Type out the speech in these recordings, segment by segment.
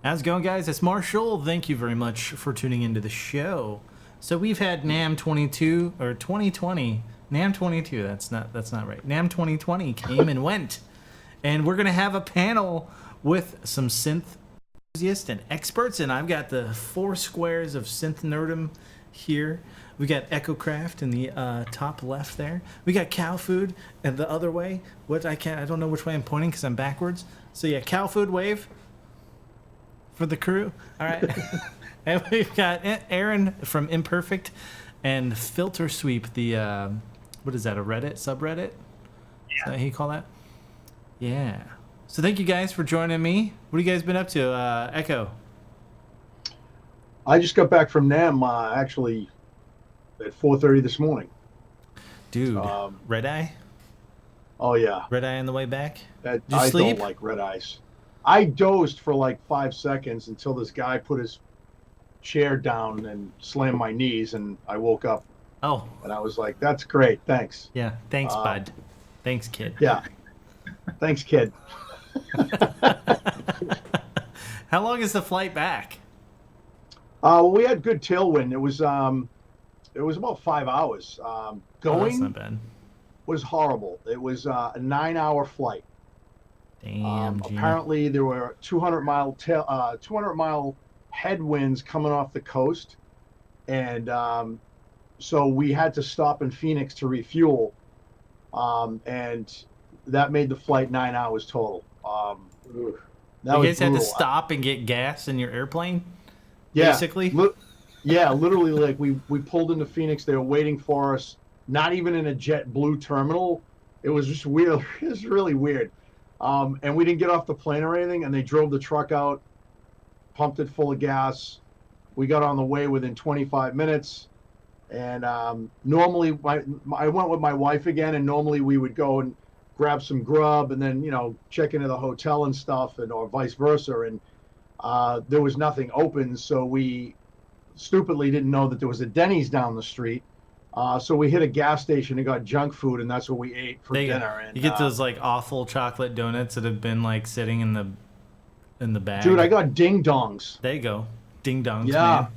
How's it going, guys? It's Marshall. Thank you very much for tuning into the show. So we've had NAMM 22 or 2020. NAMM 22. That's not right. NAMM 2020 came and went, and we're gonna have a panel with some synth enthusiasts and experts. And I've got the four squares of synth nerdom here. We got Kraft in the top left there. We got CouFood and the other way. I don't know which way I'm pointing because I'm backwards. So yeah, CouFood wave for the crew. All right. And we've got Aaron from Imperfect and Filter Sweep, the what is that, a Reddit subreddit? Yeah. Is that how you call that? Yeah. So thank you guys for joining me. What have you guys been up to, Echo? I just got back from NAMM actually at 4:30 this morning. Dude, red eye? Oh yeah. Red eye on the way back? Did you sleep? Don't like red eyes. I dozed for like 5 seconds until this guy put his chair down and slammed my knees, and I woke up. Oh. And I was like, that's great, thanks. Yeah, thanks, bud. Thanks, kid. Yeah. Thanks, kid. How long is the flight back? We had good tailwind. It was about 5 hours. Going that's not bad. Was horrible. It was a 9-hour flight. Damn. Apparently there were 200-mile headwinds coming off the coast, and so we had to stop in Phoenix to refuel, and that made the flight 9 hours total. You guys had to stop and get gas in your airplane? Yeah, basically. Yeah, literally. Like we pulled into Phoenix. They were waiting for us. Not even in a JetBlue terminal. It was just weird. It was really weird. And we didn't get off the plane or anything. And they drove the truck out, pumped it full of gas. We got on the way within 25 minutes. And normally, I went with my wife again. And normally we would go and grab some grub and then check into the hotel and stuff, or vice versa. And there was nothing open, so we stupidly didn't know that there was a Denny's down the street. So we hit a gas station and got junk food, and that's what we ate for dinner. And you get those like awful chocolate donuts that have been like sitting in the bag. Dude, I got ding dongs. There you go, ding dongs. Yeah, man.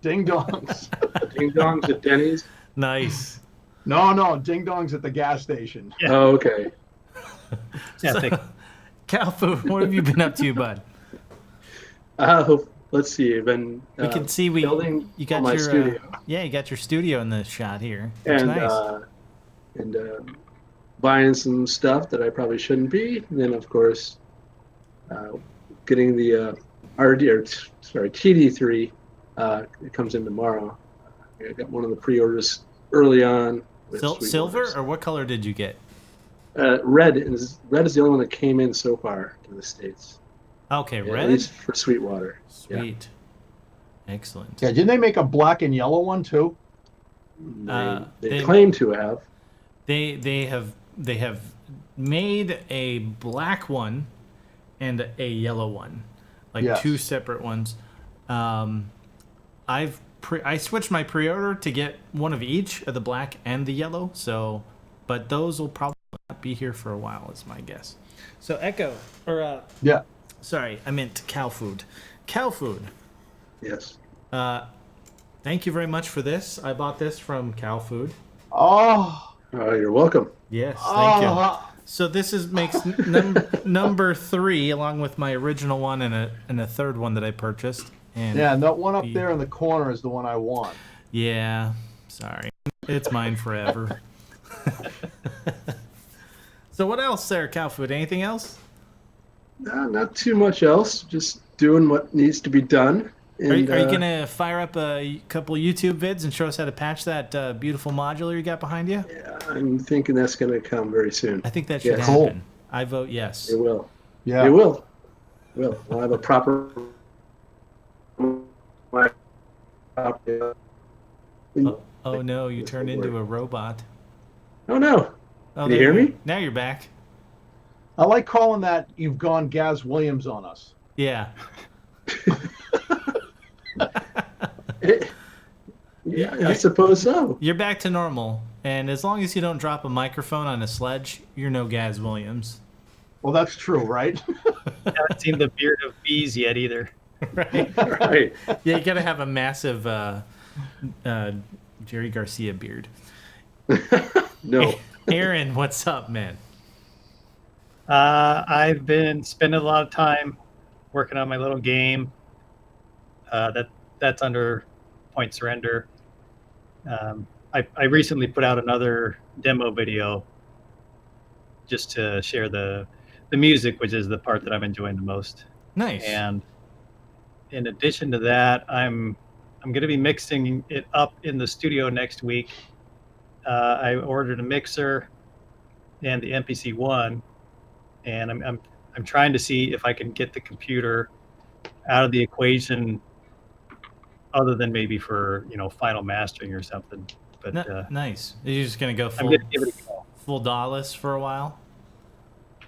Ding dongs. Ding dongs at Denny's. Nice. No, ding dongs at the gas station. Yeah. Oh, okay. So, CouFood, what have you been up to, bud? Let's see. I've been we can see building you got my your studio. You got your studio in the shot here. It's nice. And buying some stuff that I probably shouldn't be. And then of course getting the TD3. It comes in tomorrow. I got one of the pre-orders early on. Silver, or what color did you get? Red is the only one that came in so far to the States. Okay, yeah, red? At least for Sweetwater. Sweet. Yeah. Excellent. Yeah, didn't they make a black and yellow one too? They claim to have. They have made a black one and a yellow one, like two separate ones. I switched my pre-order to get one of each of the black and the yellow. But those will probably not be here for a while, is my guess. So yeah. Sorry, I meant CouFood. CouFood. Yes. Thank you very much for this. I bought this from CouFood. Oh, you're welcome. Yes, thank you. So this makes number 3, along with my original one and a third one that I purchased. And that one up there in the corner is the one I want. Yeah, sorry, it's mine forever. So what else there, CouFood? Anything else? No, not too much else. Just doing what needs to be done. And, are you gonna fire up a couple YouTube vids and show us how to patch that beautiful modular you got behind you? Yeah, I'm thinking that's gonna come very soon. I think that should happen. Cool. I vote yes. It will. Yeah, it will. We'll have a proper. Oh no! You turned into a robot. Oh no! Oh, can you hear me? Now you're back. I like calling that you've gone Gaz Williams on us. Yeah. Yeah, I suppose so. You're back to normal, and as long as you don't drop a microphone on a sledge, you're no Gaz Williams. Well, that's true, right? I haven't seen the beard of bees yet either. Right. Right. Yeah, you got to have a massive Jerry Garcia beard. No. Aaron, what's up, man? I've been spending a lot of time working on my little game. That's under Point Surrender. I recently put out another demo video just to share the music, which is the part that I'm enjoying the most. Nice. And in addition to that, I'm going to be mixing it up in the studio next week. I ordered a mixer and the MPC one, and I'm trying to see if I can get the computer out of the equation, other than maybe for final mastering or something. But nice. You're just gonna go I'm gonna give it a go. full DAWless for a while.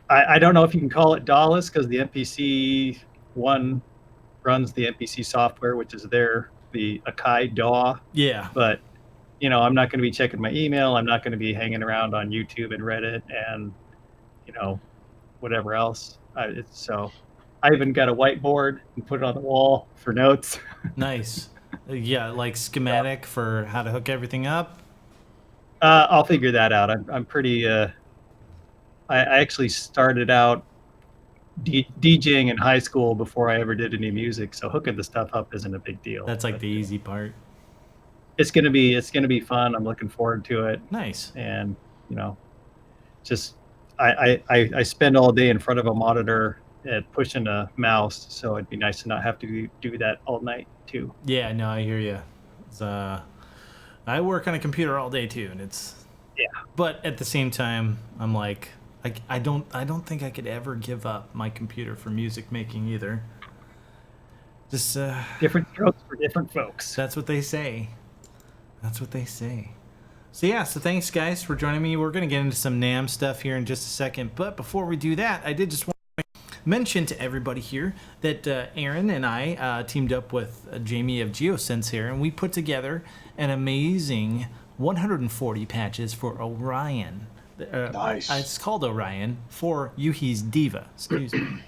I don't know if you can call it DAWless because the MPC one runs the MPC software, which is the Akai DAW. Yeah. But I'm not going to be checking my email. I'm not going to be hanging around on YouTube and Reddit and whatever else. So I even got a whiteboard and put it on the wall for notes. Nice. Yeah, like schematic for how to hook everything up. I'll figure that out. I'm pretty. I actually started out DJing in high school before I ever did any music, so hooking the stuff up isn't a big deal. That's like the easy part. It's gonna be fun. I'm looking forward to it. Nice. And just I spend all day in front of a monitor and pushing a mouse, so it'd be nice to not have to do that all night too. Yeah, no, I hear you. I work on a computer all day too, and it's But at the same time, I'm like, I don't think I could ever give up my computer for music making either. Just different strokes for different folks. That's what they say. That's what they say. So yeah, so thanks guys for joining me. We're gonna get into some NAMM stuff here in just a second, but before we do that, I did just want to mention to everybody here that Aaron and I teamed up with Jamie of GeoSense here, and we put together an amazing 140 patches for Orion. Nice. It's called Orion for Yuhi's Diva. Excuse me.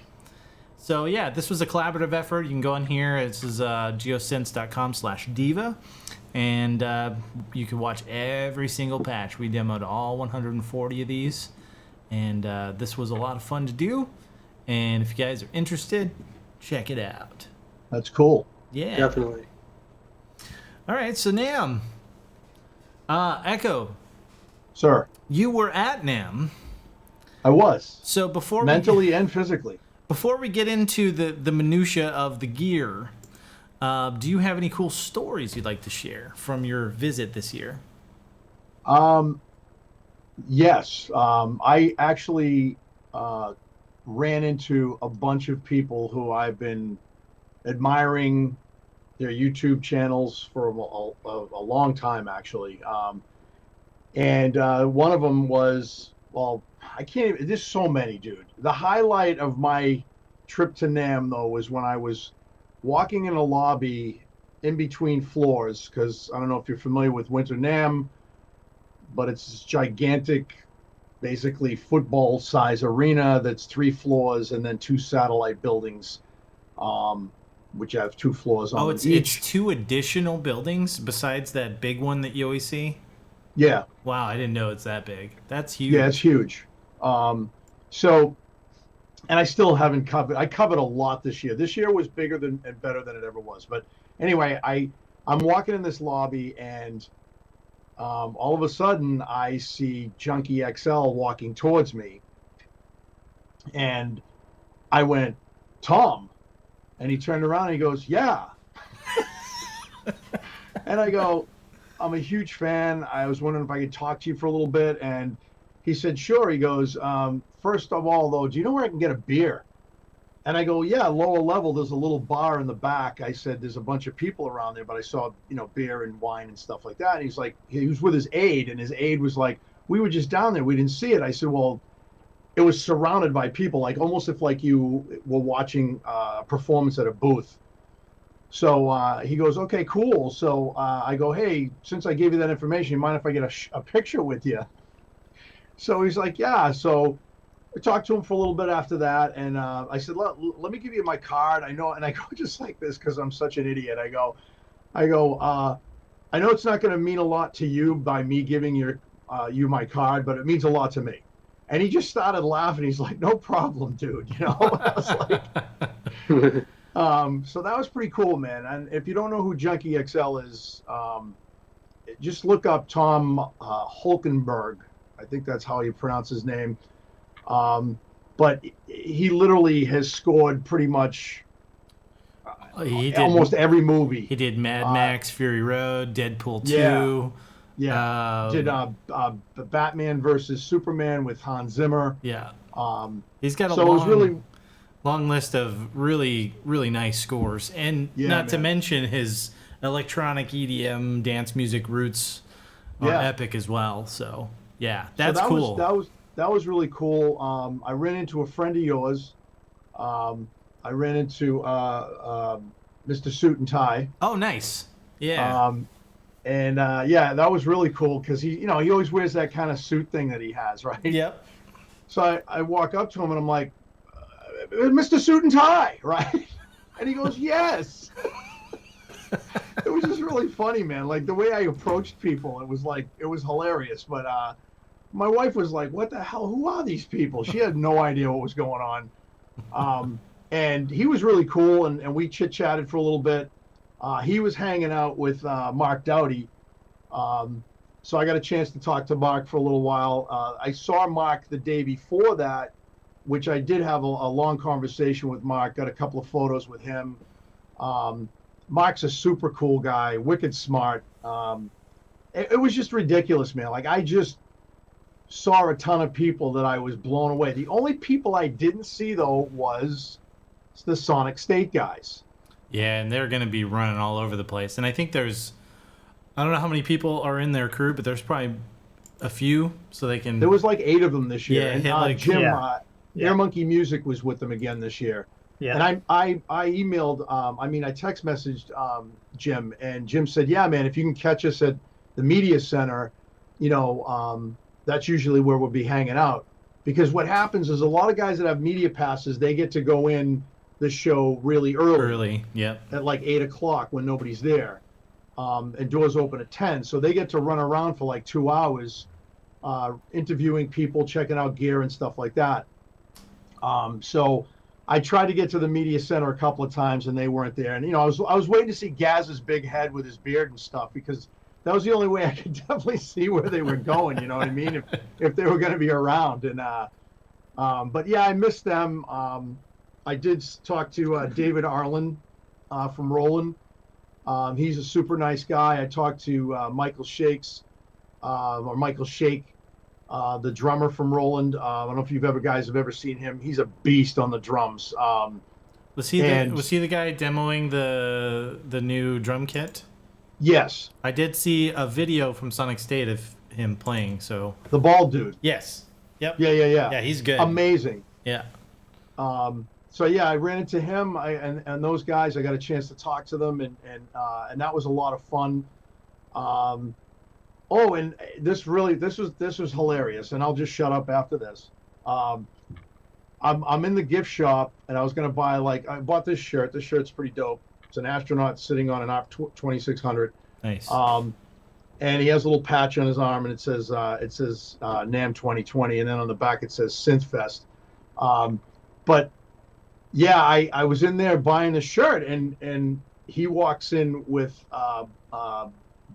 So yeah, this was a collaborative effort. You can go in here. This is geosense.com/diva, and you can watch every single patch. We demoed all 140 of these, and this was a lot of fun to do. And if you guys are interested, check it out. That's cool. Yeah, Definitely. All right, so NAMM, Echo, Sir, you were at NAMM. I was. So before Mentally and physically. Before we get into the minutia of the gear, do you have any cool stories you'd like to share from your visit this year? Yes. I actually ran into a bunch of people who I've been admiring their YouTube channels for a long time, actually. And one of them was, well, I can't even, there's so many, dude. The highlight of my trip to NAMM, though, was when I was walking in a lobby in between floors, because I don't know if you're familiar with Winter NAMM, but it's this gigantic, basically football size arena that's 3 floors and then 2 satellite buildings, which have 2 floors on it's each. It's 2 additional buildings besides that big one that you always see? Yeah. Wow, I didn't know it's that big. That's huge. Yeah, it's huge. So, and I still haven't covered. I covered a lot this year. This year was bigger and better than it ever was. But anyway, I'm walking in this lobby, and all of a sudden I see Junkie XL walking towards me, and I went, Tom, and he turned around and he goes, yeah. And I go, I'm a huge fan. I was wondering if I could talk to you for a little bit. And he said, sure. He goes, first of all, though, do you know where I can get a beer? And I go, yeah, lower level, there's a little bar in the back. I said, there's a bunch of people around there, but I saw, beer and wine and stuff like that. And he's like, he was with his aide, and his aide was like, we were just down there. We didn't see it. I said, well, it was surrounded by people, like almost if like you were watching a performance at a booth. So he goes, okay, cool. So I go, hey, since I gave you that information, you mind if I get a picture with you? So he's like, yeah. So I talked to him for a little bit after that, and I said, let me give you my card. I know, and I go just like this because I'm such an idiot. I go, I know it's not going to mean a lot to you by me giving you my card, but it means a lot to me. And he just started laughing. He's like, no problem, dude. You know, I was like, so that was pretty cool, man. And if you don't know who Junkie XL is, just look up Tom Holkenberg. I think that's how you pronounce his name. But he literally has scored pretty much almost every movie. He did Mad Max, Fury Road, Deadpool 2. Yeah. Yeah, did Batman versus Superman with Hans Zimmer. Yeah, he's got a long list of really nice scores, and to mention his electronic EDM dance music roots are epic as well. So that's cool. That was really cool. I ran into a friend of yours. I ran into Mr. Suit and Tie. Oh, nice. Yeah. And that was really cool because he always wears that kind of suit thing that he has, right? Yep. So I walk up to him and I'm like, Mr. Suit and Tie, right? And he goes, yes. It was just really funny, man. Like the way I approached people, it was hilarious. But my wife was like, what the hell? Who are these people? She had no idea what was going on. And he was really cool, and we chit-chatted for a little bit. He was hanging out with Mark Dowdy. So I got a chance to talk to Mark for a little while. I saw Mark the day before that, which I did have a long conversation with Mark, got a couple of photos with him. Mark's a super cool guy, wicked smart. It was just ridiculous, man. Like I just saw a ton of people that I was blown away. The only people I didn't see, though, was the Sonic State guys. Yeah, and they're going to be running all over the place. And I think I don't know how many people are in their crew, but there's probably a few, so they can... There was like 8 of them this year. Yeah, and Jim, Air Monkey Music was with them again this year. Yeah. And I emailed, I text messaged Jim, and Jim said, yeah, man, if you can catch us at the media center, that's usually where we'll be hanging out. Because what happens is a lot of guys that have media passes, they get to go in the show really early. At like 8 o'clock when nobody's there. And doors open at 10. So they get to run around for like 2 hours, interviewing people, checking out gear and stuff like that. So I tried to get to the media center a couple of times and they weren't there. And, I was waiting to see Gaz's big head with his beard and stuff, because that was the only way I could definitely see where they were going. You know what I mean? If they were going to be around. And, but yeah, I missed them. I did talk to David Arlen from Roland. He's a super nice guy. I talked to Michael Shake, the drummer from Roland. I don't know if you guys have ever seen him. He's a beast on the drums. Was he the guy demoing the new drum kit? Yes. I did see a video from Sonic State of him playing. So the bald dude. Yes. Yep. Yeah. Yeah, he's good. Amazing. Yeah. So yeah, I ran into him and those guys. I got a chance to talk to them, and that was a lot of fun. And this was hilarious. And I'll just shut up after this. I'm in the gift shop, and I was gonna buy I bought this shirt. This shirt's pretty dope. It's an astronaut sitting on an ARP 2600. Nice. And he has a little patch on his arm, and it says NAMM 2020, and then on the back it says Synthfest. But yeah, I was in there buying the shirt, and he walks in with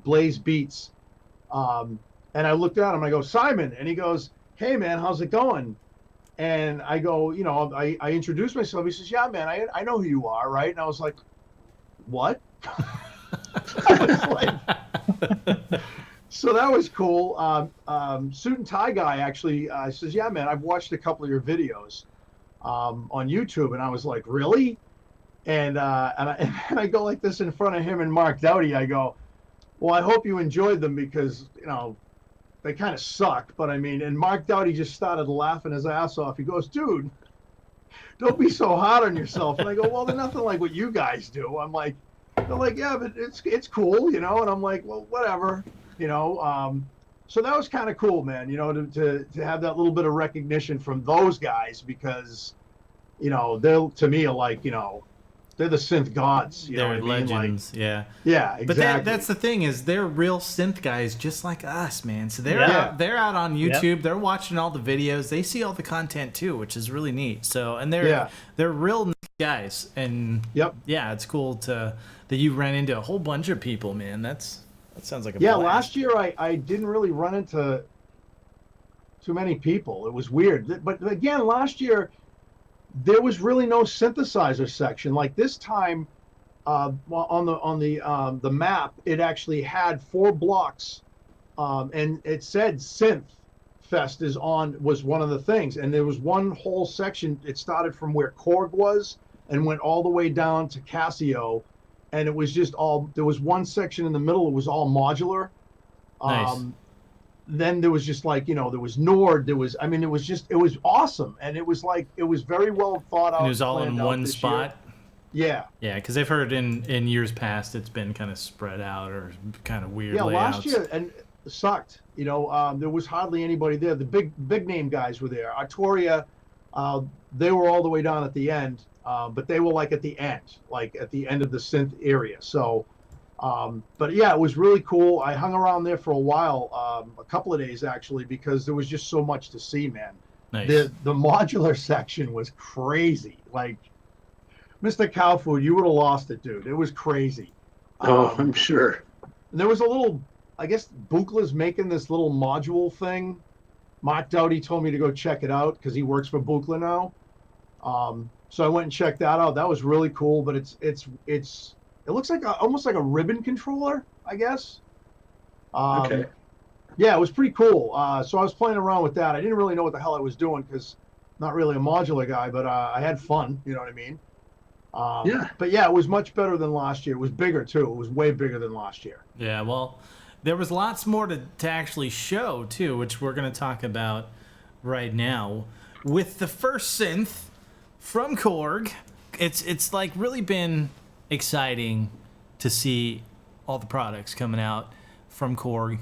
Blaze Beats, and I looked at him. I go, Simon, and he goes, hey man, how's it going? And I go, I introduced myself. He says, yeah man, I know who you are, right? And I was like, what? So that was cool. Suit and Tie guy actually says, yeah man, I've watched a couple of your videos on YouTube. And I was like, really? And I go like this in front of him and Mark Dowdy. I go, well, I hope you enjoyed them, because they kind of suck, but and Mark Dowdy just started laughing his ass off. He goes, dude, don't be so hard on yourself. And I go, well, they're nothing like what you guys do. I'm like, they're like, yeah, but it's cool, and I'm like, well, whatever, So that was kind of cool, man. You know, to have that little bit of recognition from those guys, because, you know, they're, to me, are like, you know, they're the synth gods. You know They're what I mean? legends, yeah. Yeah, But exactly. that's the thing, is they're real synth guys just like us, man. So Yeah. they're out on YouTube. Yep. They're watching all the videos. They see all the content too, which is really neat. So and Yeah. they're real nice guys. And Yep. yeah, it's cool that you ran into a whole bunch of people, man. That sounds like a Yeah, blast. last year I didn't really run into too many people. It was weird. But again, last year there was really no synthesizer section. Like this time, on the map, it actually had 4 blocks, and it said Synth Fest was one of the things, and there was one whole section. It started from where Korg was and went all the way down to Casio, and it was just all. There was one section in the middle. It was all modular. Nice. Then there was just like, you know, there was Nord. It was awesome, and it was very well thought out. And it was all in planned out one this spot. year. Yeah. Yeah, because I've heard in years past it's been kind of spread out or kind of weird Yeah, layouts. last year and it sucked. You know, there was hardly anybody there. The big name guys were there. Arturia, they were all the way down at the end, but they were like at the end of the synth area. So, but yeah, it was really cool. I hung around there for a while, a couple of days actually, because there was just so much to see, man. Nice. The modular section was crazy. Like, MrCowFood, you would have lost it, dude. It was crazy. Oh, I'm sure. And there was a little, I guess Bukla's making this little module thing. Mark Dowdy told me to go check it out because he works for Bukla now. So I went and checked that out. That was really cool, but it looks like almost like a ribbon controller, I guess. Okay. Yeah, it was pretty cool. So I was playing around with that. I didn't really know what the hell I was doing because I'm not really a modular guy, but I had fun. You know what I mean? Yeah. But yeah, it was much better than last year. It was bigger too. It was way bigger than last year. Yeah, well, there was lots more to actually show too, which we're going to talk about right now. With the first synth from Korg, it's like really been exciting to see all the products coming out from Korg.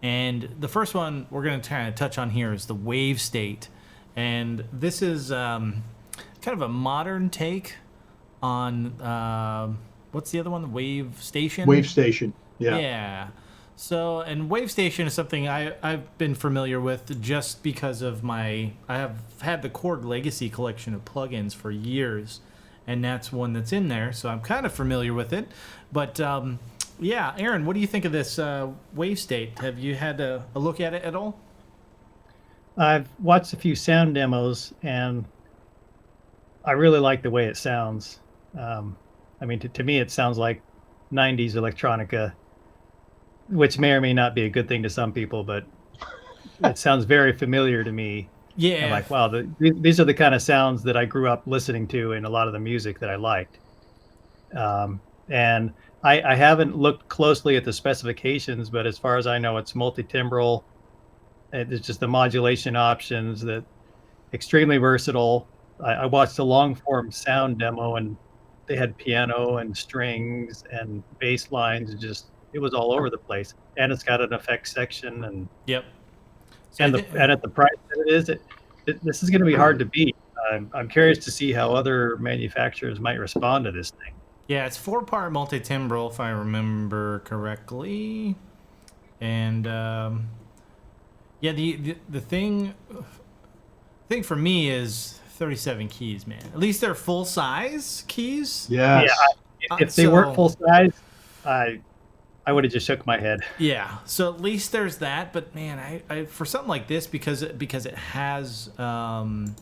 And the first one we're going to try to touch on here is the Wavestate. And this is kind of a modern take on what's the other one? The Wavestation? Wavestation. Yeah. Yeah. So, and Wavestation is something I've been familiar with just because of I have had the Korg Legacy collection of plugins for years, and that's one that's in there, so I'm kind of familiar with it. But yeah, Aaron, what do you think of this Wavestate? Have you had a look at it at all? I've watched a few sound demos, and I really like the way it sounds. I mean, to me, it sounds like 90s electronica, which may or may not be a good thing to some people, but it sounds very familiar to me. Yeah. I'm like, wow, these are the kind of sounds that I grew up listening to in a lot of the music that I liked. And I haven't looked closely at the specifications, but as far as I know, it's multi-timbral. It's just the modulation options that extremely versatile. I watched a long form sound demo, and they had piano and strings and bass lines, and just it was all over the place. And it's got an effects section, and Yep. So and at the price that it is, this is going to be hard to beat. I'm curious to see how other manufacturers might respond to this thing. Yeah, it's 4-part multi-timbral, if I remember correctly. And yeah, the thing for me is 37 keys, man. At least they're full size keys. Yes. Yeah, if they weren't full size, I would have just shook my head. Yeah, so at least there's that. But man, I for something like this, because it has some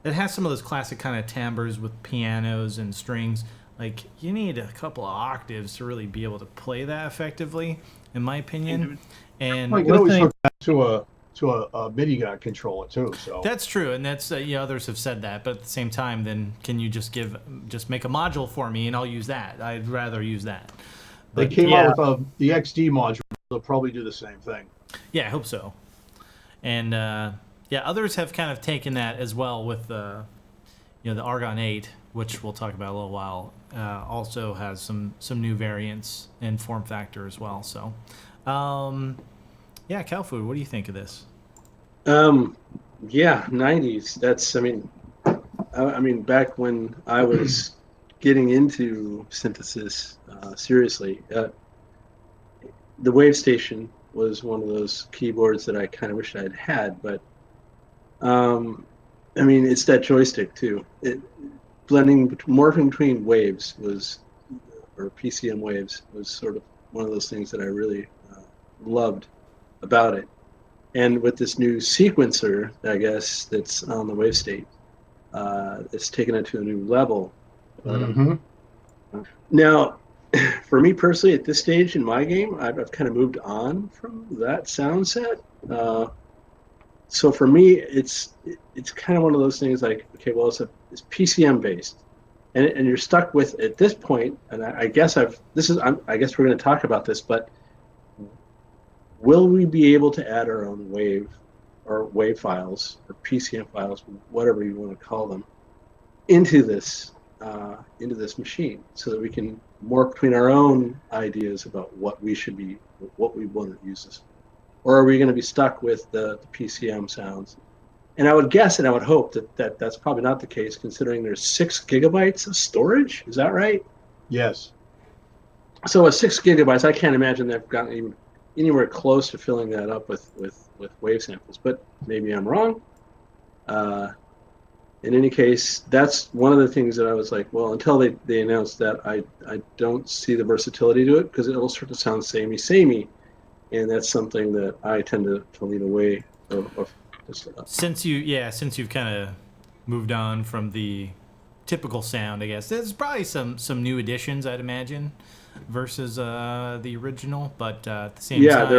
of those classic kind of timbres with pianos and strings. Like, you need a couple of octaves to really be able to play that effectively, in my opinion. And Well, you can always hook that to a MIDI controller too. So that's true, and that's others have said that. But at the same time, then can you just make a module for me and I'll use that? I'd rather use that. they But came out with the XD module. They'll probably do the same thing. yeah, I hope so. And yeah, others have kind of taken that as well with the Argon 8, which we'll talk about in a little while. Also has some new variants in form factor as well. So Yeah, CouFood, what do you think of this? Yeah, 90s. That's, I mean, back when I was getting into synthesis seriously, the Wavestation was one of those keyboards that I kind of wish I'd had, but I mean, it's that joystick too. Morphing between waves or PCM waves was sort of one of those things that I really loved about it. And with this new sequencer, I guess, that's on the Wavestate, it's taken it to a new level. But now, for me personally, at this stage in my game, I've kind of moved on from that sound set. So for me, it's kind of one of those things like, okay, well, it's PCM based, and you're stuck with at this point. And I guess I guess we're going to talk about this, but will we be able to add our own wave files or PCM files, whatever you want to call them, into this machine, so that we can morph between our own ideas about what we want to use this, or are we going to be stuck with the PCM sounds? And I would guess and I would hope that that's probably not the case, considering there's 6 gigabytes of storage. Is that right? Yes. So with 6 gigabytes, I can't imagine they've gotten even anywhere close to filling that up with wave samples. But maybe I'm wrong. In any case, that's one of the things that I was like, well, until they announced that, I don't see the versatility to it, because it'll start to sound samey, and that's something that I tend to lean away of. Since you've kind of moved on from the typical sound, I guess there's probably some new additions, I'd imagine, versus the original. But at the same time,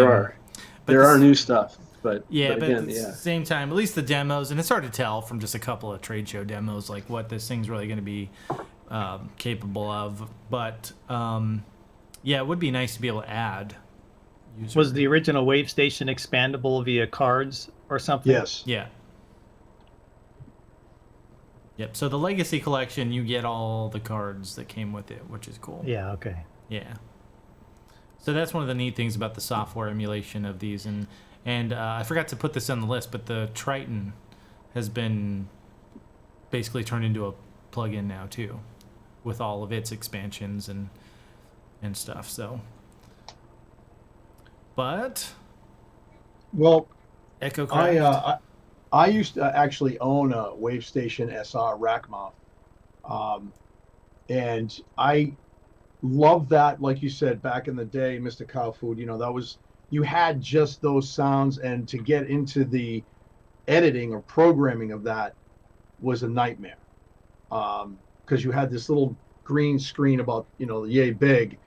there are new stuff. But at again, the same time, at least the demos, and it's hard to tell from just a couple of trade show demos like what this thing's really going to be capable of. But it would be nice to be able to add. Was the original Wavestation expandable via cards or something? Yes. Yeah. Yep. So the Legacy Collection, you get all the cards that came with it, which is cool. Yeah. Okay. Yeah. So that's one of the neat things about the software emulation of these, and I forgot to put this on the list, but the Triton has been basically turned into a plugin now too, with all of its expansions and stuff. So, but Echo Kraft. I used to actually own a Wavestation SR rack mount, and I love that. Like you said back in the day, MrCowFood, that was, you had just those sounds, and to get into the editing or programming of that was a nightmare, because you had this little green screen about yay big.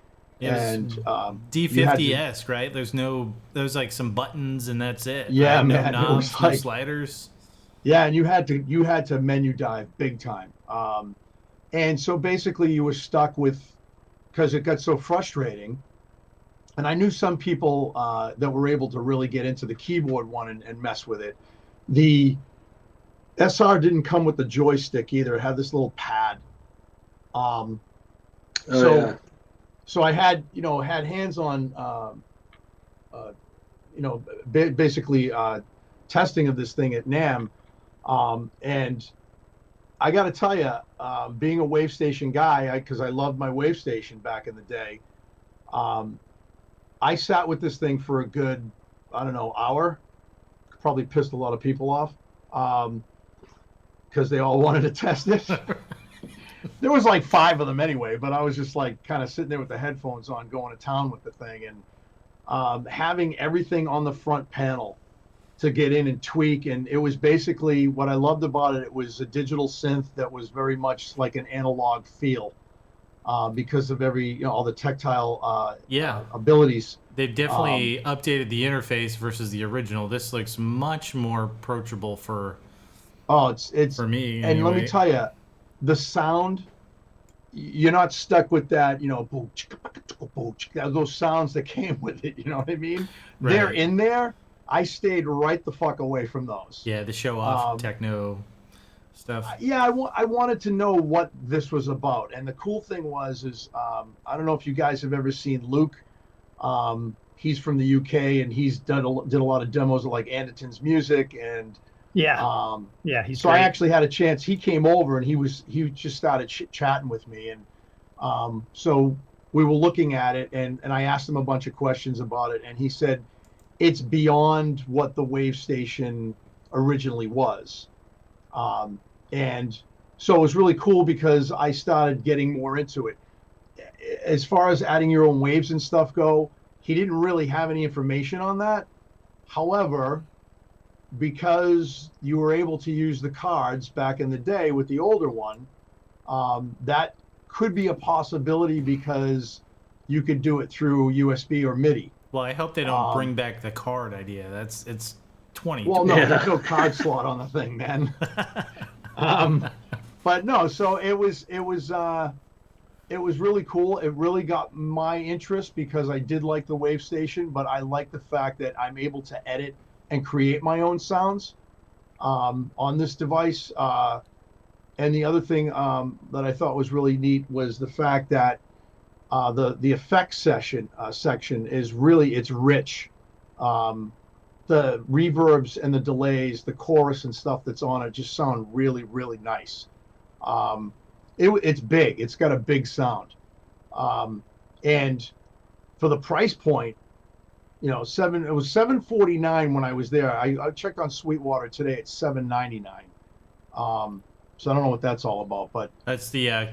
And D50-esque, right? There's like some buttons and that's it. Yeah, right? man. No knobs, no sliders. Yeah, and you had to menu dive big time. And so basically you were stuck with, because it got so frustrating. And I knew some people that were able to really get into the keyboard one and mess with it. The SR didn't come with the joystick either. It had this little pad. So I had hands on, basically testing of this thing at NAMM, and I got to tell you, being a Wavestation guy, because I loved my Wavestation back in the day, I sat with this thing for a good, hour. Probably pissed a lot of people off, because they all wanted to test it. There was like 5 of them anyway, but I was just like kind of sitting there with the headphones on, going to town with the thing, and having everything on the front panel to get in and tweak. And it was basically, what I loved about it, it was a digital synth that was very much like an analog feel, because of all the tactile abilities. They've definitely updated the interface versus the original. This looks much more approachable for me. And anyway. Let me tell you, the sound, you're not stuck with that, those sounds that came with it. You know what I mean? Right. They're in there. I stayed right the fuck away from those. Yeah, the show off techno stuff. I wanted to know what this was about. And the cool thing is I don't know if you guys have ever seen Luke. he's from the UK, and he's did a lot of demos of like Anderton's music, and Yeah, he's so great. I actually had a chance. He came over and he just started chatting with me, and so we were looking at it, and I asked him a bunch of questions about it, and he said it's beyond what the Wave Station originally was, and so it was really cool because I started getting more into it. As far as adding your own waves and stuff go, he didn't really have any information on that. However, because you were able to use the cards back in the day with the older one, that could be a possibility because you could do it through USB or MIDI. Well, I hope they don't bring back the card idea. It's 20. Well, no, there's no card slot on the thing, man. But no, so it was really cool. It really got my interest because I did like the Wave Station, but I like the fact that I'm able to edit and create my own sounds on this device. And the other thing that I thought was really neat was the fact that the effects section is really, it's rich. The reverbs and the delays, the chorus and stuff that's on it just sound really, really nice. It's big. It's got a big sound. And for the price point, you know, it was $749 when I was there. I checked on Sweetwater today. It's $799. So I don't know what that's all about, but That's the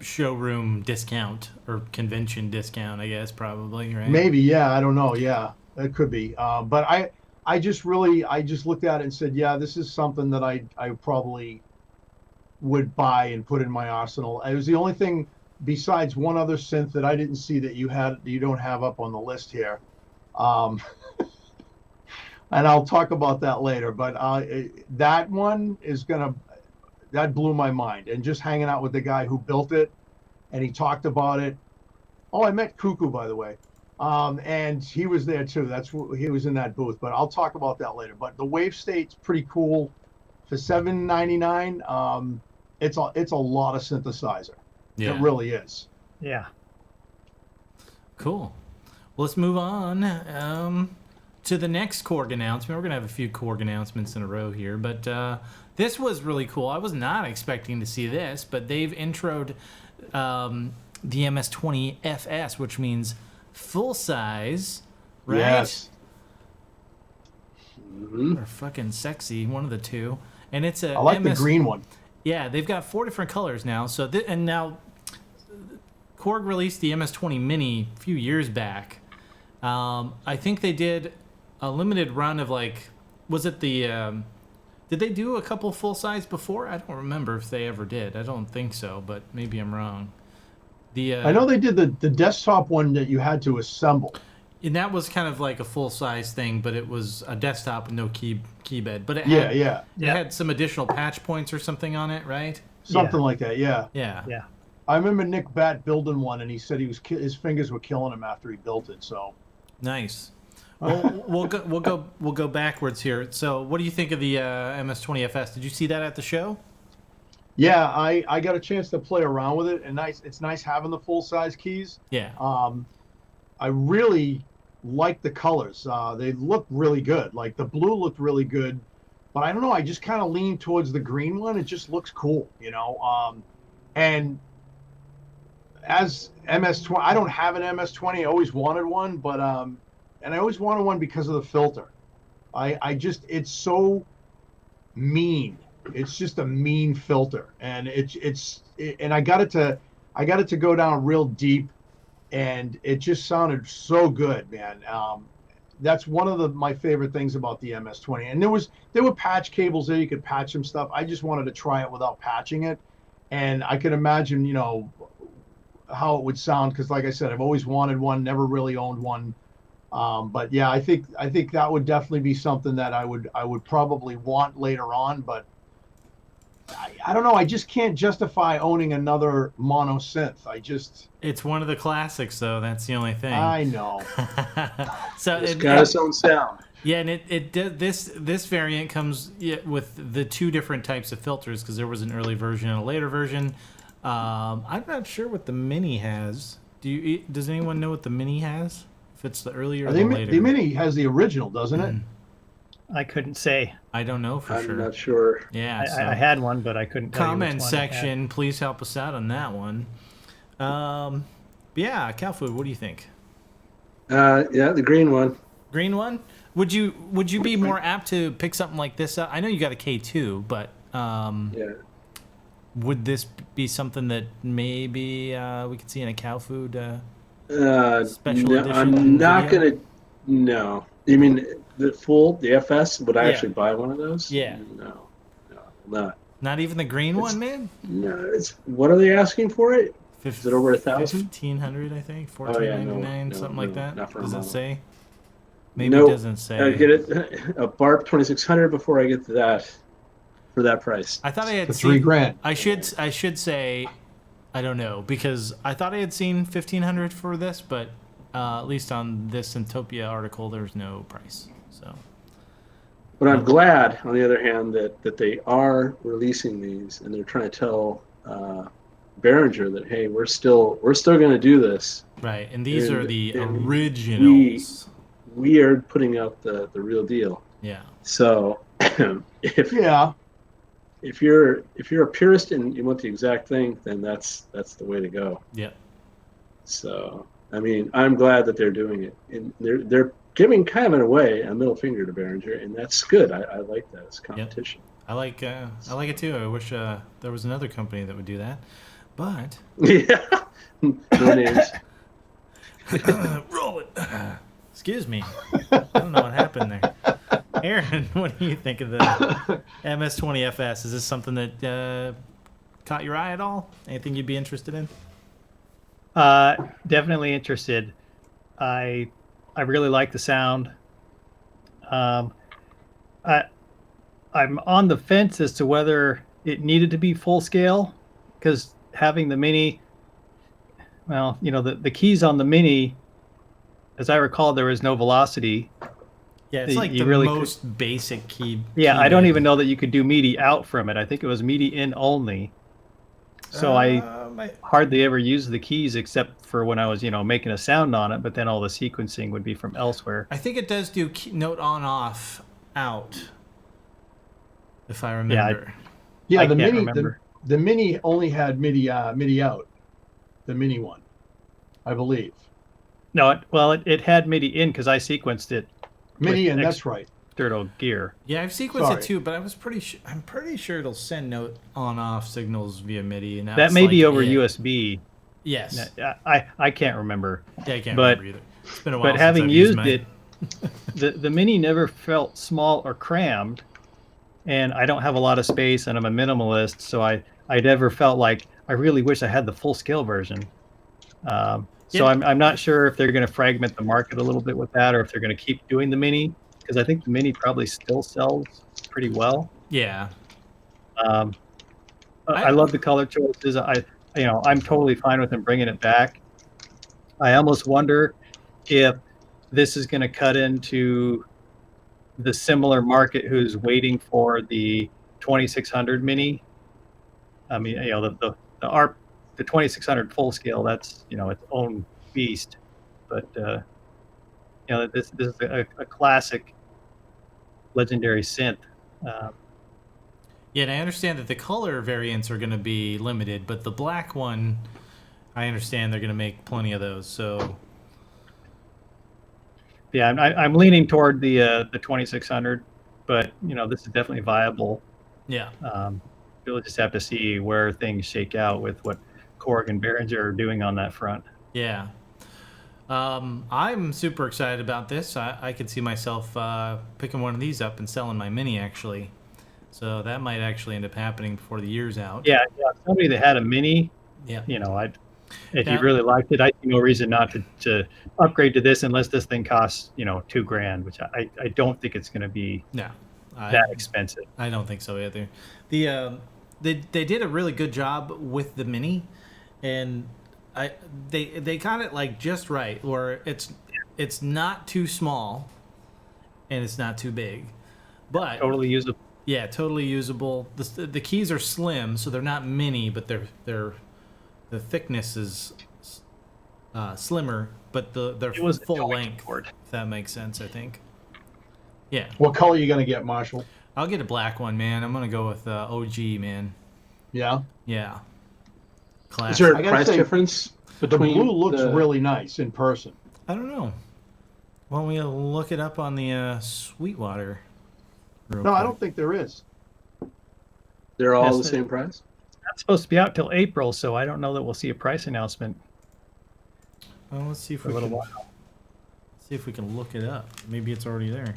showroom discount or convention discount, I guess, probably, right? maybe, yeah, I don't know. Yeah, it could be. But I just looked at it and said, yeah, this is something that I probably would buy and put in my arsenal. It was the only thing besides one other synth that I didn't see that you don't have up on the list here. And I'll talk about that later, but that one that blew my mind. And just hanging out with the guy who built it, and he talked about it. Oh, I met Cuckoo, by the way. And he was there too. He was in that booth, but I'll talk about that later. But the Wavestate's pretty cool for $799. It's a lot of synthesizer. Yeah. It really is. Yeah. Cool. Well, let's move on to the next Korg announcement. We're going to have a few Korg announcements in a row here, but this was really cool. I was not expecting to see this, but they've introed the MS-20 FS, which means full size, right? Yes. Mhm. Or fucking sexy, one of the two. And it's a I like the green one. Yeah, they've got 4 different colors now. So and now Korg released the MS-20 Mini a few years back. I think they did a limited run of was it the? Did they do a couple full size before? I don't remember if they ever did. I don't think so, but maybe I'm wrong. I know they did the desktop one that you had to assemble. And that was kind of like a full size thing, but it was a desktop with no key bed. But it had some additional patch points or something on it, right? Something like that. Yeah. Yeah. Yeah. I remember Nick Batt building one, and he said his fingers were killing him after he built it. So Nice. Well, we'll go backwards here. So, what do you think of the MS-20 FS? Did you see that at the show? yeah, I got a chance to play around with it, and it's nice having the full size keys. Yeah. I really like the colors. They look really good. Like the blue looked really good, but I don't know. I just kind of lean towards the green one. It just looks cool, you know. And as MS-20, I don't have an MS-20. I always wanted one, but and I always wanted one because of the filter. It's so mean. It's just a mean filter, and and I got it to go down real deep. And it just sounded so good, man. That's one of my favorite things about the MS-20. And there were patch cables there. You could patch some stuff. I just wanted to try it without patching it. And I could imagine, you know, how it would sound. Because like I said, I've always wanted one, never really owned one. But yeah, I think that would definitely be something that I would probably want later on. But I don't know. I just can't justify owning another mono synth. It's one of the classics, though. That's the only thing. I know. So It's got its own sound. Yeah, and it did this variant comes with the 2 different types of filters because there was an early version and a later version. I'm not sure what the Mini has. Does anyone know what the Mini has? If it's the earlier I or the think later. the Mini has the original, doesn't it? I couldn't say. I don't know for I'm sure. not sure. Yeah. I had one, but I couldn't tell you which Comment one it had. section, please help us out on that one. Yeah, CouFood, what do you think? Yeah, the green one. Green one? Would you be more apt to pick something like this up? I know you got a K2, but Yeah. would this be something that maybe we could see in a CouFood special No, edition? I'm not video? gonna. No, you mean the FS? Would I Yeah. actually buy one of those? Yeah. No, not. Not even the green one, man? No, it's what are they asking for it? Is it over 1,000? 1,500, I think. Oh, yeah, $1,499, no, something like that. not for a Does it model. say? Maybe Nope. it doesn't say. I get it a BARP 2600 before I get to that for that price. I thought I had For seen $3,000. I should say I don't know, because I thought I had seen 1,500 for this, but at least on this Syntopia article there's no price. So But I'm glad, on the other hand, that they are releasing these and they're trying to tell Behringer that hey, we're still going to do this. right, and these are the and originals. We are putting out the real deal. Yeah. So if Yeah. if you're a purist and you want the exact thing, then that's the way to go. Yep. So I mean, I'm glad that they're doing it, and they're giving kind of in a way a middle finger to Behringer, and that's good. I like that as competition. I like it too. I wish there was another company that would do that, but Yeah, no names. roll it. Excuse me. I don't know what happened there. Aaron, what do you think of the MS-20 FS? Is this something that caught your eye at all? Anything you'd be interested in? Definitely interested. I really like the sound. I'm on the fence as to whether it needed to be full scale, because having the Mini, well, you know, the keys on the Mini, as I recall, there was no velocity. Yeah, it's like You the really most basic key. Yeah, I don't keyboard. even know that you could do MIDI out from it. I think it was MIDI in only. So I hardly ever used the keys except for when I was, you know, making a sound on it, but then all the sequencing would be from elsewhere. I think it does do note on off out, if I remember. Yeah, I the can't Mini remember. the Mini only had MIDI out. The Mini one, I believe. No, it had MIDI in because I sequenced it. MIDI with in, that's right. external gear. Yeah, I've sequenced Sorry. it too, but I'm pretty sure it'll send note on off signals via MIDI, and That may be over USB. Yes. I can't remember. Yeah, I can't but- remember either. It's been a while. But having since I've used mine. it, the Mini never felt small or crammed, and I don't have a lot of space, and I'm a minimalist, so I never felt like I really wish I had the full scale version. So Yeah. I'm not sure if they're going to fragment the market a little bit with that, or if they're going to keep doing the Mini, because I think the Mini probably still sells pretty well. Yeah. I love the color choices. I'm totally fine with them bringing it back. I almost wonder if this is going to cut into the similar market who's waiting for the 2600 Mini. I mean, you know, the ARP, the 2600 full scale, that's, you know, its own beast. But you know, this is a classic, legendary synth. Yeah, and I understand that the color variants are going to be limited, but the black one, I understand they're going to make plenty of those. So Yeah, I'm leaning toward the 2600, but you know, this is definitely viable. yeah, We'll just have to see where things shake out with what Korg and Behringer are doing on that front. yeah. I'm super excited about this. I could see myself picking one of these up and selling my Mini, actually. So that might actually end up happening before the year's out. Yeah, somebody that had a Mini, Yeah. you know, if Now- you really liked it, I see no reason not to upgrade to this unless this thing costs, you know, $2,000, which I don't think it's going to be No. that expensive. I don't think so either. They did a really good job with the Mini, and they got it like just right, where it's not too small, and it's not too big, but Totally usable. yeah, totally usable. The keys are slim, so they're not mini, but the thickness is slimmer, but they're It was a full joint length. cord. If that makes sense, I think. Yeah, What color are you gonna get, Marshall? I'll get a black one, man. I'm gonna go with OG, man. Yeah. Yeah. Is Classic. there I a gotta price say, difference The between blue looks really nice in person. I don't know. Why don't we look it up on the Sweetwater? real No, I quick? don't think there is. They're all Yes, the same price? That's supposed to be out till April, so I don't know that we'll see a price announcement Well, let's see if for a we little can while. see if we can look it up. Maybe it's already there.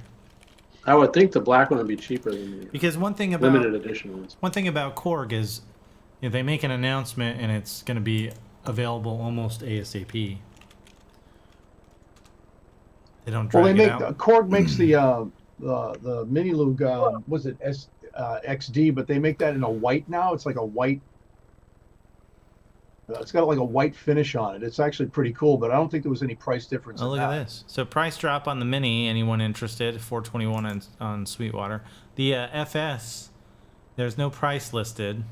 I would think the black one would be cheaper than the Because one thing about limited edition ones. Korg is, they make an announcement and it's going to be available almost ASAP. They don't drag it out. Korg makes the mini lug. Was it XD? But they make that in a white now. It's like a white. It's got like a white finish on it. It's actually pretty cool, but I don't think there was any price difference. Oh, look at this. So price drop on the Mini, anyone interested, $421 on Sweetwater. The FS, there's no price listed.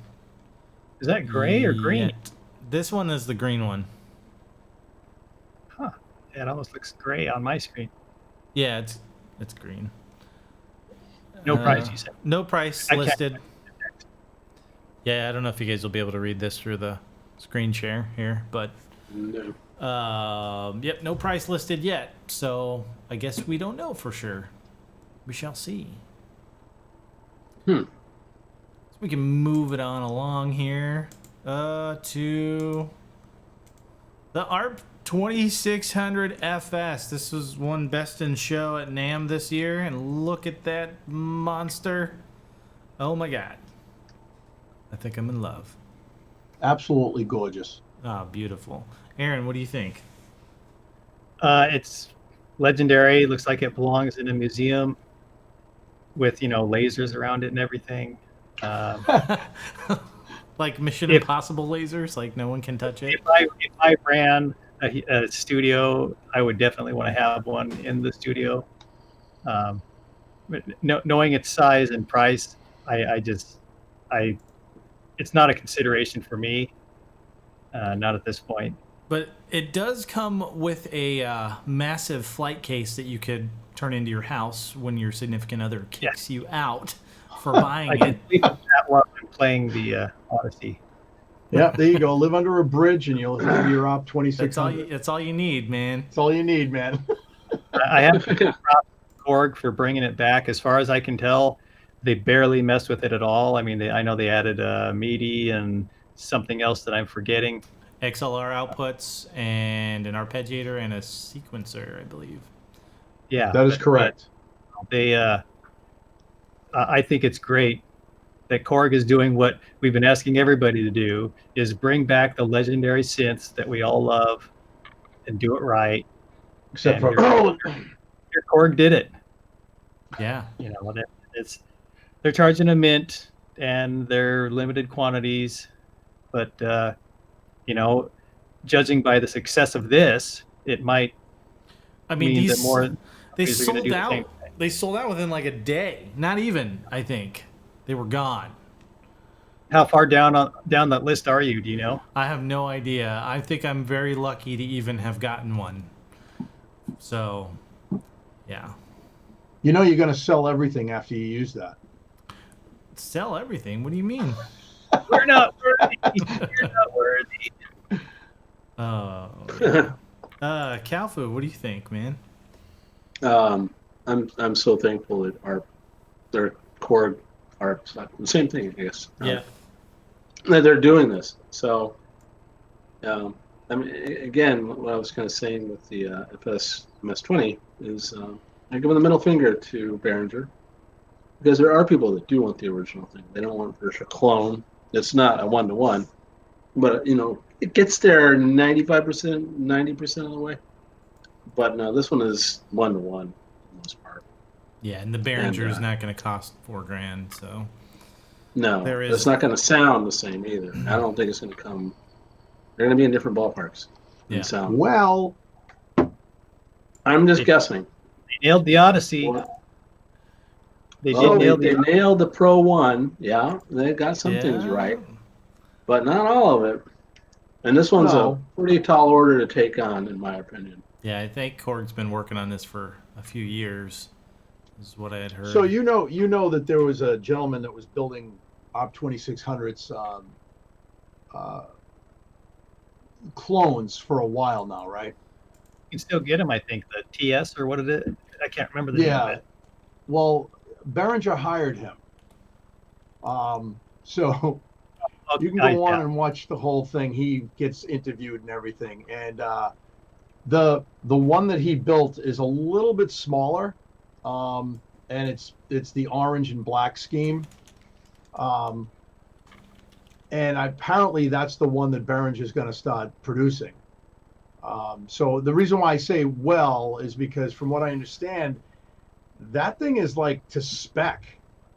Is that gray or green? yet. This one is the green one. Huh. Yeah, it almost looks gray on my screen. Yeah, it's green. No price, you said. No price I can't- listed. Yeah, I don't know if you guys will be able to read this through the screen share here, but No. yep, no price listed yet. So I guess we don't know for sure. We shall see. Hmm. So we can move it on along here to the ARP 2600 FS. This was one best in show at NAMM this year, and look at that monster. Oh my god. I think I'm in love. Absolutely gorgeous. Ah, beautiful. Aaron, what do you think? It's legendary. Looks like it belongs in a museum with, lasers around it and everything. Like Mission If- Impossible lasers, like no one can touch it. If I ran a studio, I would definitely want to have one in the studio. But knowing its size and price, it's not a consideration for me. Not at this point. But it does come with a massive flight case that you could turn into your house when your significant other kicks you out for buying I it. can sleep with that while I'm playing the Odyssey. Yeah, there you go. Live under a bridge and you'll have your op 2600. That's all you need, man. That's all you need, man. I have to give props to Korg for bringing it back. As far as I can tell, they barely messed with it at all. I mean, I know they added MIDI and something else that I'm forgetting. XLR outputs and an arpeggiator and a sequencer, I believe. Yeah, That is correct. They, I think it's great that Korg is doing what we've been asking everybody to do: is bring back the legendary synths that we all love and do it right. Except And for Your Korg did it. Yeah. They're charging a mint and they're limited quantities, but judging by the success of this, it might I mean, mean these that more they companies are gonna sold do the out. same thing. They sold out within like a day. Not even, I think. They were gone. How far down that list are you? Do you know? I have no idea. I think I'm very lucky to even have gotten one. So, yeah. you know you're going to sell everything after you use that. Sell everything? What do you mean? We're not worthy. We're not worthy. Oh, yeah. CouFood, what do you think, man? I'm so thankful that their Korg ARP's the same thing, I guess. Yeah. That they're doing this. So, I mean, again, what I was kind of saying with the FS MS-20 is I give the middle finger to Behringer, because there are people that do want the original thing. They don't want a clone. It's not a one-to-one, but it gets there 95%, 90% of the way. But no, this one is one-to-one for the most part. Yeah, and the Behringer is not going to cost $4,000, so. No, There is- it's not going to sound the same either. I don't think it's going to come. They're going to be in different ballparks. Yeah. In sound. Well, I'm just guessing. They nailed the Odyssey. They did nail They nailed the Pro 1. Yeah, they got some things Yeah. right, but not all of it. And this one's No. a pretty tall order to take on, in my opinion. Yeah, I think Korg's been working on this for a few years, is what I had heard. So you know that there was a gentleman that was building ARP 2600s clones for a while now, right? You can still get them, I think. The TS or what it is. I can't remember the name of it. Well, Behringer hired him. So you can go on and watch the whole thing. He gets interviewed and everything. And the one that he built is a little bit smaller, and it's the orange and black scheme. And apparently that's the one that Behringer is going to start producing. So the reason why I say well is because from what I understand, that thing is like to spec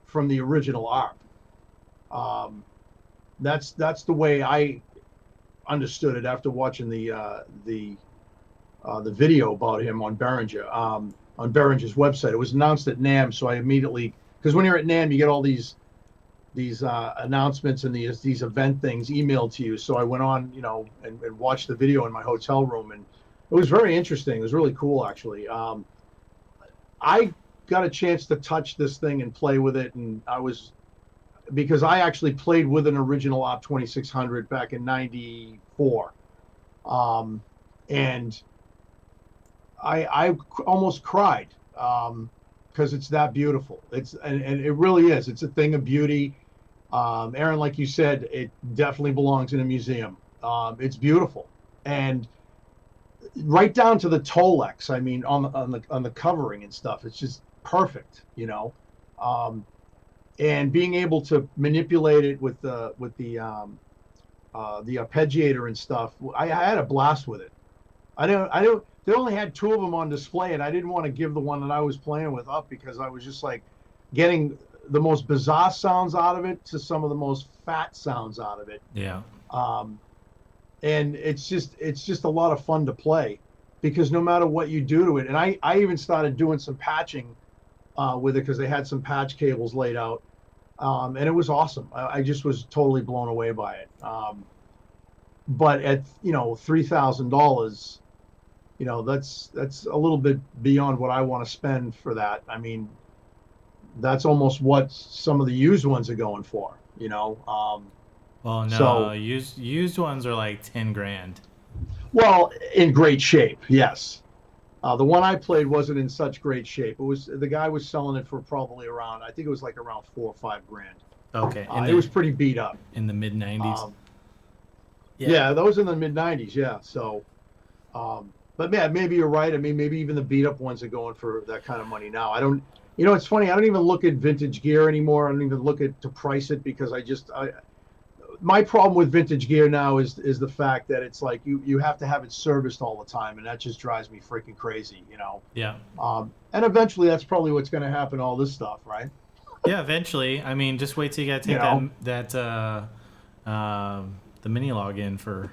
from the original ARP. That's the way I understood it after watching the video about him on Behringer, on Behringer's website. It was announced at NAMM, so I immediately, because when you're at NAMM, you get all these announcements and these event things emailed to you. So I went on, and watched the video in my hotel room, and it was very interesting. It was really cool, actually. I got a chance to touch this thing and play with it, and because I actually played with an original ARP 2600 back in '94, and I almost cried because it's that beautiful. And it really is. It's a thing of beauty. Aaron, like you said, it definitely belongs in a museum. It's beautiful, and right down to the Tolex. I mean, on the covering and stuff, it's just perfect, and being able to manipulate it with the arpeggiator and stuff. I had a blast with it. They only had 2 of them on display, and I didn't want to give the one that I was playing with up because I was just like getting the most bizarre sounds out of it to some of the most fat sounds out of it. Yeah. And it's just a lot of fun to play because no matter what you do to it, and I even started doing some patching with it because they had some patch cables laid out, and it was awesome. I just was totally blown away by it. But at $3,000, that's a little bit beyond what I want to spend for that. I mean, that's almost what some of the used ones are going for. Well, no, so, used ones are like 10 grand. Well, in great shape, yes. The one I played wasn't in such great shape. The guy was selling it for probably around, I think it was like around 4 or 5 grand. Okay. It was pretty beat up. In the mid 90s. Yeah, those in the mid 90s. Yeah. So, but yeah, maybe you're right. I mean, maybe even the beat up ones are going for that kind of money now. It's funny. I don't even look at vintage gear anymore. I don't even look at to price it because my problem with vintage gear now is the fact that it's like you have to have it serviced all the time, and that just drives me freaking crazy, Yeah. And eventually that's probably what's going to happen to all this stuff, right? Yeah, eventually. I mean, just wait till you got to take the mini log in for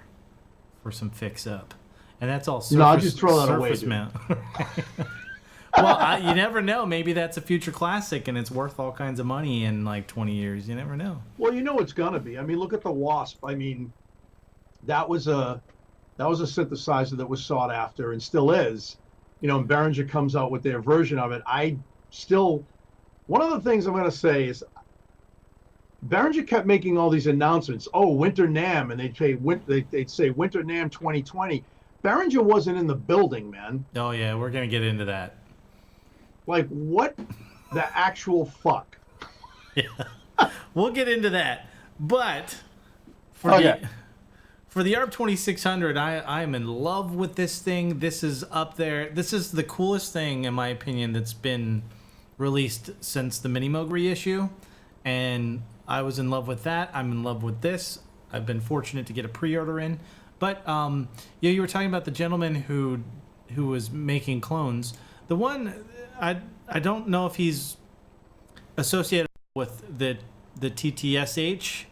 some fix up, and that's all. No, I'll just throw that away. Mount. Well, you never know. Maybe that's a future classic, and it's worth all kinds of money in like 20 years. You never know. Well, it's gonna be. I mean, look at the Wasp. I mean, that was a synthesizer that was sought after and still is. And Behringer comes out with their version of it. One of the things I'm gonna say is Behringer kept making all these announcements. Oh, Winter NAMM, and they'd say Winter NAMM 2020. Behringer wasn't in the building, man. Oh yeah, we're gonna get into that. Like, what the actual fuck? Yeah, we'll get into that. But for the ARP 2600, I'm in love with this thing. This is up there. This is the coolest thing, in my opinion, that's been released since the Mini Moog reissue. And I was in love with that. I'm in love with this. I've been fortunate to get a pre-order in. But you were talking about the gentleman who was making clones. The one I don't know if he's associated with the TTSH.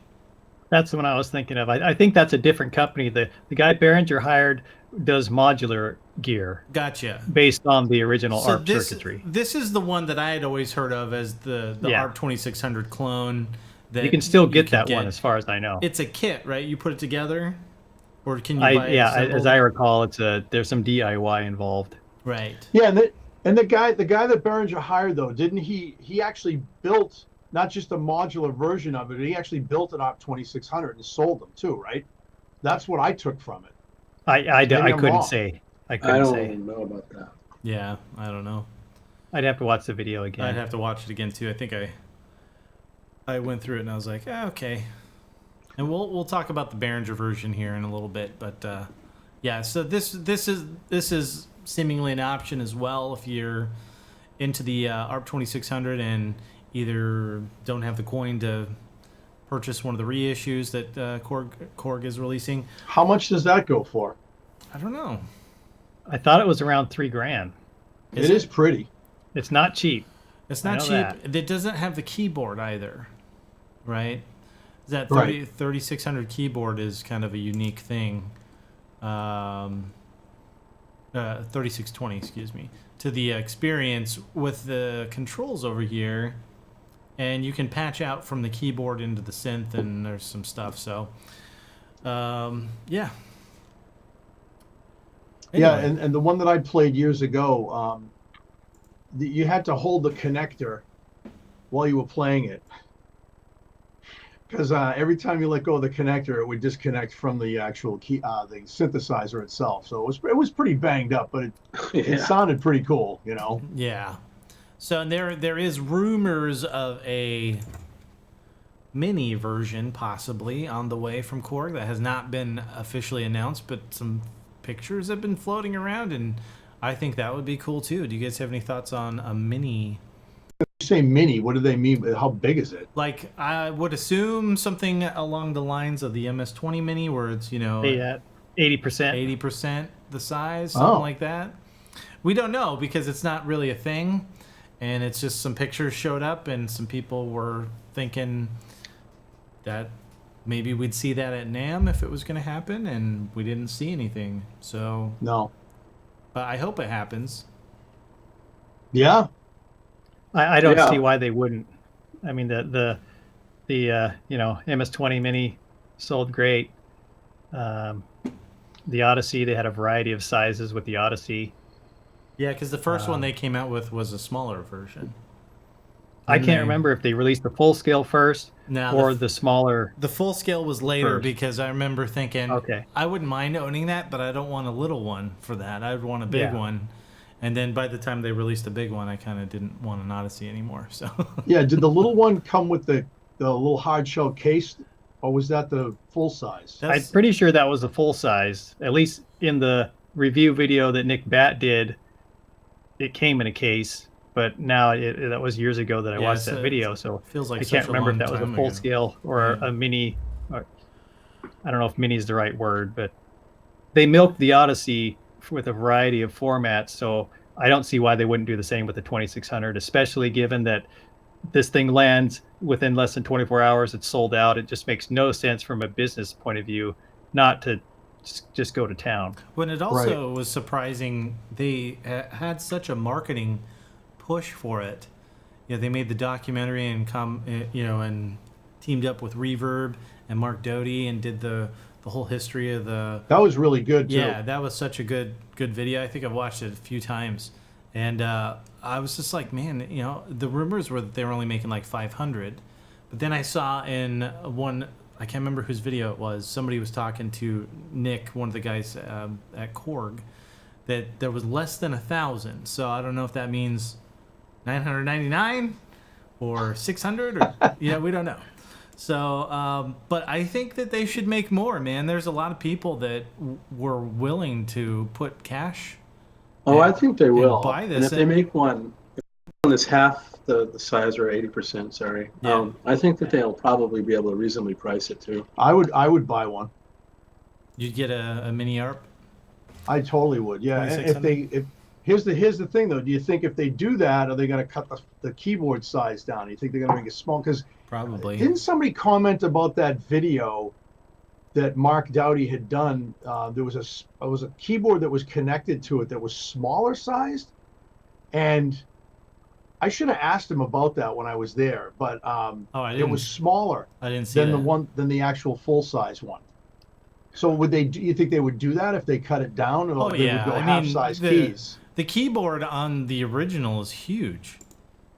That's the one I was thinking of. I think that's a different company. The guy Behringer hired does modular gear. Gotcha. Based on the original ARP circuitry. This is the one that I had always heard of as the ARP 2600 clone. That you can still get that one, as far as I know. It's a kit, right? You put it together. or can you buy it assembled? As I recall, there's some DIY involved. Right. Yeah, and the guy that Behringer hired though, didn't he actually built not just a modular version of it, he actually built an ARP 2600 and sold them too, right? That's what I took from it. I couldn't wrong. say. I don't know about that. Yeah, I don't know. I'd have to watch the video again. I'd have to watch it again too. I think I went through it and I was like, okay. And we'll talk about the Behringer version here in a little bit, but yeah. So this is seemingly an option as well if you're into the ARP 2600 and either don't have the coin to purchase one of the reissues that Korg is releasing. How much does that go for? I don't know. I thought it was around $3,000. It is pretty. It's not cheap. It's not cheap. That. It doesn't have the keyboard either, right? That 3600 keyboard is kind of a unique thing. 3620, excuse me, to the experience with the controls over here, and you can patch out from the keyboard into the synth, and there's some stuff. So, yeah. Anyway. Yeah, and the one that I played years ago, you had to hold the connector while you were playing it, because every time you let go of the connector, it would disconnect from the actual key, the synthesizer itself. So it was pretty banged up, but it sounded pretty cool, you know. Yeah. So there is rumors of a mini version possibly on the way from Korg that has not been officially announced, but some pictures have been floating around, and I think that would be cool too. Do you guys have any thoughts on a mini? When you say mini, what do they mean? How big is it? Like, I would assume something along the lines of the MS-20 mini, where it's, you know, 80% the size, something like that. We don't know because it's not really a thing, and it's just some pictures showed up, and some people were thinking that maybe we'd see that at NAMM if it was going to happen, and we didn't see anything. So no, but I hope it happens. Yeah. I don't see why they wouldn't. I mean, the MS-20 Mini sold great. The Odyssey, they had a variety of sizes with the Odyssey. Yeah, because the first one they came out with was a smaller version. I can't remember if they released the full scale first or the smaller. The full scale was later first. Because I remember thinking, I wouldn't mind owning that, but I don't want a little one for that. I would want a big one. And then by the time they released the big one, I kind of didn't want an Odyssey anymore. So yeah, did the little one come with the little hard shell case, or was that the full size? I'm pretty sure that was the full size. At least in the review video that Nick Batt did, it came in a case. But now that was years ago that I watched that video, so feels like I can't remember if that was a full scale or a mini. Or, I don't know if mini is the right word, but they milked the Odyssey with a variety of formats, so I don't see why they wouldn't do the same with the 2600, especially given that this thing lands within less than 24 hours. It's sold out. It just makes no sense from a business point of view not to just go to town. When it also was surprising, they had such a marketing push for it. You know, they made the documentary and and teamed up with Reverb and Mark Doty and did the whole history of the. That was really good too. Yeah, that was such a good video. I think I've watched it a few times, and I was just like, man, you know, the rumors were that they were only making like 500, but then I saw in one, I can't remember whose video it was. Somebody was talking to Nick, one of the guys at Korg, that there was less than 1,000. So I don't know if that means 999 or 600 or we don't know. So but I think that they should make more, man. There's a lot of people that were willing to put cash I think they will buy this. And if they make one that's half the size or 80%, sorry, I think that they'll probably be able to reasonably price it too. I would buy one. You'd get a mini ARP? I totally would. Yeah. And here's the thing though. Do you think if they do that, are they going to cut the keyboard size down? Do you think they're going to make it small? Because probably. Didn't somebody comment about that video that Mark Doughty had done? There was a keyboard that was connected to it that was smaller sized, and I should have asked him about that when I was there. But it was smaller. I didn't see than the actual full size one. So do you think they would do that if they cut it down, or Oh they yeah, would go I mean half-size keys? the keyboard on the original is huge.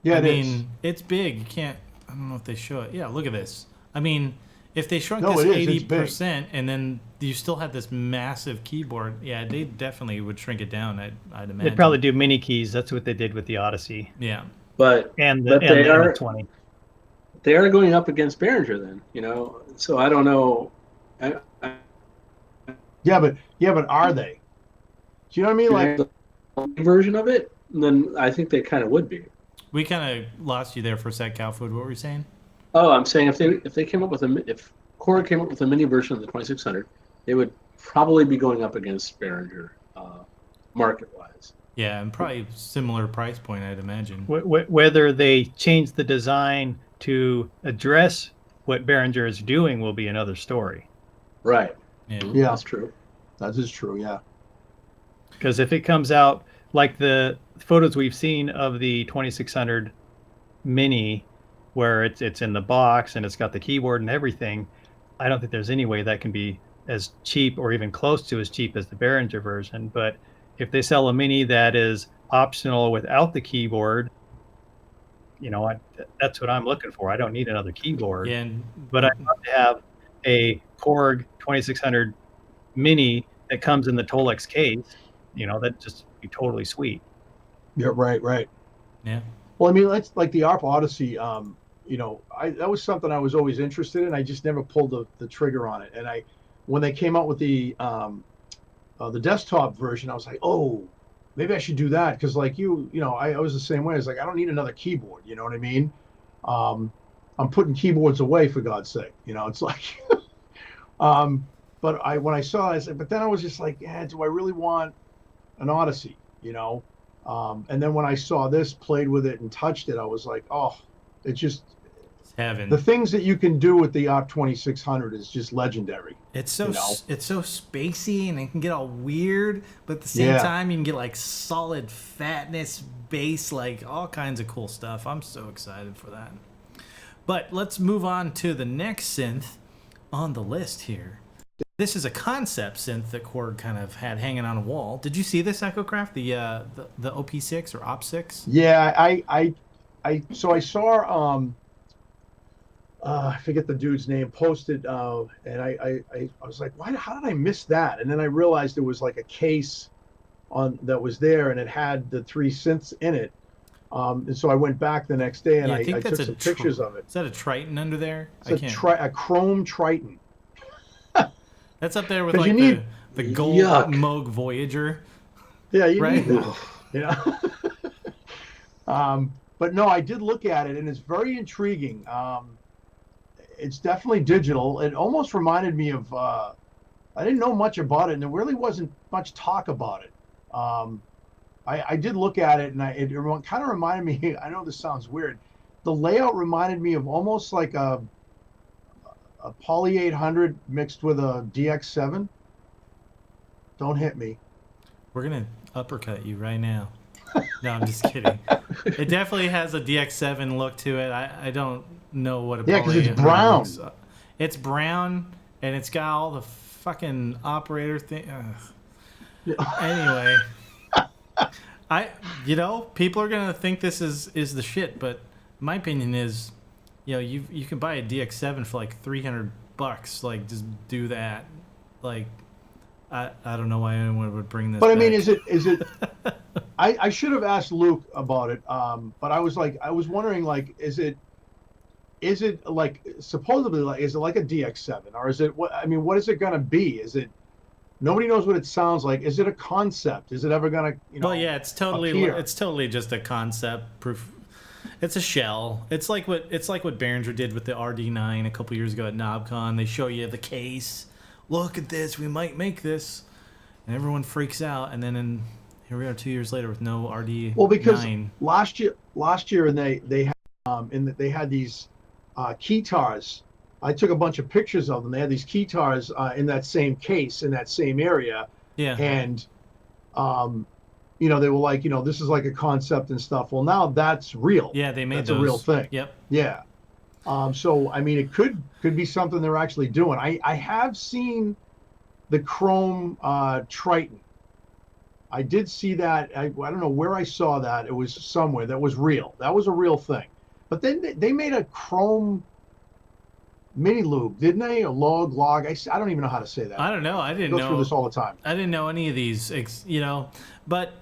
Yeah, I it mean, is. it's big. You can't. I don't know if they show it. Yeah, look at this. I mean, if they shrunk No, this it is. It's 80% and then you still had this massive keyboard, yeah, they definitely would shrink it down. I'd imagine. They'd probably do mini keys. That's what they did with the Odyssey Yeah. But and but the they are M20. they are going up against Behringer then, So I don't know. Yeah, but are they? Do you know what I mean? Like, the version of it, then I think they kind of would be. We kind of lost you there for a sec, CouFood. What were you saying? Oh, I'm saying if they came up with if Korg came up with a mini version of the 2600, they would probably be going up against Behringer, market-wise. Yeah, and probably similar price point, I'd imagine. Whether they change the design to address what Behringer is doing will be another story. Right. Yeah, That's true. that is true. Yeah. Because if it comes out like the photos we've seen of the 2600 mini, where it's in the box and it's got the keyboard and everything, I don't think there's any way that can be as cheap or even close to as cheap as the Behringer version. But if they sell a mini that is optional without the keyboard, that's what I'm looking for. I don't need another keyboard. Yeah, But I'd love to have a Korg 2600 mini that comes in the Tolex case. That'd just be totally sweet. Yeah. Right. yeah. Well, I mean, let's like the ARP Odyssey. That was something I was always interested in. I just never pulled the trigger on it. And when they came out with the desktop version, I was like, oh, maybe I should do that, because like I was the same way. I was like, I don't need another keyboard. You know what I mean? I'm putting keyboards away, for God's sake. It's like, but when I saw it, I said, but then I was just like, yeah, do I really want an Odyssey? And then when I saw this, played with it and touched it, I was like, oh, it's Heaven. the things that you can do with the ARP 2600 is just legendary. It's so spacey, and it can get all weird, but at the same time you can get like solid fatness, bass, like all kinds of cool stuff. I'm so excited for that. But let's move on to the next synth on the list here. This is a concept synth that Korg kind of had hanging on a wall. Did you see this, EchoCraft? The OP6 or OP6? Yeah, so I saw I forget the dude's name, posted, and I was like, how did I miss that? And then I realized it was like a case that was there, and it had the 3 synths in it. And so I went back the next day and I took some pictures of it. Is that a Triton under there? It's a chrome Triton. That's up there with like the gold Moog Voyager. Yeah, you right? need that. But no, I did look at it, and it's very intriguing. It's definitely digital. It almost reminded me of, I didn't know much about it, and there really wasn't much talk about it. I did look at it, and it kind of reminded me, I know this sounds weird, the layout reminded me of almost like a Poly 800 mixed with a DX7. Don't hit me. We're going to uppercut you right now. No, I'm just kidding. It definitely has a DX7 look to it. I don't know what a Poly 800 because it's brown. It's brown, and it's got all the fucking operator thing. Anyway, people are going to think this is the shit, but my opinion is, you can buy a DX7 for like $300. Like, just do that. Like, I don't know why anyone would bring this. But back. I mean, is it? I should have asked Luke about it. But I was wondering, like, is it like supposedly like, is it like a DX7, or is it what? I mean, what is it gonna be? Is it? Nobody knows what it sounds like. Is it a concept? Is it ever gonna? Well, yeah, it's totally appear? It's totally just a concept proof. It's a shell. It's like what Behringer did with the RD9 a couple years ago at KnobCon. They show you the case. Look at this. We might make this, and everyone freaks out. And then here we are 2 years later with no RD9. Well, because last year, and they had these keytars. I took a bunch of pictures of them. They had these keytars in that same case in that same area. Yeah. And they were like, this is like a concept and stuff. Well, now that's real. Yeah, they made that's those. a real thing. Yep. Yeah. So I mean, it could be something they're actually doing. I have seen the Chrome Triton. I did see that. I don't know where I saw that. It was somewhere. That was real. That was a real thing. But then they made a Chrome mini lube, didn't they? A log. I don't even know how to say that. I don't know. I didn't go know. through this all the time. I didn't know any of these, But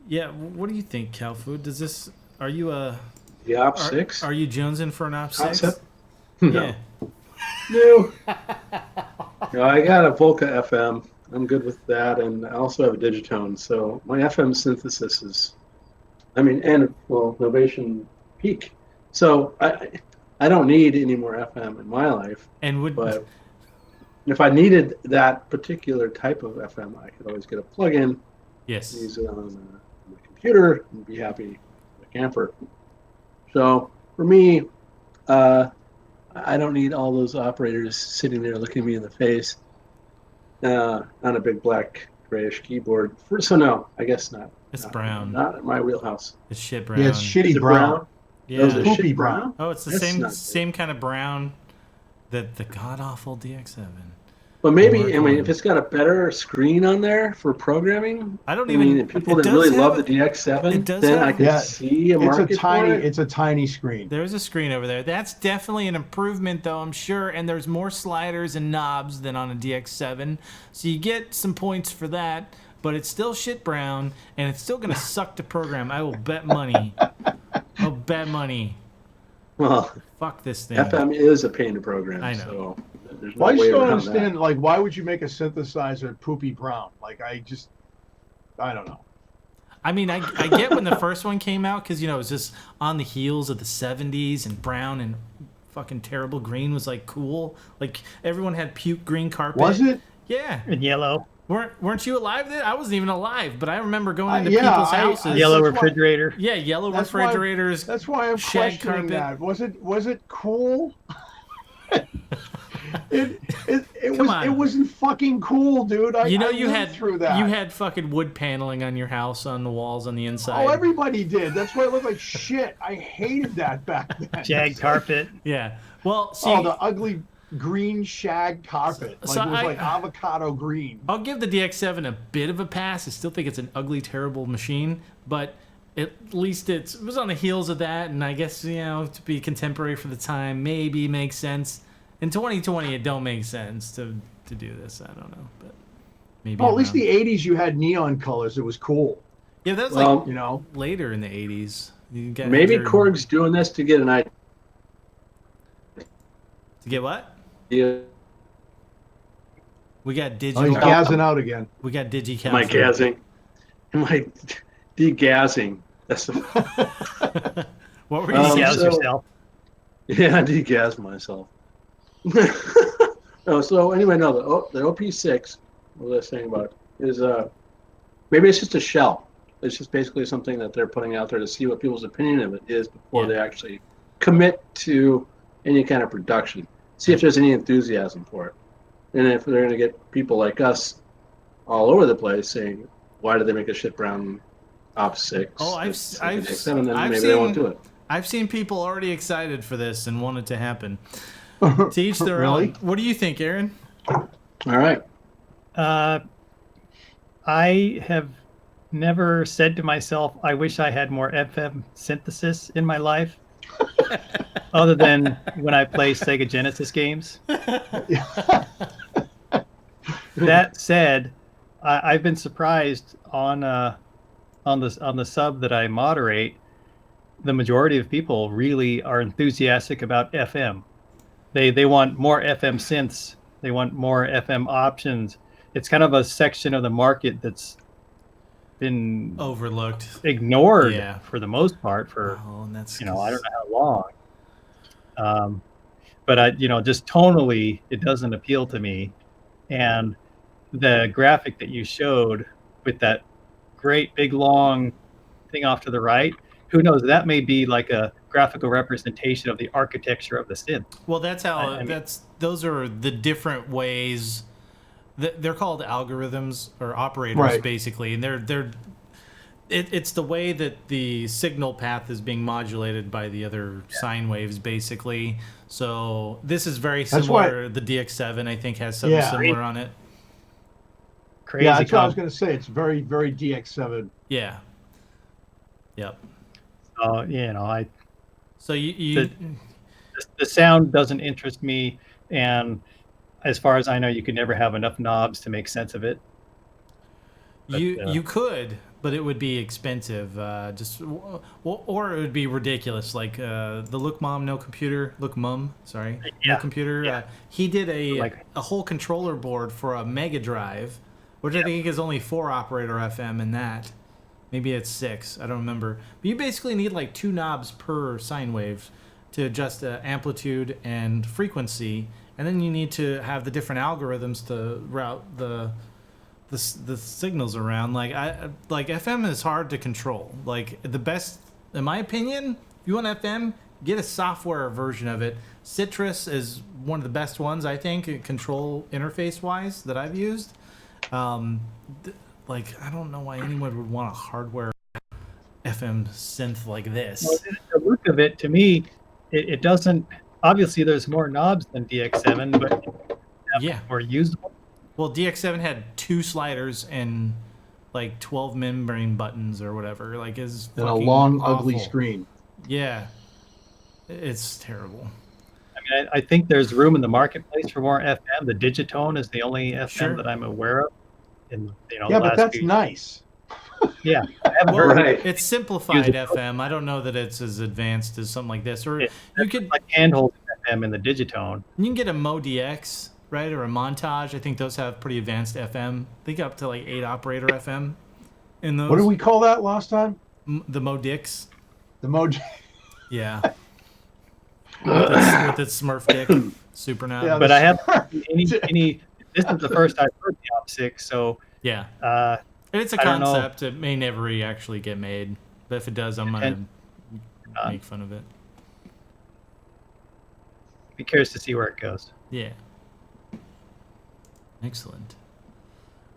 yeah, what do you think, CowFood? Does this? Are you a? The Op 6? Are you jonesing for an Op 6? Concept? Yeah. No. No, I got a Volca FM. I'm good with that, and I also have a Digitone. So my FM synthesis is, Novation Peak. So I don't need any more FM in my life. But if I needed that particular type of FM, I could always get a plug-in. Yes. Use it on the computer and be happy with a camper. So for me, I don't need all those operators sitting there looking me in the face on a big black grayish keyboard. So no, I guess not. It's brown. Not in my wheelhouse. It's shit brown. Yeah, it's shitty Is it brown. Yeah. Is it Poopy shit brown. Oh, it's the That's same kind of brown that the god awful DX7. But maybe, if it's got a better screen on there for programming, people that really love the DX7, then I can see a market for it. It's a tiny screen. There's a screen over there. That's definitely an improvement, though, I'm sure. And there's more sliders and knobs than on a DX7, so you get some points for that. But it's still shit brown, and it's still gonna suck to program. I will bet money. I'll bet money. Well, fuck this thing. FM is a pain to program. I know. So there's no Well, I way just don't around understand. that. Like, why would you make a synthesizer poopy brown? Like, I don't know. I mean, I get when the first one came out because, it was just on the heels of the 70s, and brown and fucking terrible green was, like, cool. Like, everyone had puke green carpet. Was it? Yeah. And yellow. Weren't you alive then? I wasn't even alive, but I remember going into people's houses. Yellow refrigerator. Yeah, yellow refrigerators. That's why I'm shag questioning carpet. that. Was it cool? Come on. It wasn't fucking cool, dude. I lived through that. You had fucking wood paneling on your house on the walls on the inside. Oh, everybody did. That's why it looked like shit. I hated that back then. Shag carpet. Yeah. Well, see, the ugly green shag carpet. It was like avocado green. I'll give the DX7 a bit of a pass. I still think it's an ugly, terrible machine, but at least it was on the heels of that, and I guess, to be contemporary for the time maybe makes sense. In 2020, it don't make sense to do this. I don't know, but maybe. Well, at least the 80s, you had neon colors. It was cool. Yeah, that was later in the 80s. Maybe Korg's doing this to get an idea. To get what? Yeah. We got digital. Oh, he's gassing out again. We got DigiCal. Am I gassing? Am I degassing? That's the. What were you gas yourself? Yeah, I degas myself. So anyway, the OP6, what was I saying about it, is maybe it's just a shell. It's just basically something that they're putting out there to see what people's opinion of it is before they actually commit to any kind of production. See if there's any enthusiasm for it. And if they're going to get people like us all over the place saying, why did they make a shit brown Op 6? Oh, maybe they won't do it. I've seen people already excited for this and want it to happen. To each their own. What do you think, Aaron? All right. I have never said to myself, I wish I had more FM synthesis in my life. Other than when I play Sega Genesis games. That said, I've been surprised on the sub that I moderate. The majority of people really are enthusiastic about FM. They want more FM synths. They want more FM options. It's kind of a section of the market that's been overlooked, ignored for the most part for that's I don't know how long. But just tonally, it doesn't appeal to me. And the graphic that you showed with that great big long thing off to the right, who knows? That may be like a graphical representation of the architecture of the synth. Well, that's how. Those are the different ways. They're called algorithms or operators, basically, and they're It's the way that the signal path is being modulated by the other sine waves, basically. So this is very similar. The DX7, I think, has something similar on it. Crazy. Yeah, that's what I was going to say. It's very, very DX7. Yeah. Yep. So you the sound doesn't interest me, and as far as I know, you could never have enough knobs to make sense of it. But, you could, but it would be expensive. Or it would be ridiculous. Like the Look Mum No Computer, No Computer. Yeah. He did a whole controller board for a Mega Drive, which I think is only 4 operator FM in that. Maybe it's 6. I don't remember. But you basically need like 2 knobs per sine wave to adjust the amplitude and frequency, and then you need to have the different algorithms to route the signals around. Like FM is hard to control. Like the best, in my opinion, if you want FM, get a software version of it. Citrus is one of the best ones, I think, control interface wise that I've used. I don't know why anyone would want a hardware FM synth like this. Well, the look of it, to me, it doesn't. Obviously, there's more knobs than DX7, but more usable. Well, DX7 had 2 sliders and like 12 membrane buttons or whatever. Like, is and a long, awful. ugly screen. Yeah, it's terrible. I mean, I think there's room in the marketplace for more FM. The Digitone is the only FM that I'm aware of. But that's nice. Yeah, it's simplified FM. I don't know that it's as advanced as something like this. Or you could like handhold FM in the Digitone. You can get a MoDX, right, or a Montage. I think those have pretty advanced FM. They get up to like 8 operator FM in those. What did we call that last time? The MoDix. The Moog. Yeah. with its Smurf dick, super knob. Yeah, but I have any. This is the first I've heard the Op6, so yeah. And it's a concept. It may never actually get made, but if it does, I'm gonna make fun of it. Be curious to see where it goes. Yeah. Excellent.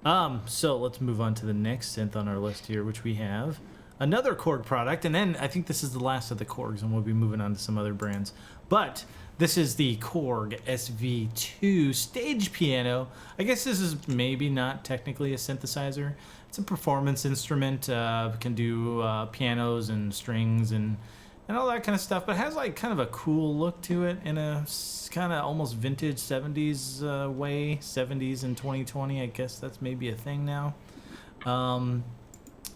So let's move on to the next synth on our list here, which we have another Korg product, and then I think this is the last of the Korgs, and we'll be moving on to some other brands. But this is the Korg SV2 stage piano. I guess this is maybe not technically a synthesizer. It's a performance instrument. Can do pianos and strings and all that kind of stuff, but it has like kind of a cool look to it in a kind of almost vintage 70s way. 70s in 2020, I guess that's maybe a thing now.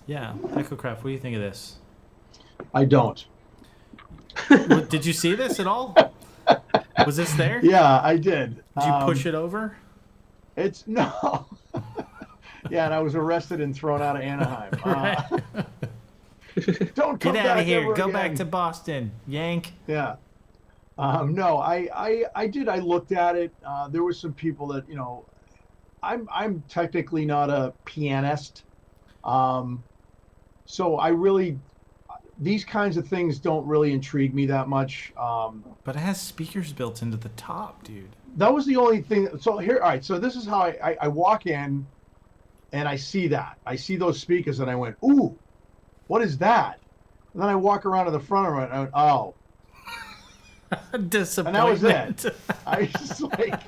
Yeah, Kraft, what do you think of this? I don't. Did you see this at all? Was this there? Yeah, I did. Did you push it over? It's no. Yeah, and I was arrested and thrown out of Anaheim. Don't come Get out of here. Go again. back to Boston. Yank. Yeah. No, I did. I looked at it. There were some people that, I'm technically not a pianist. So I really, these kinds of things don't really intrigue me that much. But it has speakers built into the top, dude. That was the only thing. So here, all right. So this is how I walk in and I see that. I see those speakers and I went, ooh, what is that? And then I walk around to the front of it and I went, oh. Disappointment. And that was it. I was just like...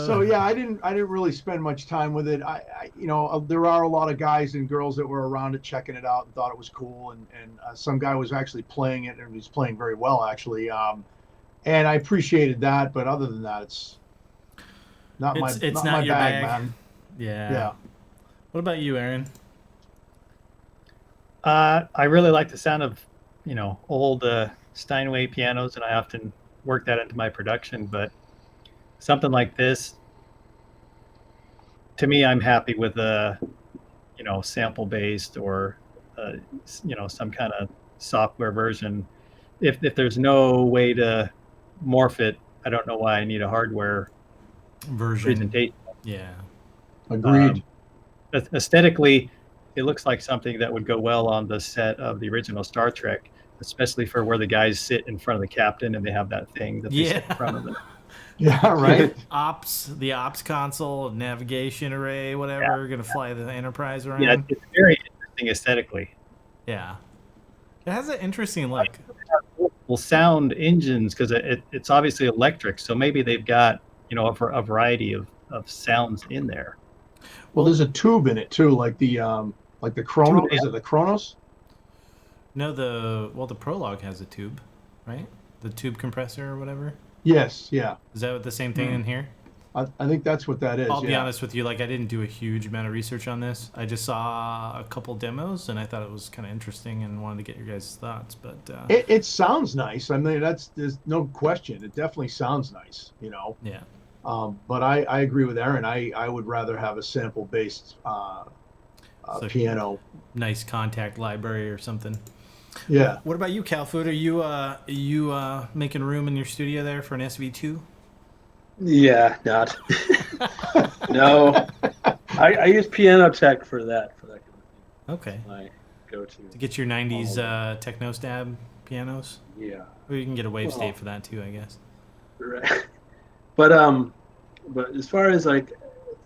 So yeah, I didn't really spend much time with it. There are a lot of guys and girls that were around it checking it out and thought it was cool, and some guy was actually playing it and he's playing very well actually, and I appreciated that. But other than that, it's not my bag, man. Yeah. What about you, Aaron? I really like the sound of old Steinway pianos, and I often work that into my production, but something like this, to me, I'm happy with a, sample based or, some kind of software version. If there's no way to morph it, I don't know why I need a hardware version presentation. Yeah. Agreed. Aesthetically, it looks like something that would go well on the set of the original Star Trek, especially for where the guys sit in front of the captain and they have that thing that they sit in front of them. Yeah, right. the ops console, navigation array, whatever, gonna fly the Enterprise around. Yeah, it's very interesting aesthetically. Yeah. It has an interesting look. Well, sound engines, because it's obviously electric, so maybe they've got a variety of sounds in there. Well, there's a tube in it too, like the Chronos. Is it the Chronos? No, the Prologue has a tube, right? The tube compressor or whatever. Yes, yeah. Is that the same thing in here? I think that's what that is. I'll be honest with you, like I didn't do a huge amount of research on this. I just saw a couple demos and I thought it was kind of interesting and wanted to get your guys' thoughts. But it sounds nice. I mean, there's no question. It definitely sounds nice, Yeah. But I agree with Aaron. I would rather have a sample based piano. Nice contact library or something. Yeah. What about you, CouFood? Are you making room in your studio there for an SV2? Yeah, not. No. I use Piano Tech for that kind of thing. Okay. My go-to. To get your 90s techno stab pianos? Yeah. Or you can get a Wavestate for that too, I guess. Right. But as far as like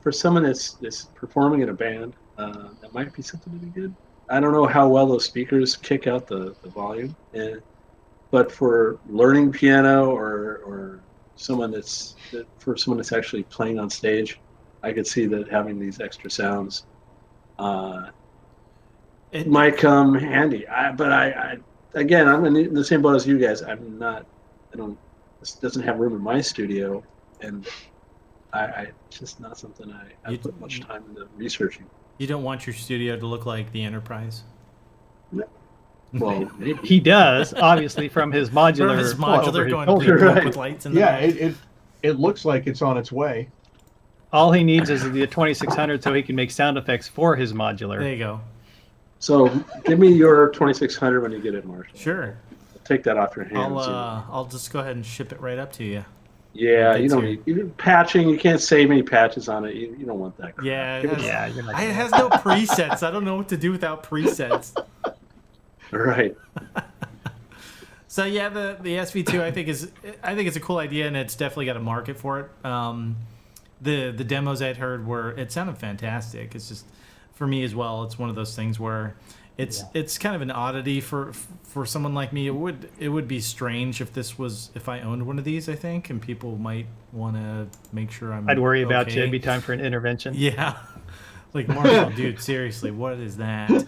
for someone that's performing in a band, that might be something to be good. I don't know how well those speakers kick out the volume, but for learning piano or someone that's actually playing on stage, I could see that having these extra sounds it might come handy. But again, I'm in the same boat as you guys. This doesn't have room in my studio, and it's just not something I put much time into researching. You don't want your studio to look like the Enterprise? No. Well, maybe. He does, obviously, from his modular. Going with lights in the back. It looks like it's on its way. All he needs is the 2600 so he can make sound effects for his modular. There you go. So give me your 2600 when you get it, Marshall. Sure. I'll take that off your hands. I'll just go ahead and ship it right up to you. Yeah, you don't need patching. You can't save any patches on it. You don't want that crap. Yeah, it has no presets. I don't know what to do without presets. Right. So yeah, the SV2 I think it's a cool idea and it's definitely got a market for it. The demos I'd heard it sounded fantastic. It's just for me as well. It's one of those things where it's kind of an oddity for someone like me. It would be strange if I owned one of these, I think, and people might want to make sure I'd worry about you. It'd be time for an intervention. Yeah. Like, Marshall, dude, seriously, what is that?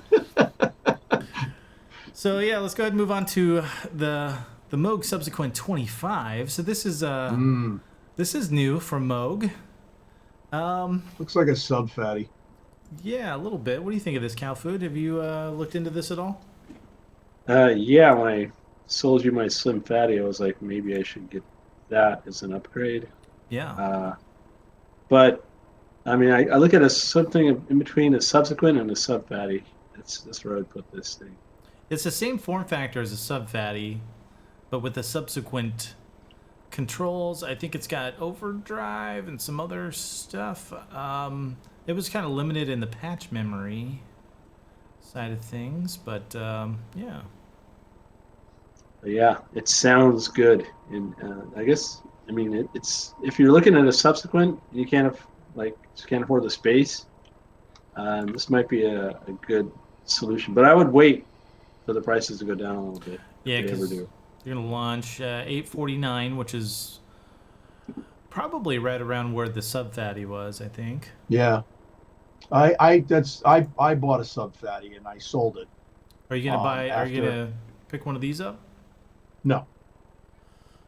So yeah, let's go ahead and move on to the Moog Subsequent 25. So this is new from Moog. Looks like a sub fatty. Yeah, a little bit. What do you think of this, CouFood? Have you looked into this at all? Yeah, when I sold you my Slim Fatty, I was like, maybe I should get that as an upgrade. Yeah. But I mean, I look at it as something in between a Subsequent and a Sub Fatty. That's where I'd put this thing. It's the same form factor as a Sub Fatty, but with the Subsequent controls. I think it's got overdrive and some other stuff. It was kind of limited in the patch memory side of things, but yeah. Yeah, it sounds good, and I mean, it's if you're looking at a Subsequent, you can't afford the space. This might be a good solution, but I would wait for the prices to go down a little bit. Yeah, because you're gonna launch $849, which is probably right around where the Sub Fatty was, I think. Yeah. I bought a Sub Fatty and I sold it. Are you gonna buy? Are you gonna pick one of these up? No.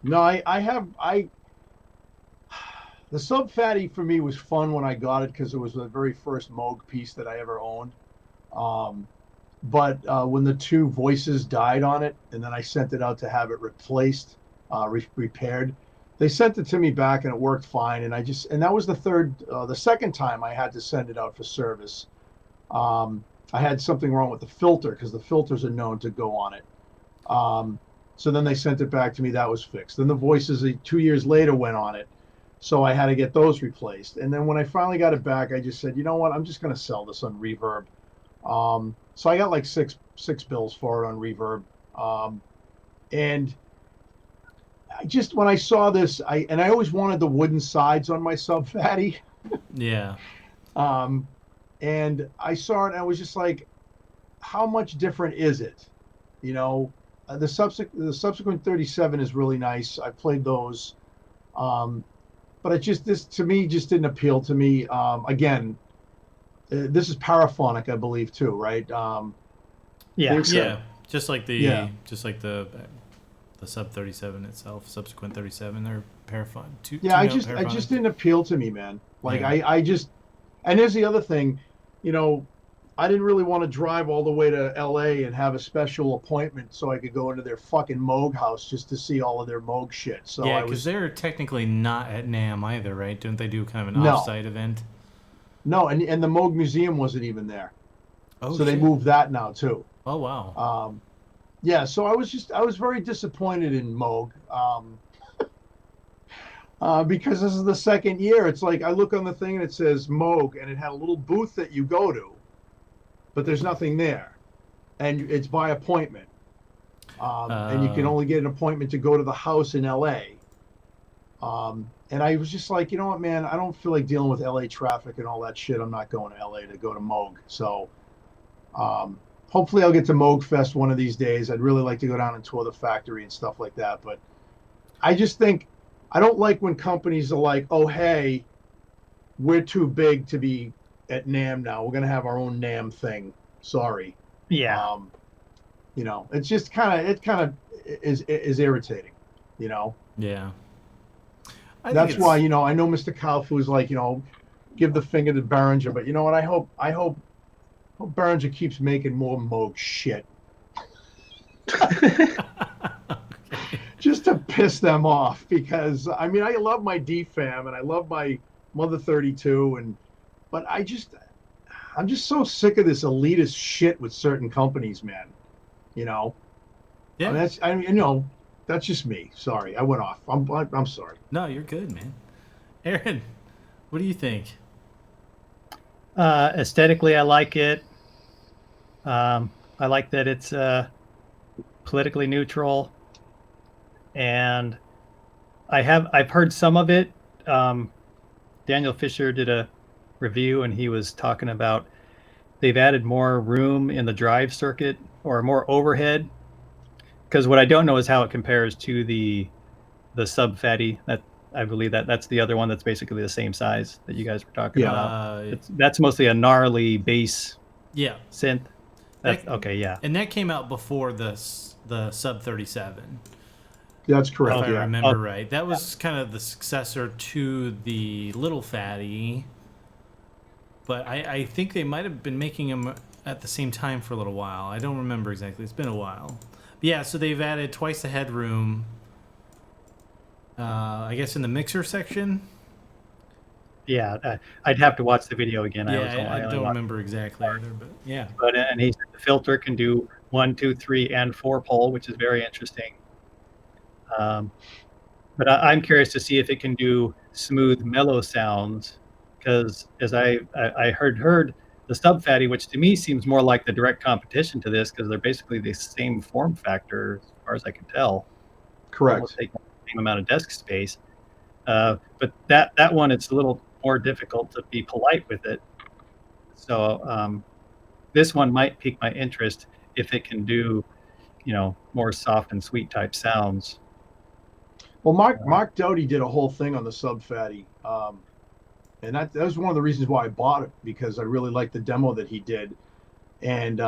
The Sub Fatty for me was fun when I got it because it was the very first Moog piece that I ever owned. But when the two voices died on it, and then I sent it out to have it replaced, repaired, they sent it to me back and it worked fine. And that was the second time I had to send it out for service. I had something wrong with the filter because the filters are known to go on it. So then they sent it back to me. That was fixed. Then the voices 2 years later went on it. So I had to get those replaced. And then when I finally got it back, I just said, you know what? I'm just going to sell this on Reverb. So I got like six bills for it on Reverb. And just when I saw this, I always wanted the wooden sides on my Sub Fatty. Yeah. And I saw it and I was just like, how much different is it? You know, the subsequent 37 is really nice. I played those. But this to me just didn't appeal to me. Again, this is paraphonic, I believe, too, right? Yeah. think so. Yeah. Just like Yeah. the Sub 37 itself, Subsequent 37, they're paraphonic. Yeah, it just didn't appeal to me, man. Like Yeah. I just, and here's the other thing, you know, I didn't really want to drive all the way to LA and have a special appointment so I could go into their fucking Moog house just to see all of their Moog shit. So Yeah, I because was they're technically not at NAMM either, right? Don't they do kind of an No. off-site event? no, and the Moog Museum wasn't even there. Oh, So they shit. moved that now too. Oh, wow. Yeah, so I was very disappointed in Moog. Because this is the second year. It's like I look on the thing and it says Moog, and it had a little booth that you go to, but there's nothing there, and it's by appointment. And you can only get an appointment to go to the house in LA. And I was just like, you know what, man, I don't feel like dealing with LA traffic and all that shit. I'm not going to LA to go to Moog. So hopefully I'll get to Moog Fest one of these days. I'd really like to go down and tour the factory and stuff like that. But I just think I don't like when companies are like, oh, hey, we're too big to be at NAMM now. We're going to have our own NAMM thing. Sorry. Yeah. You know, it's just kind of is irritating, you know. Yeah. I think That's it's- why, you know, I know MrCowFood's like, you know, give the finger to Behringer, but you know what? I hope Behringer keeps making more Moog shit just to piss them off, because I mean, I love my DFAM and I love my Mother 32, but I'm just so sick of this elitist shit with certain companies, man. You know, Yeah. you know, that's just me. Sorry, I went off. I'm sorry. No, you're good, man. Aaron, what do you think? Aesthetically, I like it. I like that it's politically neutral, and I've heard some of it. Daniel Fisher did a review, and he was talking about they've added more room in the drive circuit or more overhead. Because what I don't know is how it compares to the Sub Fatty. That I believe that's the other one that's basically the same size that you guys were talking about. That's mostly a gnarly bass Yeah. synth. Okay, yeah. And that came out before the Sub 37. That's If correct. I Yeah. remember right. That was kind of the successor to the Little Fatty. But I think they might have been making them at the same time for a little while. I don't remember exactly. It's been a while. But yeah, so they've added twice the headroom. I guess in the mixer section. Yeah, I'd have to watch the video again. I don't remember exactly either, but yeah. But and he said the filter can do 1, 2, 3, and 4 pole, which is very interesting. But I'm curious to see if it can do smooth, mellow sounds, because as I heard the Sub Fatty, which to me seems more like the direct competition to this, because they're basically the same form factor as far as I can tell. Correct. Take the same amount of desk space. But that one, it's a little more difficult to be polite with it. So this one might pique my interest if it can do, you know, more soft and sweet type sounds. Well, Mark Doty did a whole thing on the Sub Fatty, and that was one of the reasons why I bought it, because I really liked the demo that he did, and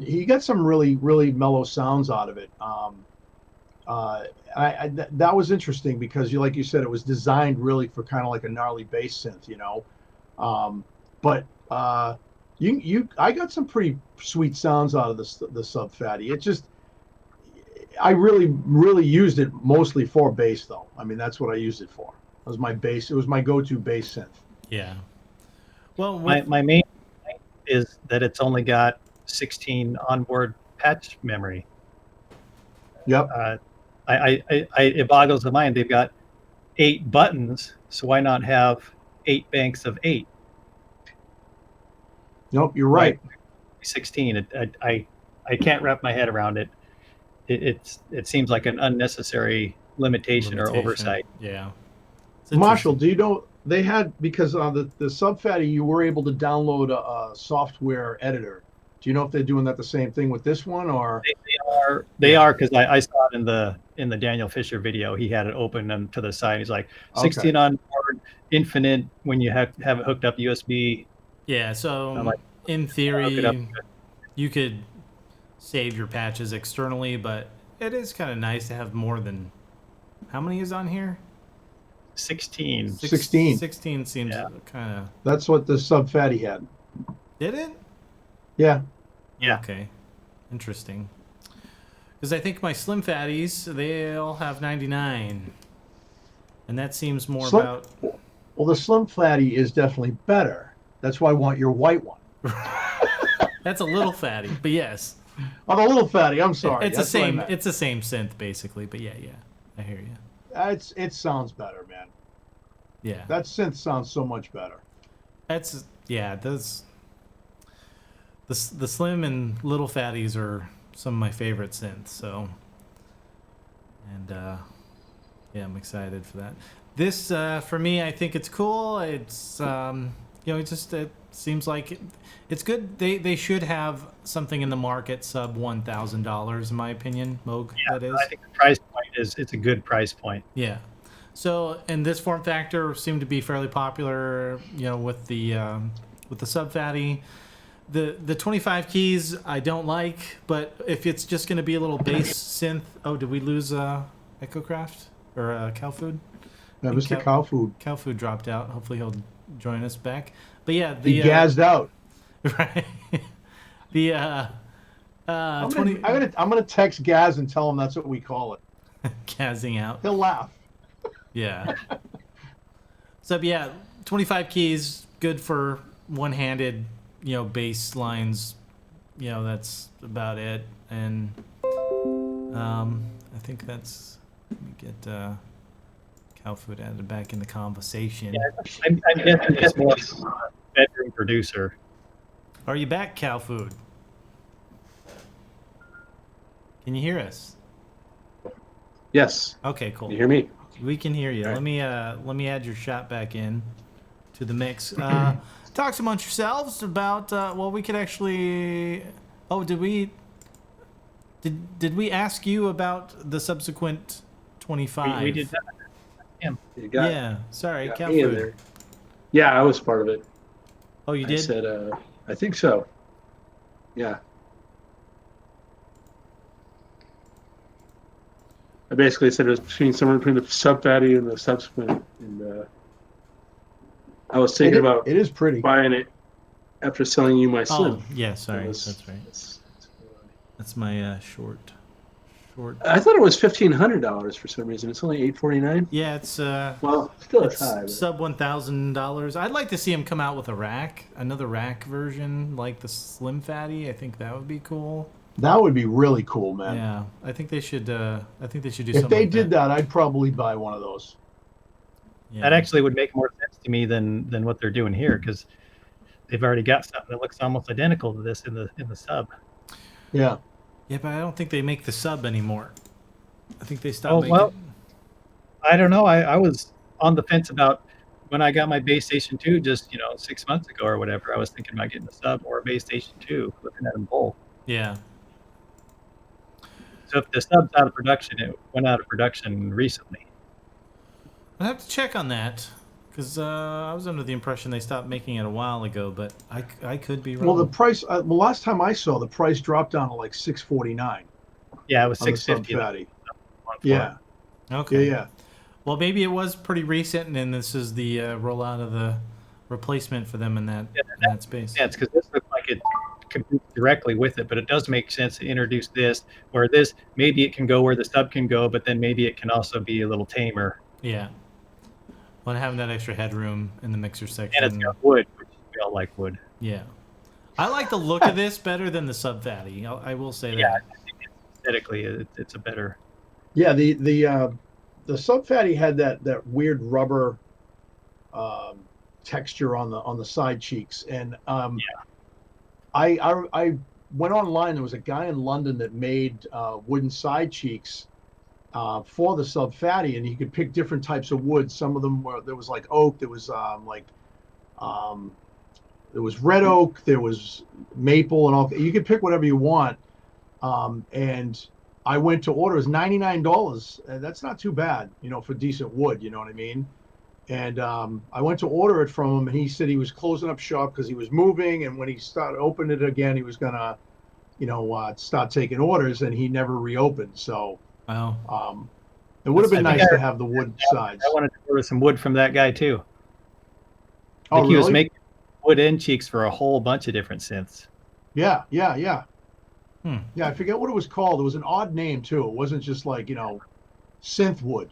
he got some really mellow sounds out of it. That was interesting because like you said, it was designed really for kind of like a gnarly bass synth, you know. But I got some pretty sweet sounds out of the Sub Fatty. It just, I really used it mostly for bass, though. I mean, that's what I used it for. It was my bass. It was my go-to bass synth. Yeah. Well, My main complaint is that it's only got 16 onboard patch memory. Yep. It boggles the mind. They've got 8 buttons, so why not have 8 banks of 8? Nope, you're right. 16. I can't wrap my head around it. It seems like an unnecessary limitation or oversight. Yeah. It's Marshall, interesting. do you know they had, because the sub fatty, you were able to download a software editor. Do you know if they're doing that the same thing with this one, or They are because I saw it in the Daniel Fisher video. He had it open and to the side. He's like 16 Okay. on board, infinite when you have it hooked up USB. Yeah, so I'm like, in hook it up. theory, you could save your patches externally, but it is kind of nice to have more than, how many is on here? 16. 16. 16 seems kind of. That's what the sub fatty had. Did it? Yeah. Yeah. Okay. Interesting. Because I think my Slim Fatties, they all have 99. And that seems more Slim- about. Well, the slim fatty is definitely better. That's why I want your white one. That's a little fatty, but yes. Oh, the little fatty. I'm sorry. It's That's the what I same. meant. It's the same synth basically, but yeah, I hear you. It sounds better, man. Yeah, That synth sounds so much better. that's those. The slim and little fatties are some of my favorite synths. So, and yeah, I'm excited for that. This for me, I think it's cool. It's it seems like it's good. They should have something in the market sub $1,000 in my opinion. Moog, Yeah, that is. I think the price point it's a good price point. Yeah. So, and this form factor seemed to be fairly popular, with the sub fatty. The 25 keys I don't like, but if it's just going to be a little bass synth. Oh, did we lose Echo Kraft or CouFood? Yeah, Mr. CouFood. CouFood dropped out. Hopefully he'll join us back. But yeah, He gazzed out. right. The I'm 20 gonna text Gaz and tell him that's what we call it. gazzing out. He'll laugh. Yeah. So yeah, 25 keys, good for one-handed, bass lines. That's about it. And I think that's. Let me get CouFood added back in the conversation. Yeah, I'm guessing it's more of a bedroom producer. Are you back, CouFood? Can you hear us? Yes. Okay, cool. You hear me? We can hear you. All Let me add your shot back in to the mix. Talk amongst yourselves about we could actually. Oh, did we ask you about the subsequent 25? We did that. You got, Yeah, sorry, you got cat me in food. there. Yeah, I was part of it. Oh, you I did? said, I think so. Yeah. I basically said it was somewhere between the sub fatty and the subsequent, and I was thinking about it is pretty. buying it after selling you my slim. Oh, yeah, sorry, That was- that's right. that's- That's my short. I thought it was $1,500 for some reason. It's only $849. Yeah, it's Well, still it's high. But sub $1,000. I'd like to see him come out with another rack version like the Slim Fatty. I think that would be cool. That would be really cool, man. Yeah, I think they should. I think they should do If something. they like did that, I'd probably buy one of those. Yeah. That actually would make more sense to me than what they're doing here because they've already got something that looks almost identical to this in the sub. Yeah. Yeah, but I don't think they make the sub anymore. I think they stopped Oh, making. well, I don't know. I was on the fence about when I got my base station 2 just 6 months ago or whatever. I was thinking about getting a sub or a base station 2, looking at them both. Yeah. So if the sub's out of production, it went out of production recently. I'd have to check on that because I was under the impression they stopped making it a while ago, but I could be wrong. Well, the price. Last time I saw, the price dropped down to like $649 Yeah, it was on the sub $650. fatty. Yeah. Okay. Yeah. Well, maybe it was pretty recent, and this is the rollout of the replacement for them in that space. Yeah, it's because this looks like it competes directly with it, but it does make sense to introduce this, where this maybe it can go where the sub can go, but then maybe it can also be a little tamer. Yeah. Well, having that extra headroom in the mixer section. And it's got wood, which we all like wood. Yeah. I like the look of this better than the sub fatty. I will say that. Yeah, I think aesthetically, it's a better. Yeah. The sub fatty had that weird rubber texture on the side cheeks, and I went online. There was a guy in London that made wooden side cheeks, for the Sub Fatty, and you could pick different types of wood. Some of them there was like oak, there was there was red oak, there was maple, and all. You could pick whatever you want. And I went to order. It was $99. That's not too bad, for decent wood. You know what I mean? And I went to order it from him, and he said he was closing up shop because he was moving. And when he started opening it again, he was gonna, start taking orders, and he never reopened. So Wow. it would have been I think nice to have the wood sides. I wanted to order some wood from that guy too. I Oh, think he was really? making wood end cheeks for a whole bunch of different synths. Yeah. Yeah, I forget what it was called. It was an odd name too. It wasn't just like, synth wood.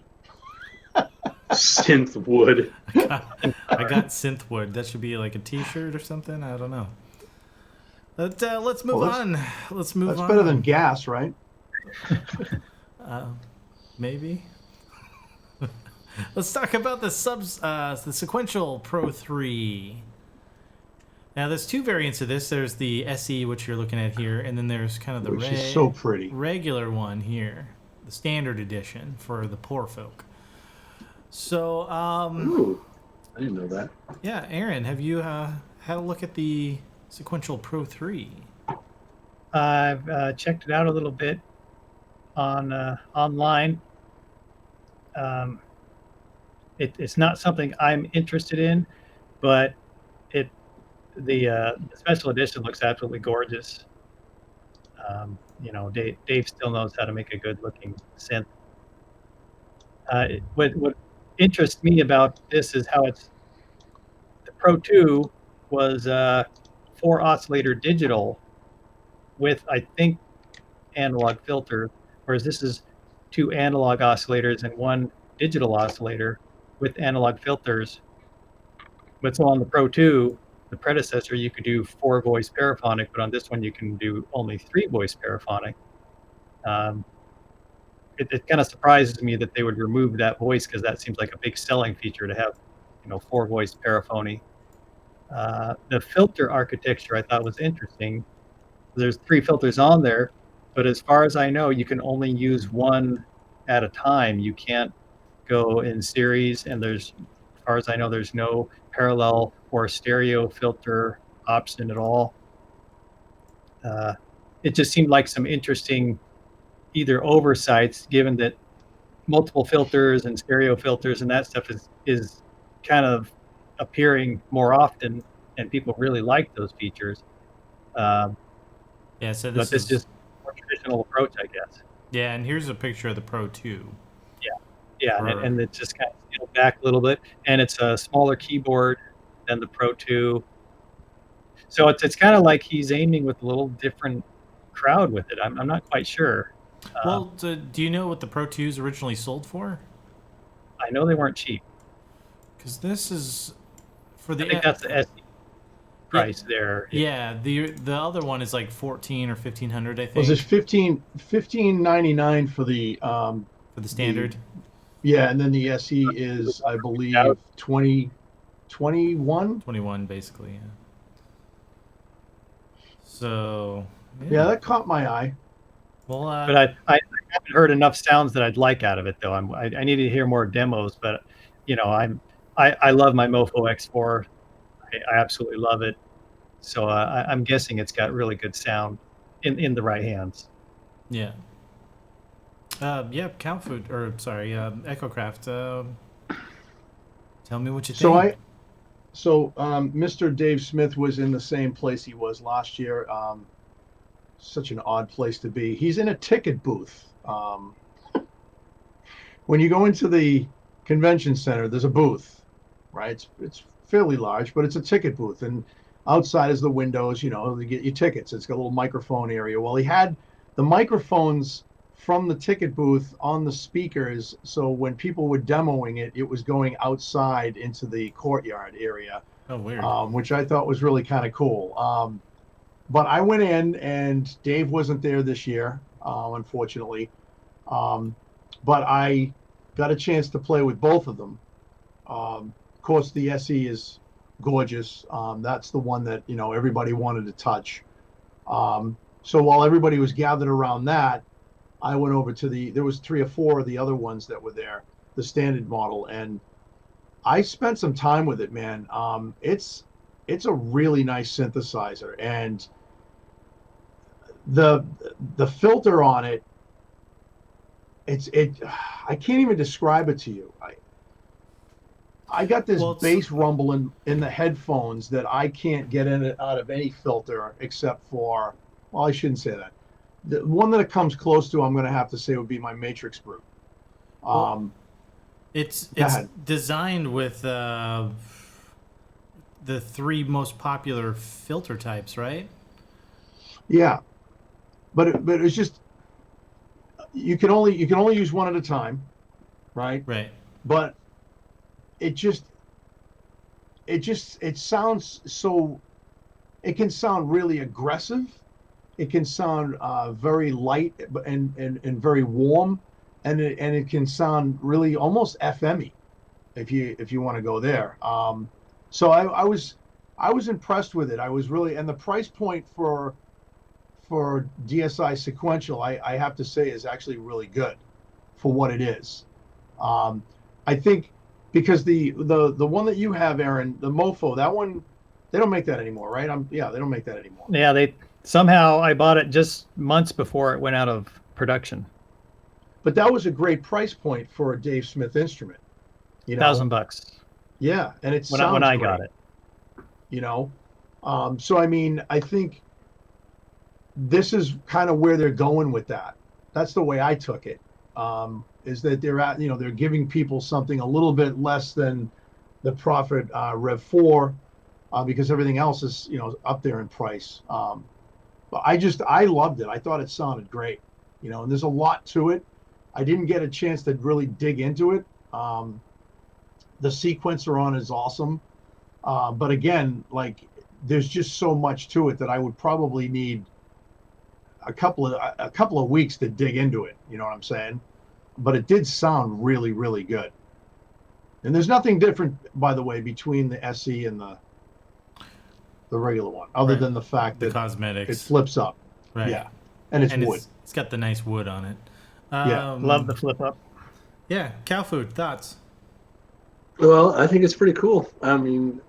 Synth wood. I got synth wood. That should be like a T-shirt or something. I don't know. But let's move on. Let's move on. That's better than gas, right? Maybe. Let's talk about the the Sequential Pro 3. Now, there's two variants of this. There's the SE, which you're looking at here, and then there's kind of the Which is so pretty. regular one here, the standard edition for the poor folk. So, Ooh, I didn't know that. yeah, Aaron, have you had a look at the Sequential Pro 3? I've checked it out a little bit on online. It's not something I'm interested in, but the special edition looks absolutely gorgeous. Dave still knows how to make a good looking synth. What interests me about this is how the Pro 2 was 4 oscillator digital with, I think, analog filter, whereas this is 2 analog oscillators and 1 digital oscillator with analog filters. But so on the Pro 2, the predecessor, you could do 4 voice paraphonic, but on this one you can do only 3 voice paraphonic. It kind of surprises me that they would remove that voice, because that seems like a big selling feature to have, 4 voice paraphony. The filter architecture I thought was interesting. There's 3 filters on there, but as far as I know, you can only use one at a time. You can't go in series, and as far as I know, there's no parallel or stereo filter option at all. It just seemed like some interesting either oversights, given that multiple filters and stereo filters and that stuff is kind of appearing more often, and people really like those features. Yeah, so But this is just a more traditional approach, I guess. Yeah, and here's a picture of the Pro 2. Yeah, and it just kind of scaled back a little bit, and it's a smaller keyboard than the Pro 2. So it's kind of like he's aiming with a little different crowd with it. I'm not quite sure. Well, do you know what the Pro 2s originally sold for? I know they weren't cheap. Because this is for the. I think that's the SE price there. Yeah, the other one is like 14 or 1500, I think. Was it $15.99 for the standard? Yeah, and then the SE is, I believe, 21. 21, basically. Yeah. So. Yeah, that caught my eye. Well, but I haven't heard enough sounds that I'd like out of it, though. I need to hear more demos, but I love my Mofo X4. I absolutely love it. So I'm guessing it's got really good sound in the right hands. Yeah. CouFood, or sorry, EchoCraft. Tell me what you think. So Mr. Dave Smith was in the same place he was last year. Such an odd place to be. He's in a ticket booth. When you go into the convention center, there's a booth, right? It's fairly large, but it's a ticket booth, and outside is the windows. To get your tickets. It's got a little microphone area. Well, he had the microphones from the ticket booth on the speakers, so when people were demoing it, it was going outside into the courtyard area. Oh, weird. Which I thought was really kind of cool. But I went in, and Dave wasn't there this year, unfortunately. But I got a chance to play with both of them. Of course, the SE is gorgeous. That's the one that everybody wanted to touch. So while everybody was gathered around that, I went over to there was 3 or 4 of the other ones that were there, the standard model, and I spent some time with it, man. It's a really nice synthesizer, and the filter on it, I can't even describe it to you. I got this bass rumble in the headphones that I can't get out of any filter except for, well, I shouldn't say that. The one that it comes close to, I'm going to have to say, would be my Matrix Brute. It's designed with the 3 most popular filter types, right? Yeah, but it's just you can only use one at a time, right? Right. But it sounds so. It can sound really aggressive. It can sound very light and very warm, and it can sound really almost FM-y, if you want to go there. So I was impressed with it. I was really, and the price point for DSI Sequential, I have to say, is actually really good for what it is. I think because the one that you have, Aaron, the Mofo, that one, they don't make that anymore, right? They don't make that anymore. Yeah, somehow I bought it just months before it went out of production. But that was a great price point for a Dave Smith instrument. $1,000. Yeah, and it when sounds I great, got it. So I mean, I think this is kind of where they're going with that. That's the way I took it. Is that they're giving people something a little bit less than the Prophet Rev 4, because everything else is up there in price. But I loved it. I thought it sounded great, and there's a lot to it. I didn't get a chance to really dig into it. The sequencer on is awesome, but again, like, there's just so much to it that I would probably need a couple of weeks to dig into it. You know what I'm saying? But it did sound really, really good. And there's nothing different, by the way, between the SE and the regular one, other than the fact that cosmetics, it flips up. Right. Yeah, and it's wood. It's got the nice wood on it. Love the flip up. Yeah, CouFood, thoughts? Well, I think it's pretty cool. I mean,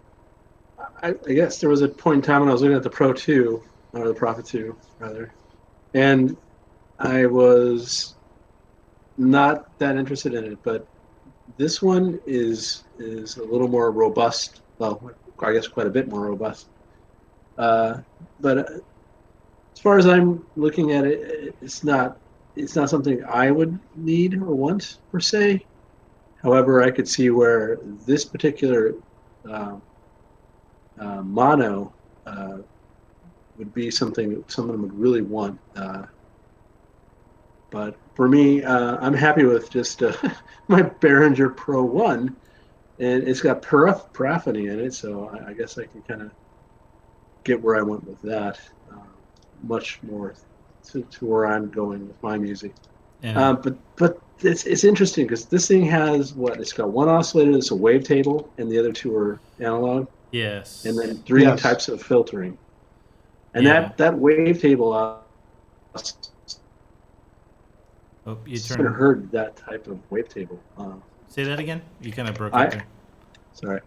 I guess there was a point in time when I was looking at the Pro 2, or the Prophet 2, rather, and I was not that interested in it, but this one is a little more robust. Well, I guess quite a bit more robust. But as far as I'm looking at it, it's not something I would need or want per se. However, I could see where this particular mono would be something someone would really want. But for me, I'm happy with just my Behringer Pro 1, and it's got paraphony in it, so I guess I can kind of get where I went with that, much more to where I'm going with my music. Yeah. But it's interesting because this thing has it's got one oscillator that's a wavetable, and the other 2 are analog. Yes. And then 3 types of filtering. And that wavetable, you haven't heard that type of wavetable. Say that again? You kind of broke up there. Sorry,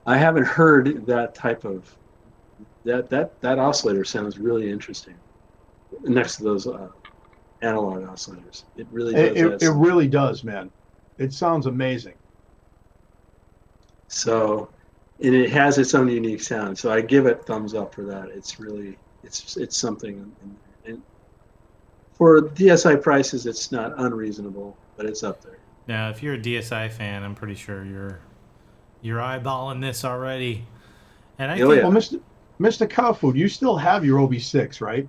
I haven't heard that type of that oscillator sounds really interesting next to those analog oscillators. It really does. It really does, man. It sounds amazing. So, and it has its own unique sound. So I give it thumbs up for that. It's really it's something. And for DSI prices, it's not unreasonable, but it's up there. Now, if you're a DSI fan, I'm pretty sure you're eyeballing this already. And I think, well, Mr. CouFood, you still have your OB6, right?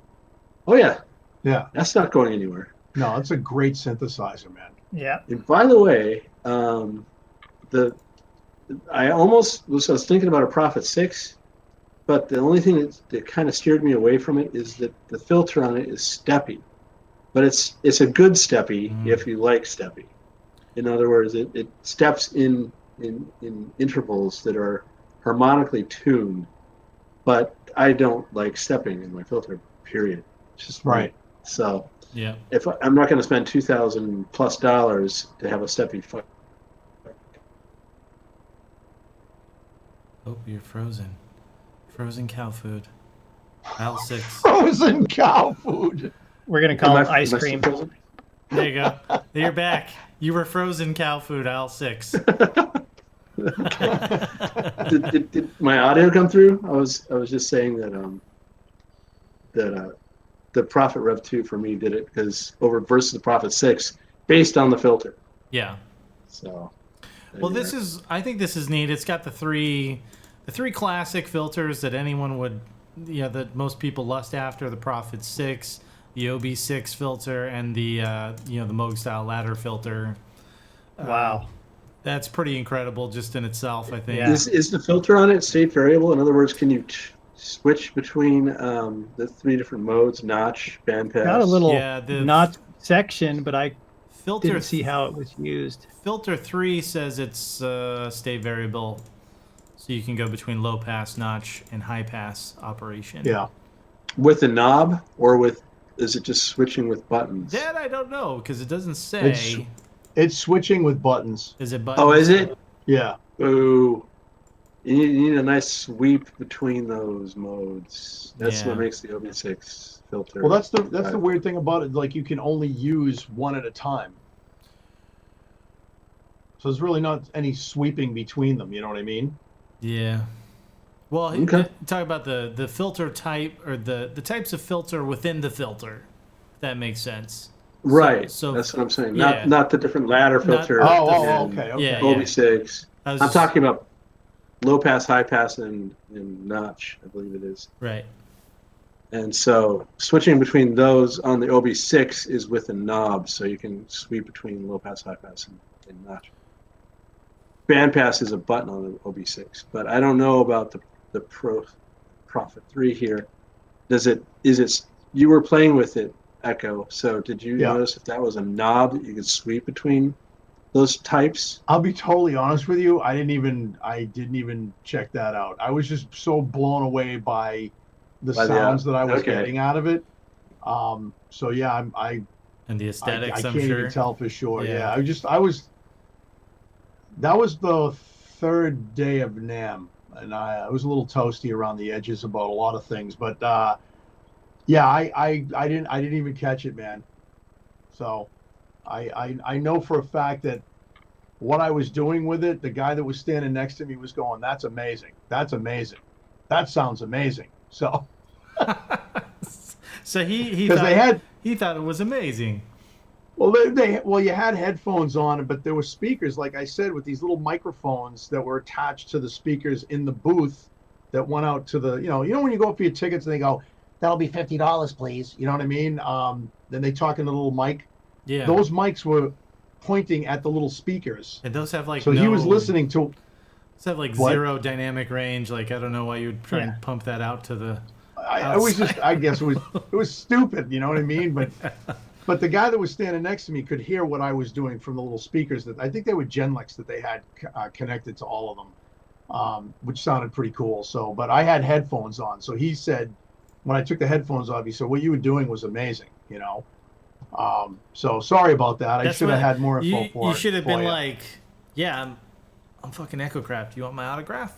Oh yeah, yeah. That's not going anywhere. No, it's a great synthesizer, man. Yeah. And by the way, I was thinking about a Prophet 6, but the only thing that kind of steered me away from it is that the filter on it is steppy. But it's a good steppy if you like steppy. In other words, it steps in intervals that are harmonically tuned, but I don't like stepping in my filter, period. It's just right. So Yeah. If I'm not going to spend $2,000+ to have a steppy Oh, you're frozen. Frozen cow food. Aisle 6. Frozen cow food. We're gonna call it ice am I still cream. frozen? There you go. You're back. You were frozen cow food, aisle 6. Did my audio come through? I was just saying that the Prophet Rev 2 for me did it because over versus the Prophet 6 based on the filter. Yeah. So. Well, I think this is neat. It's got the three classic filters that anyone would, that most people lust after: the Prophet 6, the OB6 filter, and the the Moog style ladder filter. Wow. That's pretty incredible just in itself, I think. Yeah. Is the filter on it state variable? In other words, can you switch between the 3 different modes: notch, bandpass? Got a little the notch section, but I filter didn't see how it was used. Filter 3 says it's state variable, so you can go between low pass, notch, and high pass operation. Yeah. With a knob, or is it just switching with buttons? That I don't know because it doesn't say. It's switching with buttons. Is it buttons? Oh, is it? Yeah. Ooh. You need a nice sweep between those modes. That's what makes the OB6 filter. Well, that's the weird thing about it. Like, you can only use one at a time. So there's really not any sweeping between them. You know what I mean? Yeah. Well, talk about the filter type, or the types of filter within the filter. If that makes sense. Right. So that's what I'm saying. Yeah. Not the different ladder filter. Okay. Yeah, OB6. I was I'm talking about low pass, high pass, and notch, I believe it is. Right. And so switching between those on the OB6 is with a knob, so you can sweep between low pass, high pass, and notch. Bandpass is a button on the OB6, but I don't know about the Prophet 3 here. You were playing with it, Echo, so did you notice if that was a knob that you could sweep between those types? I'll be totally honest with you. I didn't even check that out. I was just so blown away by the sounds that I was getting out of it. So yeah, and the aesthetics. I I'm can't sure. even tell for sure. Yeah. That was the third day of NAMM, and I was a little toasty around the edges about a lot of things, but yeah, I didn't even catch it, man. So I know for a fact that what I was doing with it, the guy that was standing next to me was going, "That's amazing. That's amazing. That sounds amazing." So so he thought it was amazing. Well, you had headphones on, but there were speakers, like I said, with these little microphones that were attached to the speakers in the booth that went out to the, when you go up for your tickets and they go, "That'll be $50, please." You know what I mean? Then they talk in a little mic. Yeah. Those mics were pointing at the little speakers. And those have he was listening to. Those have zero dynamic range. Like, I don't know why you would try and pump that out to the. I guess it was stupid. You know what I mean? But the guy that was standing next to me could hear what I was doing from the little speakers that I think they were Genlex that they had connected to all of them, which sounded pretty cool. So, but I had headphones on. So he said, when I took the headphones off, he said, "What you were doing was amazing," So sorry about that. I should have had more info for you. You should have been you. like, "Yeah, I'm fucking EchoCraft. You want my autograph?"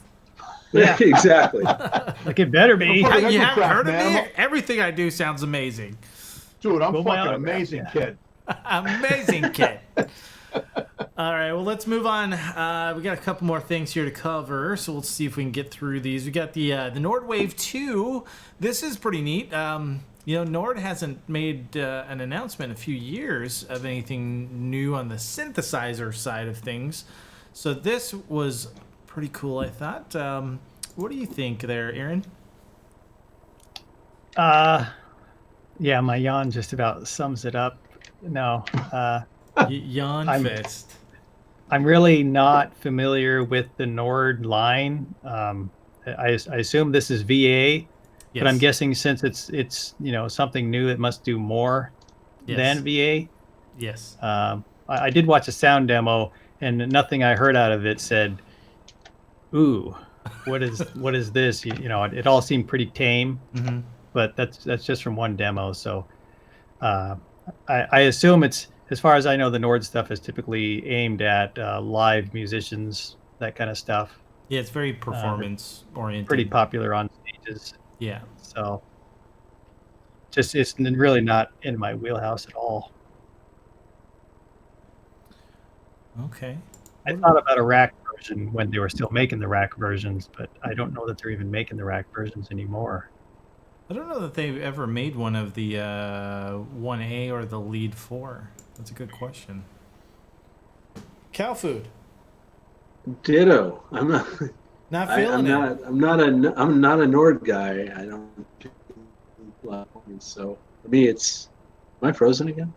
Yeah, exactly. Like, it better be. You haven't heard of me? Everything I do sounds amazing. Dude, I'm fucking amazing, kid. Amazing kid. All right, well, let's move on. We got a couple more things here to cover, so let's see if we can get through these. We got the Nord Wave 2. This is pretty neat. Nord hasn't made an announcement in a few years of anything new on the synthesizer side of things. So this was pretty cool, I thought. What do you think there, Aaron? Yeah, my yawn just about sums it up. No. Yawn fist. I'm really not familiar with the Nord line. I assume this is VA, but I'm guessing since it's something new, it must do more than VA. Yes. I did watch a sound demo, and nothing I heard out of it said, "Ooh, what is this?" It all seemed pretty tame. Mm-hmm. But that's just from one demo. So I assume it's, as far as I know, the Nord stuff is typically aimed at live musicians, that kind of stuff. Yeah, it's very performance oriented. Pretty popular on stages. Yeah. So just it's really not in my wheelhouse at all. Okay. I thought about a rack version when they were still making the rack versions, but I don't know that they're even making the rack versions anymore. I don't know that they've ever made one of the 1A or the Lead 4. That's a good question. CouFood. Ditto. I'm not. Not I'm feeling it. I'm not a Nord guy. I don't do a lot of points. So for me, it's. Am I frozen again?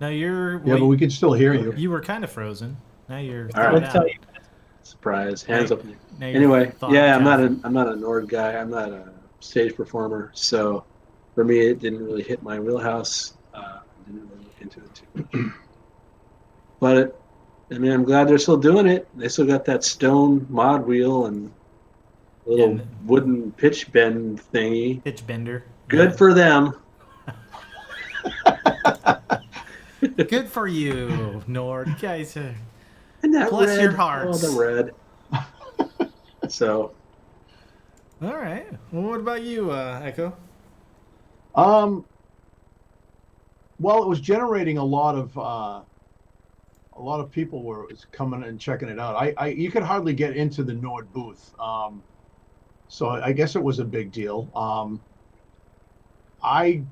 No, you're. Yeah, wait, but we can still hear you. You were kind of frozen. Now you're. All right. thawed out. Surprise! Hands up. Now you're Anyway, thawed yeah, out. I'm not a Nord guy. I'm not a stage performer. So for me, it didn't really hit my wheelhouse. I didn't really look into it too much. But I mean, I'm glad they're still doing it. They still got that stone mod wheel and little wooden pitch bend thingy. Pitch bender. Good for them. Good for you, Nord. You guys, And that bless red, your hearts. Oh, the red. So, all right. Well, what about you, Echo? Well, it was generating a lot of people were coming and checking it out. You could hardly get into the Nord booth. So I guess it was a big deal. I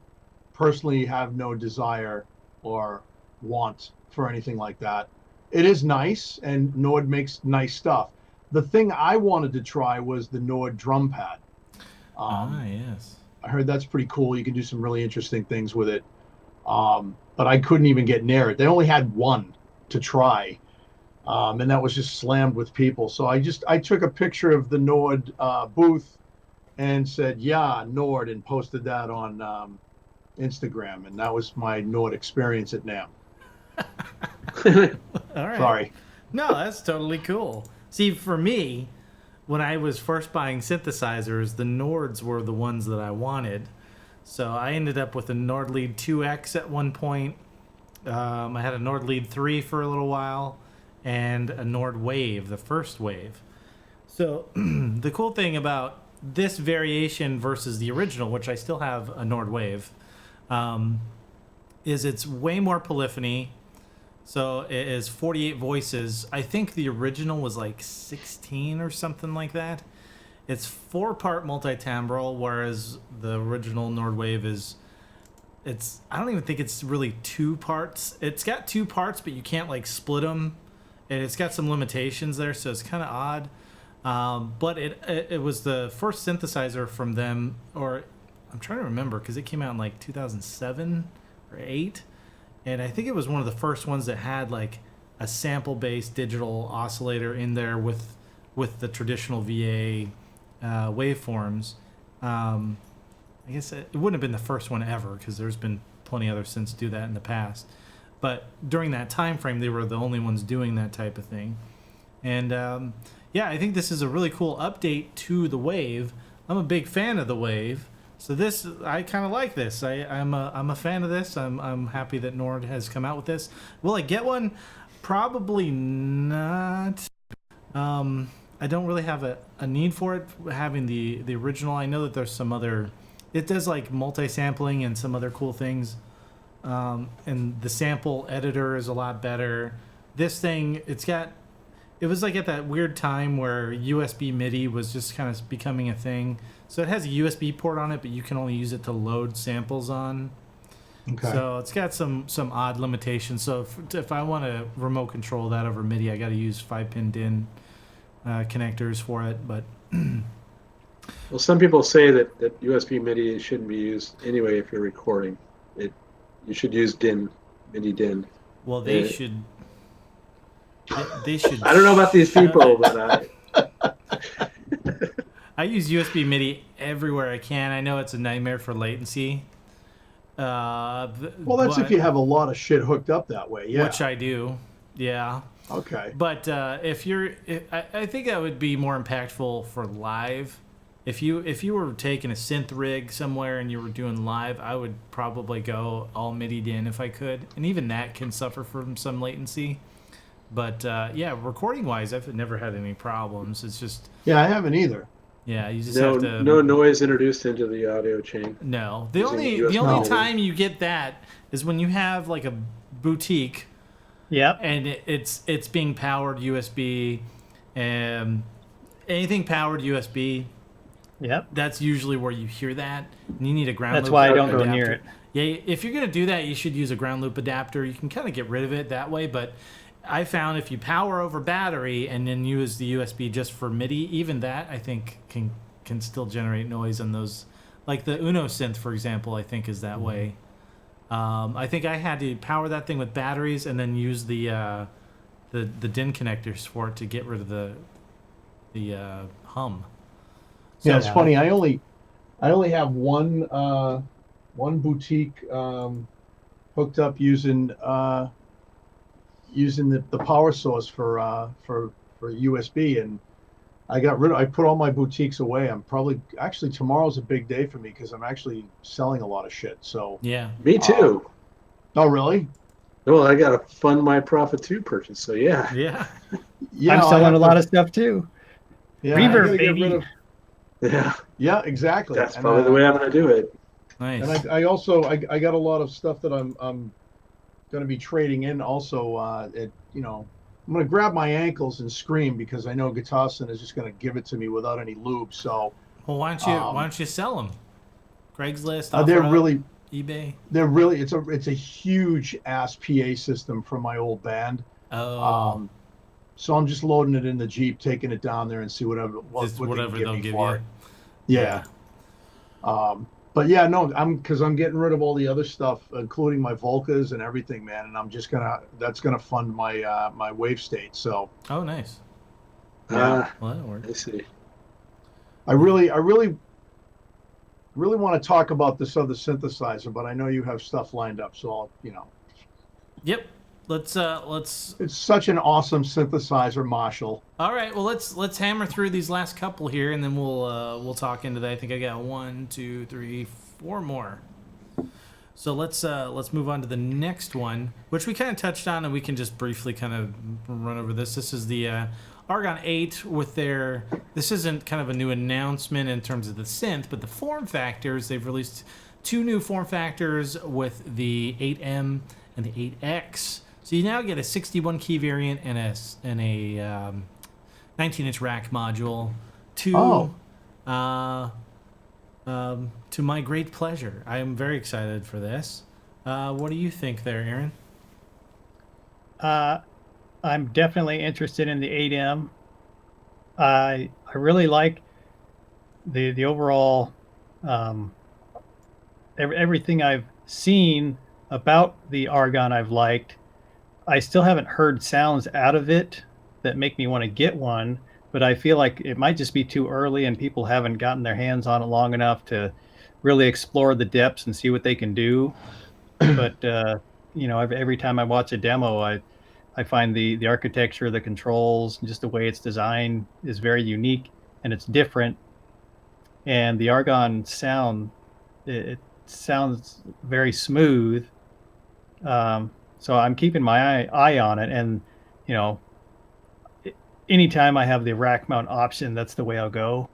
personally have no desire or want for anything like that. It is nice, and Nord makes nice stuff. The thing I wanted to try was the Nord drum pad. Yes. I heard that's pretty cool. You can do some really interesting things with it. But I couldn't even get near it. They only had one to try. And that was just slammed with people. So I took a picture of the Nord booth and said, yeah, Nord, and posted that on Instagram. And that was my Nord experience at NAMM. All right. Sorry. No, that's totally cool. See, for me, when I was first buying synthesizers, the Nords were the ones that I wanted. So I ended up with a Nord Lead 2X at one point. I had a Nord Lead 3 for a little while, and a Nord Wave, the first Wave. So the cool thing about this variation versus the original, which I still have a Nord Wave, is it's way more polyphony. So it is 48 voices. I think the original was like 16 or something like that. It's 4-part multi-timbral, whereas the original Nord Wave is, I don't even think it's really 2 parts. It's got 2 parts, but you can't like split them. And it's got some limitations there, so it's kind of odd. But it was the first synthesizer from them, or I'm trying to remember because it came out in like 2007 or 8. And I think it was one of the first ones that had like a sample-based digital oscillator in there with the traditional VA waveforms. I guess it wouldn't have been the first one ever because there's been plenty others since do that in the past. But during that time frame, they were the only ones doing that type of thing. And yeah, I think this is a really cool update to the Wave. I'm a big fan of the Wave. So this, I kind of like this. I'm a fan of this. I'm happy that Nord has come out with this. Will I get one? Probably not. I don't really have a need for it. Having the original, I know that there's some other. It does like multi-sampling and some other cool things. And the sample editor is a lot better. This thing, it was like at that weird time where USB MIDI was just kind of becoming a thing. So it has a USB port on it, but you can only use it to load samples on. Okay. So it's got some odd limitations. So if I want to remote control that over MIDI, I got to use 5-pin DIN connectors for it. But well, some people say that USB MIDI shouldn't be used anyway if you're recording. You should use DIN, MIDI DIN. Well, they should. They should. I don't know about these people, but I use USB MIDI everywhere I can. I know it's a nightmare for latency. Well, that's if you have a lot of shit hooked up that way, yeah. Which I do, yeah. Okay. But I think that would be more impactful for live. if you were taking a synth rig somewhere and you were doing live, I would probably go all MIDI'd in if I could, and even that can suffer from some latency. But yeah, recording wise, I've never had any problems. It's just Yeah, I haven't either. yeah, you just have to no noise introduced into the audio chain. No, the Using only USB the only No. time you get that is when you have like a boutique Yep. and it's being powered USB, and anything powered USB. Yep. That's usually where you hear that. And you need a ground That's loop why I don't go adapter. near it. Yeah, if you're gonna do that, you should use a ground loop adapter. You can kind of get rid of it that way, but I found if you power over battery and then use the USB just for MIDI, even that I think can still generate noise on those. Like the Uno synth, for example, I think is that way. I think I had to power that thing with batteries and then use the DIN connectors for it to get rid of the hum. Yeah, it's funny. I only have one boutique hooked up using the power source for USB, and I put all my boutiques away. I'm actually tomorrow's a big day for me because I'm actually selling a lot of shit. So Yeah. Me too. oh really? Well, I got to fund my Profit 2 purchase, so yeah. Yeah. Yeah, I'm selling a lot of stuff too. yeah, Reverb, I gotta get baby. rid of- Yeah, yeah, exactly. that's And, probably the way I'm going to do it. Nice. And I also got a lot of stuff that I'm going to be trading in also. I'm going to grab my ankles and scream because I know Guitarson is just going to give it to me without any lube. So Well, why don't you sell them? Craigslist, they're OfferUp, really eBay. it's a huge ass PA system from my old band. Oh, So I'm just loading it in the Jeep, taking it down there and see whatever just what whatever they can they'll me give for you. it. Yeah. But yeah, no, I'm getting rid of all the other stuff, including my Volcas and everything, man. And that's gonna fund my my Wavestate. So Oh, nice. yeah, Well, that'll work. I see. I really want to talk about this other synthesizer, but I know you have stuff lined up, so I'll, Yep. Let's. it's such an awesome synthesizer, Marshall. All right. Well, let's hammer through these last couple here, and then we'll talk into that. I think I got 1, 2, 3, 4 more. So let's move on to the next one, which we kind of touched on, and we can just briefly kind of run over this. This is the Argon 8 with their. This isn't kind of a new announcement in terms of the synth, but the form factors. They've released 2 new form factors with the 8M and the 8X. So you now get a 61 key variant and a 19-inch rack module. To my great pleasure, I am very excited for this. What do you think there, Aaron? I'm definitely interested in the 8M. I really like the overall everything I've seen about the Argon I've liked. I still haven't heard sounds out of it that make me want to get one, but I feel like it might just be too early and people haven't gotten their hands on it long enough to really explore the depths and see what they can do. But every time I watch a demo, I find the architecture, the controls, and just the way it's designed is very unique and it's different. And the Argon sound, it sounds very smooth. So I'm keeping my eye on it, and anytime I have the rack mount option, that's the way I'll go.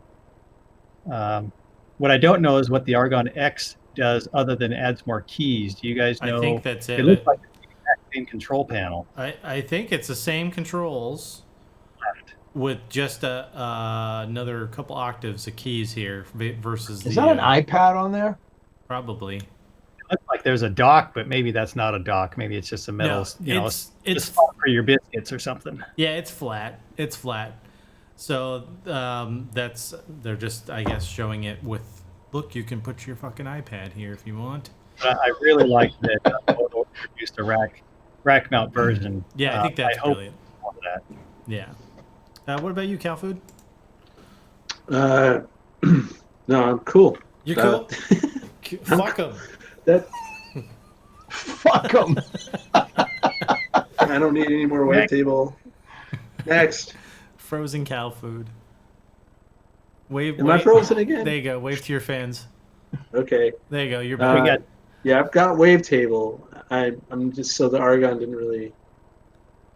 What I don't know is what the Argon X does other than adds more keys. Do you guys know? I think that's it. It looks like the exact same control panel. I think it's the same controls with just another couple octaves of keys here versus Is that an iPad on there? Probably. It looks like there's a dock, but maybe that's not a dock. Maybe it's just a metal, it's spot for your biscuits or something. Yeah, it's flat. It's flat. So they're just, I guess, showing it with, look, you can put your fucking iPad here if you want. But I really like that Moto introduced a rack mount version. Yeah, I think that's hope brilliant. more of that. Yeah. What about you, CouFood? No, I'm cool. You cool? Fuck them. Fuck them. I don't need any more wavetable. Next. Frozen cow food. Wave. Am I frozen again? There you go. Wave to your fans. Okay. There you go. You're We back. got Yeah, I've got Wavetable. I'm just so the Argon didn't really.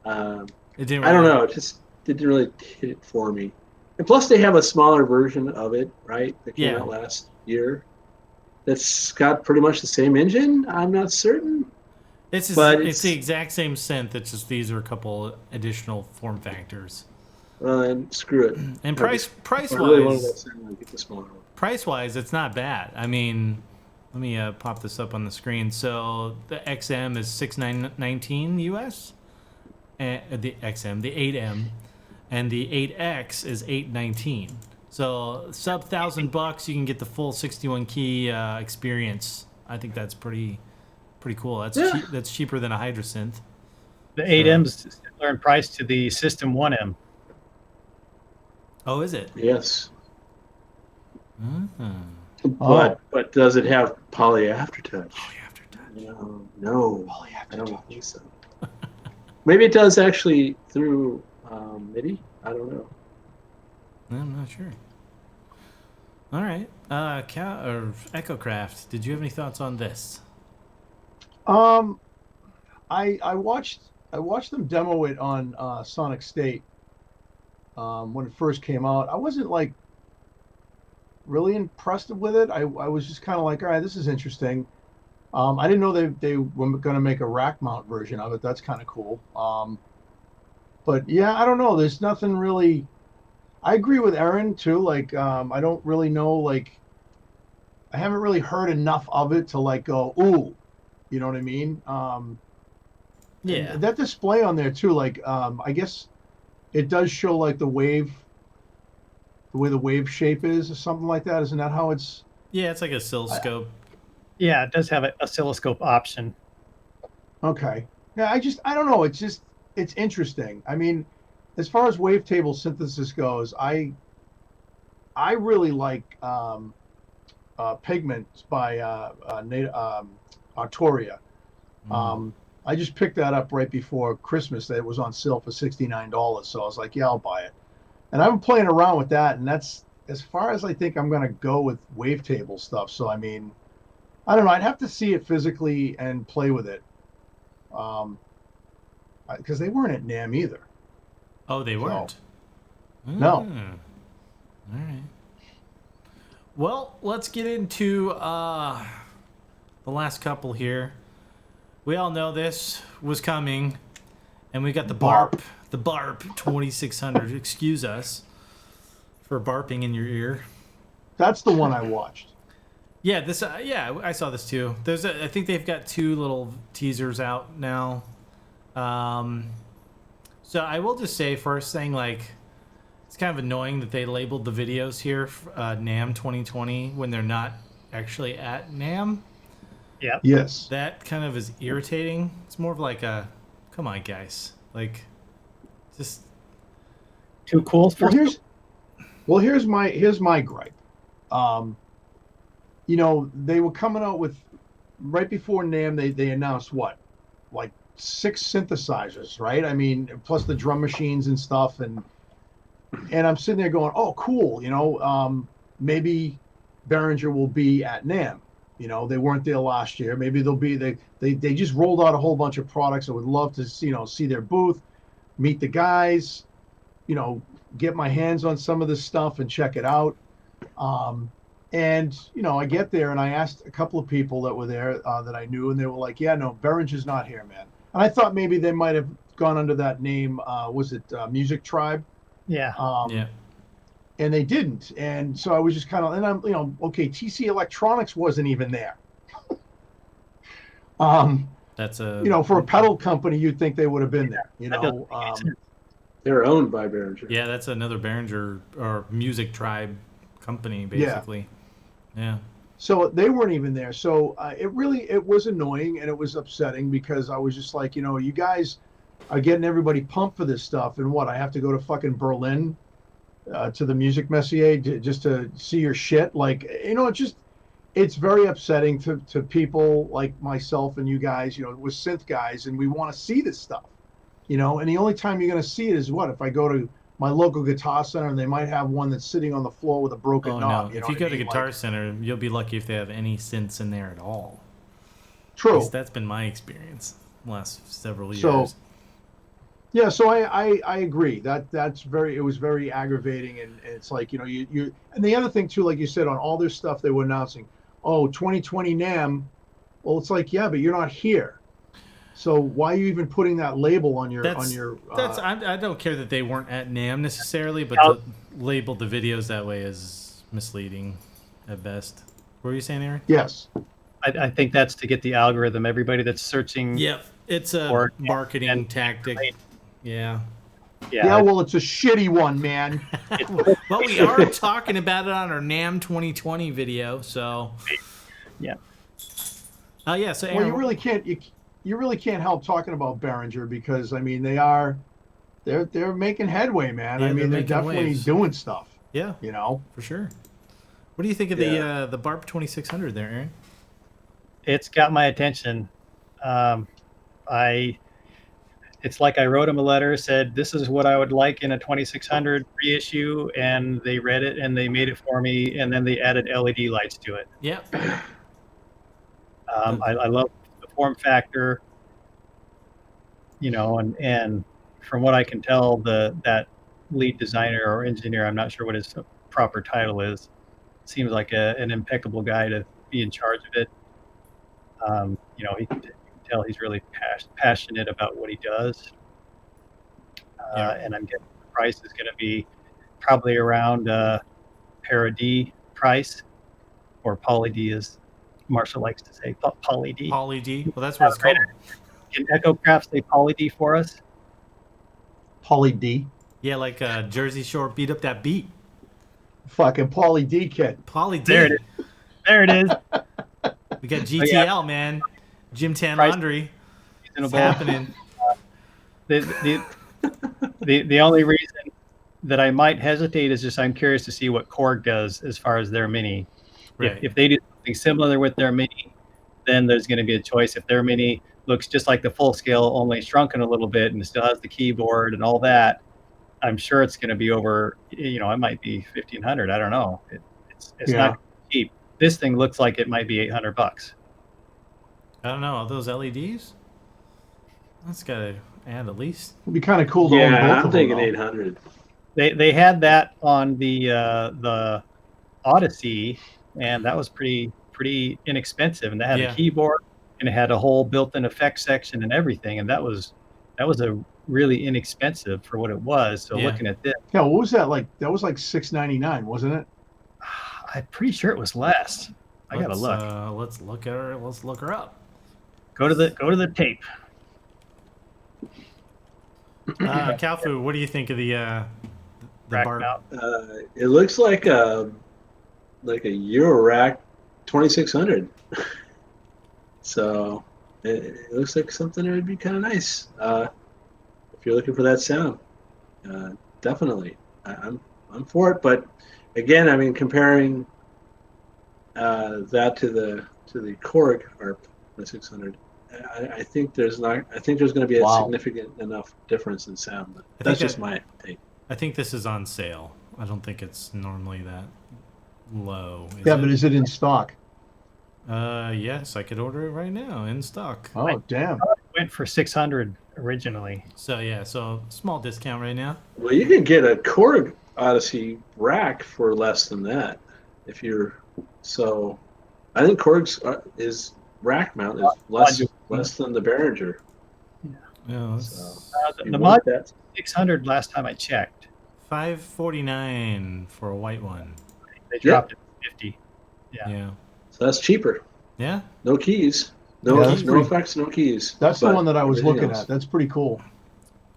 It didn't. I don't really- know. It just didn't really hit it for me. And plus, they have a smaller version of it, right? That came Yeah. out last year. That's got pretty much the same engine. I'm not certain. It's But it's it's- the exact same synth. It's just these are a couple additional form factors. Well, then screw it. And I really wanted that price sound like get the smaller one. wise, it's not bad. I mean, let me pop this up on the screen. So the XM is $619 US, and the XM, the 8M, and the 8X is $819. So sub $1,000, you can get the full 61 key experience. I think that's pretty cool. That's Yeah. cheap, that's cheaper than a Hydrasynth. the 8M's similar in price to the System 1M. Oh, is it? Yes. Mm-hmm. But does it have poly aftertouch? Aftertouch. No. I don't think so. Maybe it does actually through MIDI. I don't know. I'm not sure. All right, EchoCraft. Did you have any thoughts on this? I watched them demo it on Sonic State when it first came out. I wasn't like really impressed with it. I was just kind of like, all right, this is interesting. I didn't know they were going to make a rack mount version of it. That's kind of cool. But yeah, I don't know. There's nothing really. I agree with Aaron too. Like, I don't really know. Like, I haven't really heard enough of it to like go, ooh, you know what I mean? Yeah. And that display on there too. Like, I guess it does show like the way the wave shape is or something like that. Isn't that how it's? Yeah, it's like a oscilloscope. Yeah, it does have an oscilloscope option. Okay. Yeah, I don't know. It's interesting. I mean, as far as wavetable synthesis goes, I really like Pigments by Arturia. I just picked that up right before Christmas. That it was on sale for $69. So I was like, yeah, I'll buy it. And I've been playing around with that, and that's as far as I think I'm going to go with wavetable stuff. So I mean, I don't know. I'd have to see it physically and play with it. Because they weren't at NAMM either. Oh, they weren't. No. All right. Well, let's get into the last couple here. We all know this was coming, and we got the BARP, the BARP 2600. Excuse us for barping in your ear. That's the one I watched. Yeah, this. Yeah, I saw this too. I think they've got 2 little teasers out now. So I will just say first thing, like, it's kind of annoying that they labeled the videos here NAMM 2020 when they're not actually at NAMM. Yeah. Yes. That kind of is irritating. It's more of like a, come on, guys, like, just. Too cool for Here's my gripe. You know, they were coming out with right before NAMM. They announced what, like 6 synthesizers, right? I mean, plus the drum machines and stuff, and I'm sitting there going, oh, cool. You know, maybe Behringer will be at NAMM. You know, they weren't there last year. Maybe they'll be. They just rolled out a whole bunch of products. I would love to see their booth, meet the guys, you know, get my hands on some of this stuff and check it out. And, you know, I get there and I asked a couple of people that were there that I knew, and they were like, yeah, no, Behringer's not here, man. And I thought maybe they might have gone under that name. Was it Music Tribe? Yeah. Yeah. And they didn't. And so I was just kind of, and I'm, you know, okay, TC Electronics wasn't even there. That's a. You know, for a pedal company, you'd think they would have been there, you know. They're owned by Behringer. Yeah, that's another Behringer or Music Tribe company, basically. Yeah. So they weren't even there. So it was annoying and it was upsetting because I was just like, you know, you guys are getting everybody pumped for this stuff. And what, I have to go to fucking Berlin to the Music Messier just to see your shit? Like, you know, it's very upsetting to people like myself and you guys, you know, with synth guys, and we want to see this stuff, you know, and the only time you're going to see it is what, if I go to my local Guitar Center, and they might have one that's sitting on the floor with a broken Oh knob. no! You know If you what go I to mean? Guitar Like, Center, you'll be lucky if they have any synths in there at all. true. That's been my experience the last several years. So, yeah, so I agree it was very aggravating, and it's like, you know, you and the other thing too, like you said, on all this stuff they were announcing, 2020 NAMM. Well, it's like, yeah, but you're not here, so why are you even putting that label on your I don't care that they weren't at NAMM necessarily, but to label the videos that way is misleading at best. What were you saying, Aaron? Yes. I think that's to get the algorithm. Everybody that's searching. Yep, it's a marketing tactic. Yeah. Yeah, well, it's a shitty one, man. Well, we are talking about it on our NAMM 2020 video, so. Yeah. Yeah. So, Aaron, Well, you really can't help talking about Behringer, because I mean they're making headway, man. Yeah, I mean, they're making definitely waves. doing stuff. Yeah, You know. for sure. What do you think of the BARP 2600 there, Aaron? It's got my attention. It's like I wrote him a letter, said this is what I would like in a 2600 reissue, and they read it and they made it for me, and then they added LED lights to it. Yeah. I love the form factor, you know, and from what I can tell, that lead designer or engineer, I'm not sure what his proper title is, seems like an impeccable guy to be in charge of it. You know, you can tell he's really passionate about what he does. And I'm guessing the price is going to be probably around Para D price, or Poly D, as Marshall likes to say, Poly D. Poly D. Well, that's what it's called. Can Echo Kraft say Poly D for us? Pauly D. Yeah, like Jersey Shore beat up that beat. Fucking Pauly D kid. Poly D. There it is. There it is. We got GTL, man. Jim Tan Price- Laundry. It's Reasonable. happening. The only reason that I might hesitate is just I'm curious to see what Korg does as far as their mini. Right. If they do something similar with their mini, then there's going to be a choice. If their mini looks just like the full scale, only shrunken a little bit, and still has the keyboard and all that, I'm sure it's going to be over. You know, it might be $1,500. I don't know. It's not cheap. This thing looks like it might be $800. I don't know. Are those LEDs? That's got to add at least. It'd be kind of cool to own both I'm of thinking them. 800. They had that on the Odyssey, and that was pretty inexpensive. And they had a keyboard, and it had a whole built-in effects section and everything. And that was a really inexpensive for what it was. So looking at this, Yeah, what was that like? That was like $699, wasn't it? I'm pretty sure it was less. I gotta look. Let's look at her. Let's look her up. Go to the tape. CouFood, what do you think of the Rack BARP? mount. It looks like a Eurorack 2600. So it looks like something that would be kind of nice if you're looking for that sound. Definitely, I'm for it. But again, I mean, comparing that to the Korg ARP 2600. I think there's going to be a significant enough difference in sound. But that's just my take. I think this is on sale. I don't think it's normally that low. But is it in stock? Yes, I could order it right now in stock. Oh, damn. It went for $600 originally. So small discount right now. Well, you can get a Korg Odyssey rack for less than that if you're. So, I think Korg's rack mount is less than the Behringer. Yeah. The mod 600 last time I checked. $549 for a white one. They dropped it to 50. Yeah. So that's cheaper. Yeah. No keys. No effects. No keys. That's the one that I was looking at. That's pretty cool.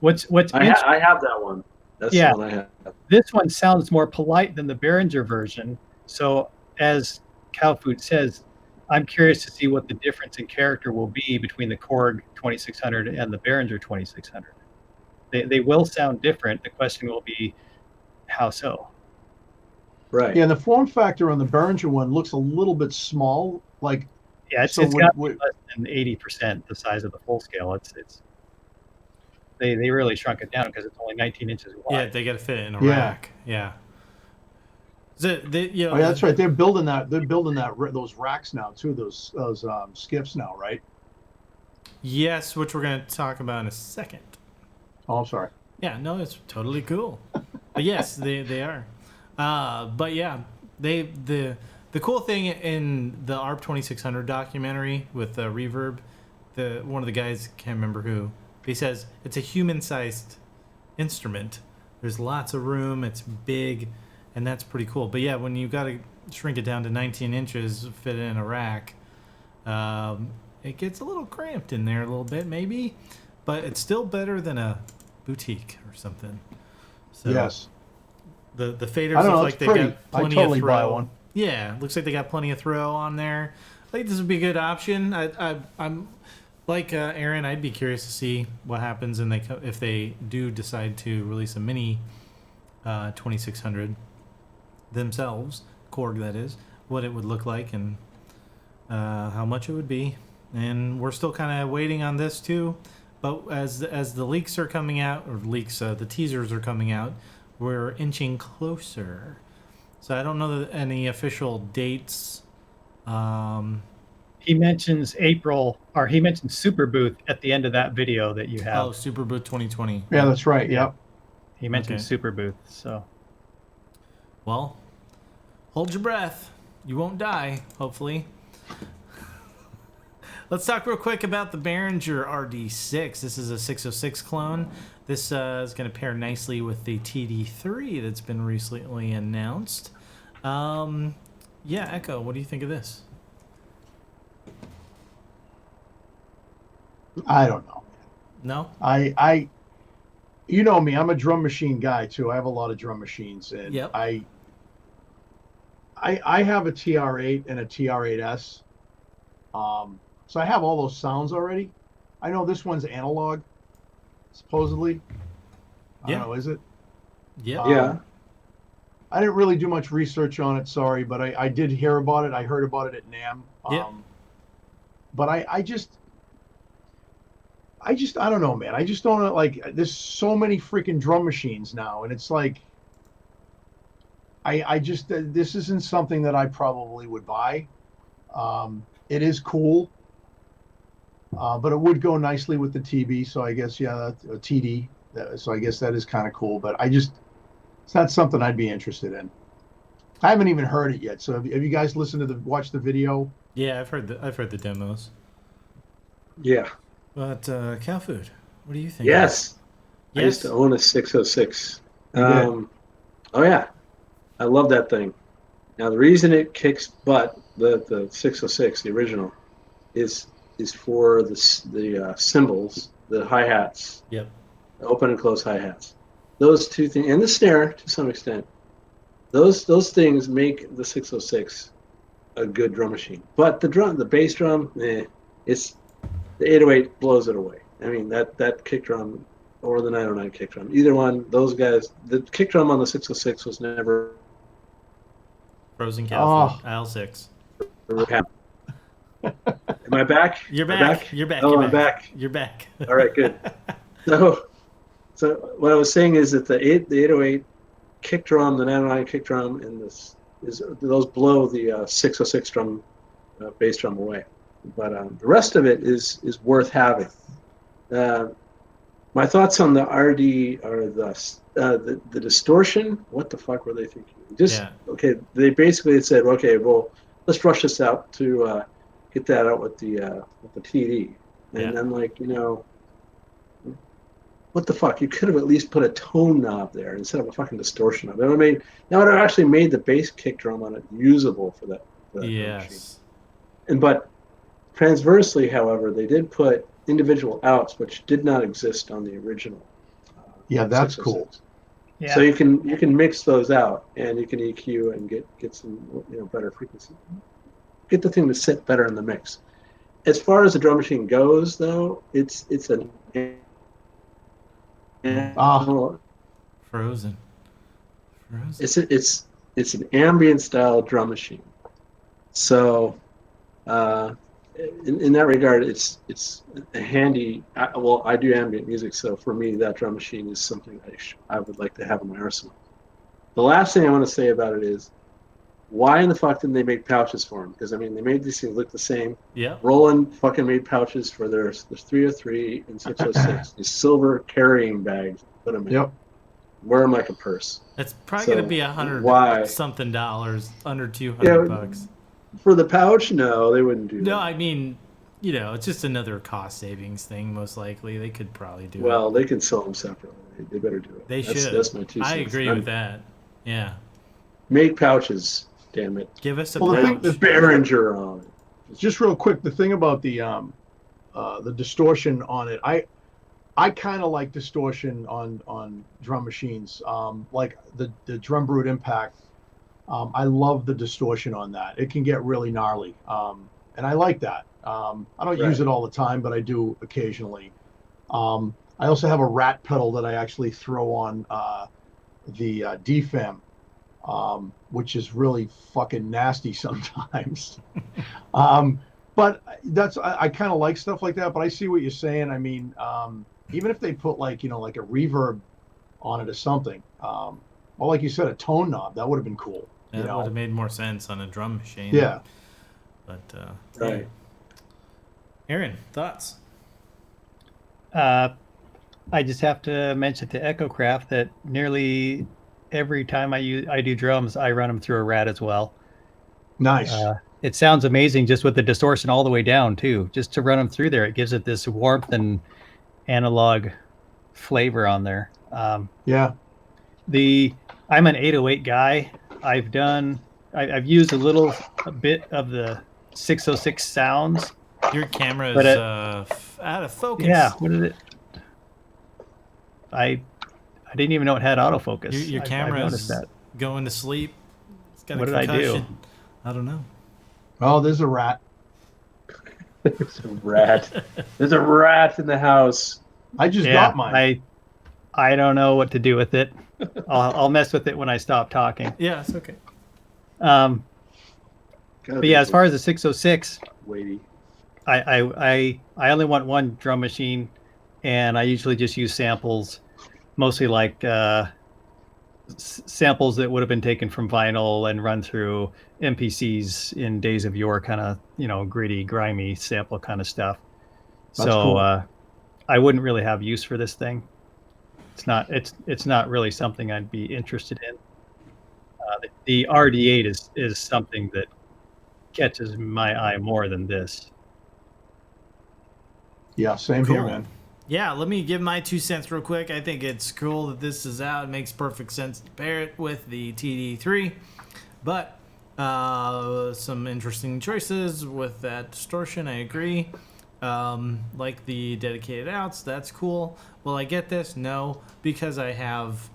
I have that one. That's the one I have. This one sounds more polite than the Behringer version. So as CouFood says, I'm curious to see what the difference in character will be between the Korg 2600 and the Behringer 2600. They will sound different. The question will be, how so? Right. Yeah, and the form factor on the Behringer one looks a little bit small. It's got less than 80% the size of the full scale. It's they really shrunk it down because it's only 19 inches wide. Yeah, they got to fit it in a Yeah. rack. Yeah. You know, Oh, yeah, that's right. They're building that. They're building those racks now too. Those skiffs now, right? Yes, which we're going to talk about in a second. Oh, I'm sorry. Yeah, no, it's totally cool. But yes, they are. But yeah, the cool thing in the ARP 2600 documentary with Reverb, one of the guys, can't remember who, he says it's a human-sized instrument. There's lots of room. It's big, and that's pretty cool. But yeah, when you got to shrink it down to 19 inches, fit it in a rack, it gets a little cramped in there a little bit, maybe. But it's still better than a boutique or something. So Yes. The faders I don't look know, like it's they pretty. got I'd plenty totally of buy throw. one. Yeah, looks like they got plenty of throw on there. I think this would be a good option. I'm like Aaron. I'd be curious to see what happens if they do decide to release a mini 2600 themselves, Korg that is, what it would look like and how much it would be. And we're still kind of waiting on this too. But as the leaks are coming out, or the teasers are coming out, we're inching closer. So I don't know any official dates. He mentions April, or he mentions Super Booth at the end of that video that you have. Oh, Super Booth 2020. Yeah, that's right. Yep. He mentioned Okay. Super Booth. So, Well, hold your breath. You won't die, hopefully. Let's talk real quick about the Behringer RD6. This is a 606 clone. This is going to pair nicely with the TD3 that's been recently announced. Yeah, Echo, what do you think of this? I don't know. No? You know me. I'm a drum machine guy too. I have a lot of drum machines, and Yep. I have a TR8 and a TR8S. So I have all those sounds already. I know this one's analog, supposedly. I Yeah. don't know, is it? Yep. Yeah. I didn't really do much research on it, sorry, but I did hear about it. I heard about it at NAMM. Yep. But I just I don't know, man. I just don't know, like, there's so many freaking drum machines now, and it's like I just this isn't something that I probably would buy. It is cool. But it would go nicely with the TB, so I guess that's a TD. So I guess that is kind of cool. But it's not something I'd be interested in. I haven't even heard it yet. So have you guys watched the video? Yeah, I've heard the demos. Yeah. But CowFood, what do you think? Yes. I Yes. used to own a 606. You did? Oh yeah, I love that thing. Now the reason it kicks butt, the 606, the original, is for the cymbals, the hi-hats, Yep. open and close hi-hats. Those two things, and the snare to some extent. Those things make the 606 a good drum machine. But the bass drum, it's the 808 blows it away. I mean that kick drum or the 909 kick drum, either one, those guys. The kick drum on the 606 was never Frozen CowFood, aisle 6. Am I back? You're Am I back. You're back. Oh, You're I'm back. back. You're back. All right, good. So what I was saying is that the 808 kick drum, the 909 kick drum, and those blow the 606 drum, bass drum away. But the rest of it is worth having. My thoughts on the RD are thus: the distortion. What the fuck were they thinking? Okay. They basically said, okay, well, let's rush this out to get that out with the TD, and then what the fuck? You could have at least put a tone knob there instead of a fucking distortion knob. That would have actually made the bass kick drum on it usable for that Yes. machine. But transversely, however, they did put individual outs, which did not exist on the original. Yeah, that's 606. cool. yeah. So you can mix those out, and you can EQ and get some better frequency. Get the thing to sit better in the mix. As far as the drum machine goes, though, it's an Frozen. it's an ambient style drum machine. So in that regard, it's a handy. I do ambient music, so for me, that drum machine is something I would like to have in my arsenal. The last thing I want to say about it is, why in the fuck didn't they make pouches for them? Because I mean, they made these things look the same. Yeah. Roland fucking made pouches for there's 303 and 606. These silver carrying bags. Put them in. Yep. Wear them like a purse. It's probably So, gonna be $100 why? something dollars, under $200. For the pouch, no, they wouldn't do that. No, I mean, it's just another cost savings thing. Most likely, they could probably do it. Well, they can sell them separately. They better do it. They should. That's my 2 cents. I agree with that. Yeah. Make pouches, damn it. Give us a Well, the pouch. thing- Behringer on it. Just real quick, the thing about the distortion on it, I kind of like distortion on drum machines, like the Drum Brute Impact. I love the distortion on that. It can get really gnarly, and I like that. I don't use it all the time, but I do occasionally. I also have a rat pedal that I actually throw on the DFAM, which is really fucking nasty sometimes. But I kind of like stuff like that. But I see what you're saying. I mean, even if they put like a reverb on it or something, well, like you said, a tone knob, that would have been cool. That would have made more sense on a drum machine. Yeah. But Right. Aaron, thoughts? I just have to mention to Echo Kraft that nearly every time I do drums, I run them through a rat as well. Nice. It sounds amazing just with the distortion all the way down too. Just to run them through there, it gives it this warmth and analog flavor on there. Yeah. I'm an 808 guy. I've used a bit of the 606 sounds. Your camera But is out of focus. Yeah, what is it? I didn't even know it had autofocus. Your I've camera noticed is that. going to sleep. It's got a What did I do? concussion. I don't know. Oh, there's a rat. There's a rat. There's a rat in the house. I just got mine. I don't know what to do with it. I'll mess with it when I stop talking. Yeah, it's okay. Gotta But be yeah, as far as the 606, weighty. I only want one drum machine, and I usually just use samples, mostly like samples that would have been taken from vinyl and run through MPCs in days of yore, kind of gritty, grimy sample kind of stuff. That's cool. I wouldn't really have use for this thing. It's not really something I'd be interested in. The RD8 is something that catches my eye more than this. Yeah, same Cool. here, man. Yeah, let me give my 2 cents real quick. I think it's cool that this is out. It makes perfect sense to pair it with the TD3. But some interesting choices with that distortion, I agree. Like the dedicated outs, that's cool. Will I get this? No, because I have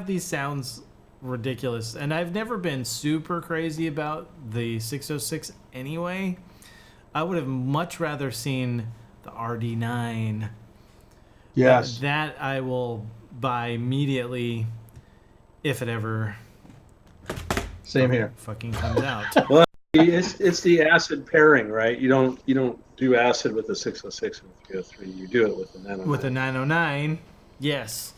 these sounds ridiculous, and I've never been super crazy about the 606 anyway. I would have much rather seen the RD9. Yes. That I will buy immediately if it ever Same here. fucking comes out. Well, it's the acid pairing, right? You don't do acid with the 606 and the 303. You do it with the 909. With a 909, yes.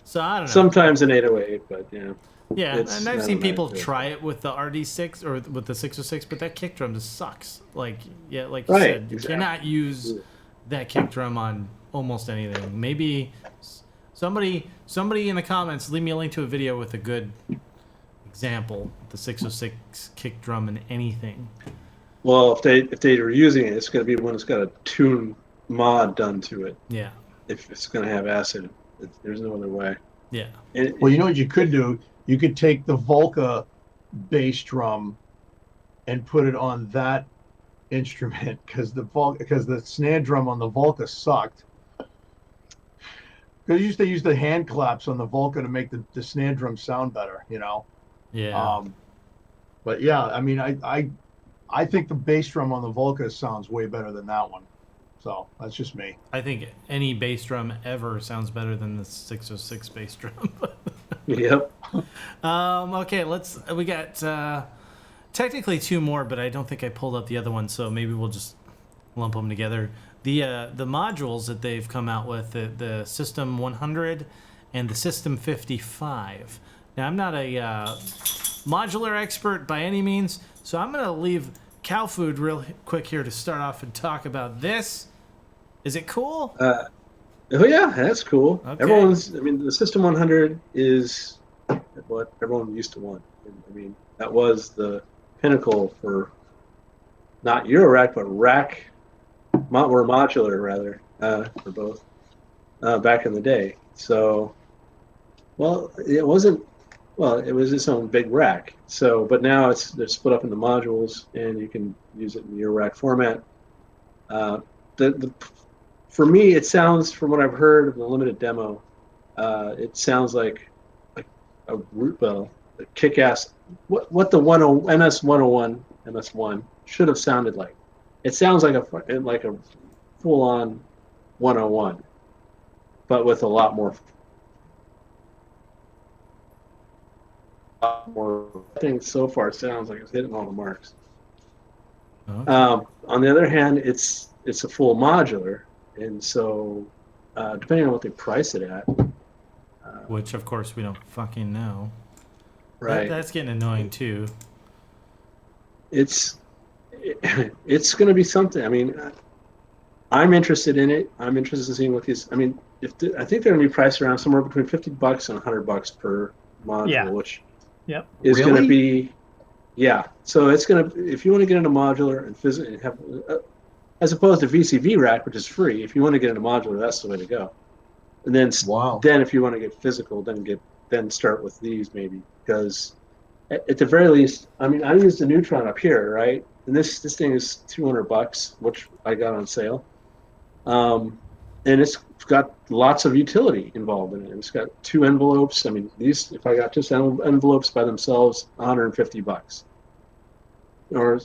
So I don't know. Sometimes an 808, but yeah. Yeah, It's and I've seen 909 people too. try it with the RD6 or with the 606, but that kick drum just sucks. Like you Right, said, you exactly. cannot use that kick drum on almost anything. Maybe somebody in the comments leave me a link to a video with a good example, the 606 kick drum in anything. Well, if they are using it, it's going to be one that's got a tune mod done to it. Yeah, If it's going to have acid, there's no other way. yeah. And Well, you know what you could do? You could take the Volca bass drum and put it on that instrument because the snare drum on the Volca sucked. Because they used the hand claps on the Volca to make the snare drum sound better, Yeah. But yeah, I mean, I think the bass drum on the Volca sounds way better than that one. So that's just me. I think any bass drum ever sounds better than the 606 bass drum. yep. Okay, we got technically 2 more, but I don't think I pulled up the other one, so maybe we'll just lump them together. The modules that they've come out with, the System 100 and the System 55. Now, I'm not a modular expert by any means, so I'm going to leave CouFood real quick here to start off and talk about this. Is it cool? Oh yeah, that's cool. Okay. The System 100 is what everyone used to want. I mean, that was the pinnacle for not Eurorack, but rack, or modular rather, for both, back in the day. So, well, it was its own big rack. So, but now they're split up into modules, and you can use it in the Eurorack format. For me, it sounds, from what I've heard of the limited demo, it sounds like a kick-ass. What the MS1 should have sounded like. It sounds like a full-on 101, but with a lot more. I think so far it sounds like it's hitting all the marks. Okay. On the other hand, it's a full modular. And so, depending on what they price it at, Which, of course, we don't fucking know. right? That's getting annoying, too. It's going to be something. I mean, I'm interested in it. I'm interested in seeing what these. I mean, I think they're going to be priced around somewhere between $50 and $100 per module, which is going to be, So it's going to, if you want to get into modular and have. As opposed to VCV rack, which is free. If you want to get into modular, that's the way to go. And then, then if you want to get physical, then start with these maybe, because at the very least, I mean, I used the Neutron up here, right? And this thing is $200, which I got on sale. And it's got lots of utility involved in it. It's got 2 envelopes. I mean, these, if I got just envelopes by themselves, $150. Or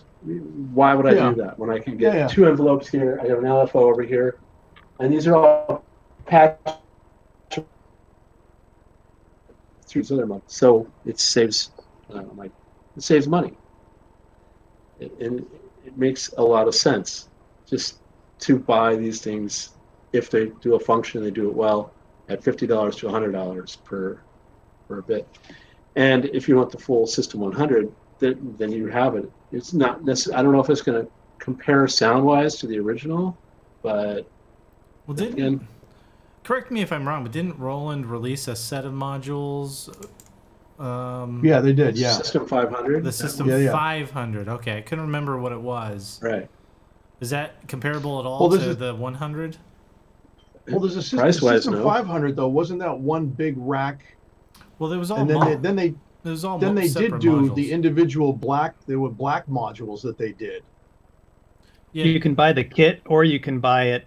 why would I do that when I can get 2 envelopes here? I have an LFO over here, and these are all patched through other months. So it saves, money, and it makes a lot of sense just to buy these things if they do a function, they do it well, at $50 to $100 per bit. And if you want the full System 100, then you have it. It's not necessarily. I don't know if it's going to compare sound-wise to the original, but correct me if I'm wrong, but didn't Roland release a set of modules? Yeah, they did. Yeah, System 500. The System 500. Okay, I couldn't remember what it was. Right. Is that comparable at all to the 100? Well, there's a System 500 though. Wasn't that one big rack? Well, there was all. And then they did do modules. the individual black. There were black modules that they did. Yeah. You can buy the kit, or you can buy it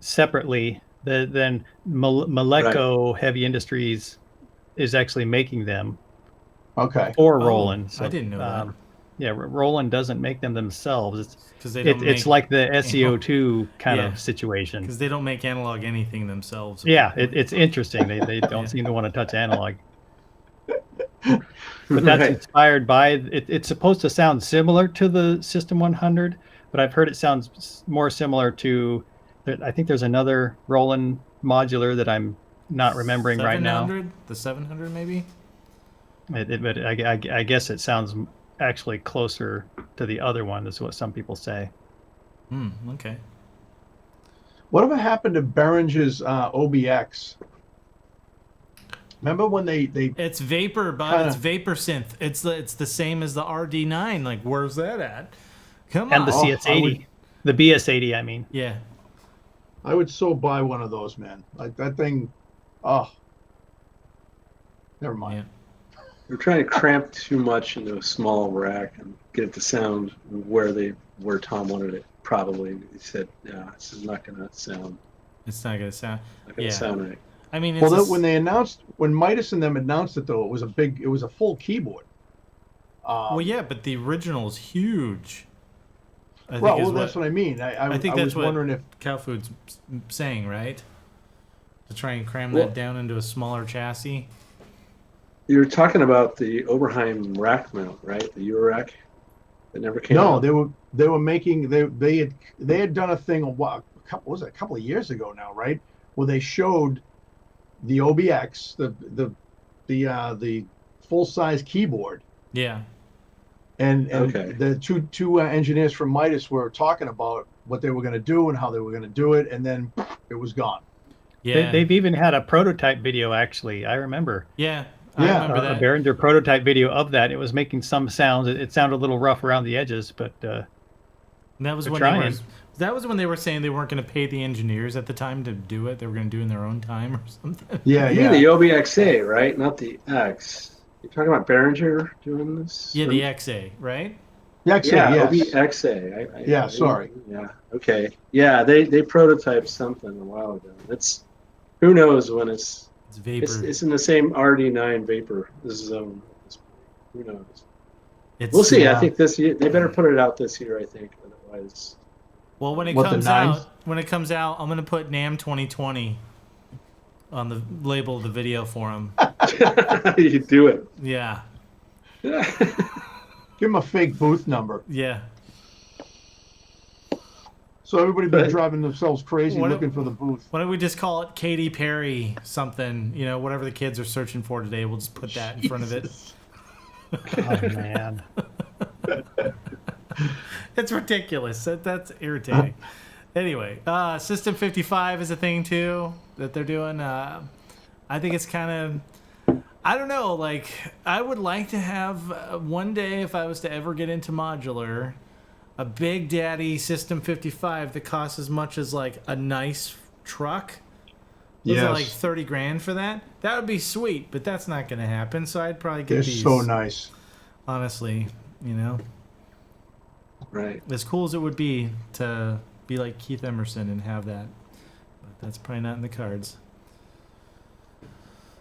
separately. Then Maleco Heavy Industries is actually making them. Okay. For Roland. So, I didn't know that. Yeah, Roland doesn't make them themselves. It's like the SEO2 kind of situation. Because they don't make analog anything themselves. Yeah, it's interesting. They don't seem to want to touch analog. But that's inspired by it's supposed to sound similar to the System 100, but I've heard it sounds more similar to. I think there's another Roland modular that I'm not remembering right now. The 700 maybe. But I guess it sounds actually closer to the other one. Is what some people say. Okay. Whatever happened to Behringer's OBX? Remember when they It's vapor, bud. It's vapor synth. It's the same as the RD9. Like, where's that at? Come on. And the CS80, the BS80. I mean. Yeah. I would so buy one of those, man. Like that thing. Oh. Never mind. Yeah. They're trying to cramp too much into a small rack and get it to sound where Tom wanted it. Probably he said, "No, this is not going to sound. It's not going to sound. Not going to sound right." I mean, when Midas and them announced it, though, it was a full keyboard. Well, yeah, but the original is huge. That's what I mean. I think that's what wondering if CouFood's saying, right? To try and cram that down into a smaller chassis. You're talking about the Oberheim rack mount, right? The Eurorack. It never came No, out? they were making they had done a thing a couple of years ago now, right? Where they showed the OBX, the full size keyboard, Yeah. and Okay. the two engineers from Midas were talking about what they were going to do and how they were going to do it, and then it was gone. Yeah. They've even had a prototype video, actually. I remember Yeah. I Yeah. remember a that. Behringer prototype video of that. It was making some sounds. It sounded a little rough around the edges, but And that was They're when they were. trying. That was when they were saying they weren't going to pay the engineers at the time to do it. They were going to do it in their own time or something. Yeah, You yeah. mean the OBXA, right? Not the X. You're talking about Behringer doing this? Yeah, the XA, right? Yeah, Yeah, yes. OBXA. Yeah, sorry. Yeah, okay. Yeah, they prototyped something a while ago. It's who knows when It's vapor. it's in the same RD9 vapor zone. Who knows? It's, We'll see. Yeah. I think this year they better put it out this year. I think otherwise. Well, when it What, the comes nines? out, I'm going to put NAMM 2020 on the label of the video for them. You do it. Yeah. Give them a fake booth number. Yeah. So everybody be driving themselves crazy What looking if- for the booth. Why don't we just call it Katy Perry something? You know, whatever the kids are searching for today, we'll just put that in front of it. oh man, It's ridiculous. That's irritating. Anyway, System 55 is a thing too that they're doing. I think it's kind of, I don't know. Like, I would like to have one day, if I was to ever get into modular, a Big Daddy System 55 that costs as much as like a nice truck. Was it like 30 grand for that? That would be sweet, but that's not going to happen. So I'd probably get They're these. so nice. Honestly, you know, Right. as cool as it would be to be like Keith Emerson and have that, but that's probably not in the cards.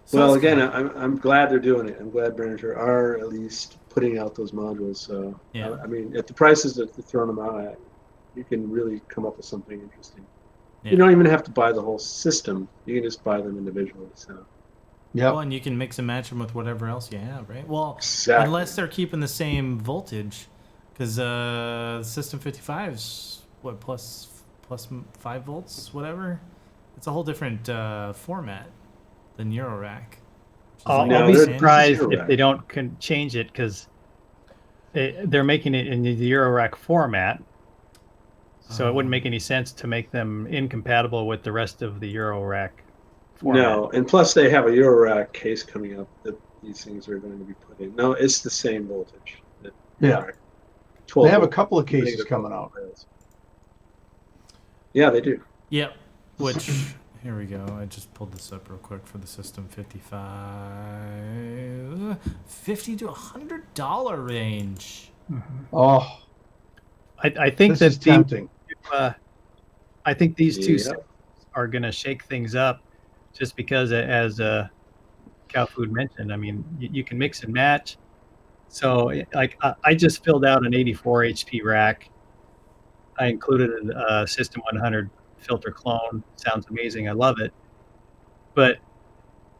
So Well, that's again, cool. I'm glad they're doing it. I'm glad Behringer are at least putting out those modules. So, Yeah. I mean, at the prices that they're throwing them out at, you can really come up with something interesting. Yeah. You don't even have to buy the whole system. You can just buy them individually. So, Yep. Well, and you can mix and match them with whatever else you have, right? Well, exactly. unless they're keeping the same voltage, because System 55's what plus 5 volts, whatever. It's a whole different format than Eurorack. which is I'll No, be they're- surprised Eurorack. if they don't change it because they're making it in the Eurorack format. So it wouldn't make any sense to make them incompatible with the rest of the Eurorack format. No, and plus they have a Eurorack case coming up that these things are going to be put in. No, it's the same voltage. Yeah. 12 They have a volt. couple of cases Negative coming out. rails. Yeah, they do. Yep. Which here we go. I just pulled this up real quick for the System 55. $50 to $100 range. Oh, I think this that is tempting. I think these two Yeah. systems are going to shake things up, just because, as CouFood mentioned, I mean, you can mix and match. So, like, I just filled out an 84 HP rack. I included a System 100 filter clone. Sounds amazing. I love it. But,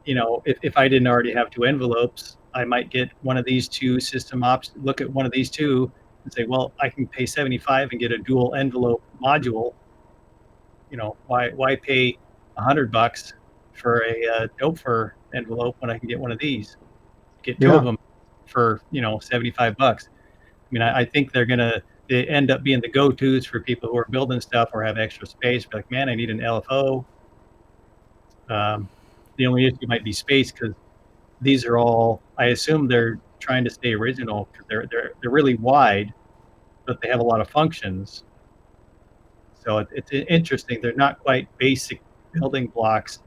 you know, if I didn't already have 2 envelopes, I might get one of these two system options, look at one of these two and say, well, I can pay 75 and get a dual envelope module. You know, why pay $100 for a Doepfer envelope when I can get one of these? Get 2 Yeah. of them for, you know, $75. I mean, I think they end up being the go-tos for people who are building stuff or have extra space. Be like, man, I need an LFO. The only issue might be space, because these are all, I assume they're trying to stay original, because they're really wide, but they have a lot of functions. So it's interesting. They're not quite basic building blocks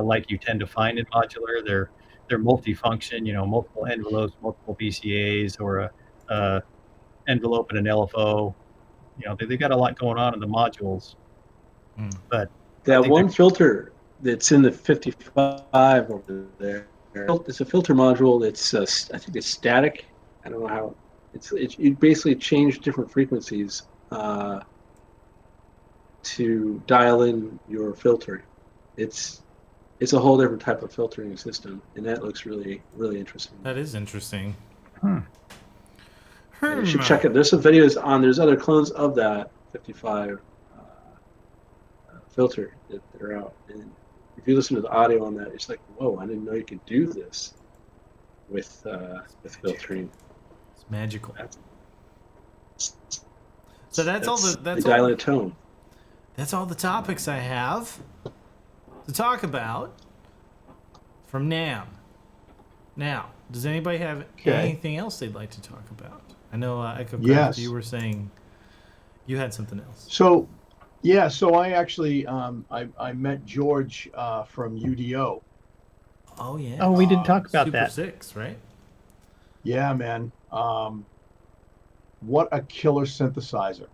like you tend to find in modular. They're multifunction, you know, multiple envelopes, multiple VCAs, or a envelope and an LFO. You know, they got a lot going on in the modules. But That think one filter that's in the 55 over there, it's a filter module that's, I think it's static. I don't know how. You basically change different frequencies to dial in your filtering. It's a whole different type of filtering system, and that looks really, really interesting. That is interesting. And you should check it. There's some videos on. There's other clones of that 55 filter that are out. And if you listen to the audio on that, it's like, whoa! I didn't know you could do this with filtering. It's magical. That's So that's all the dial in tone. That's all the topics I have to talk about from NAMM. Now, does anybody have anything else they'd like to talk about? I know Echo Craft, Yes. you were saying you had something else. So, yeah, so I actually I met George from UDO. Oh yeah. Oh, we didn't talk about Super that. 6, right? Yeah, man. What a killer synthesizer.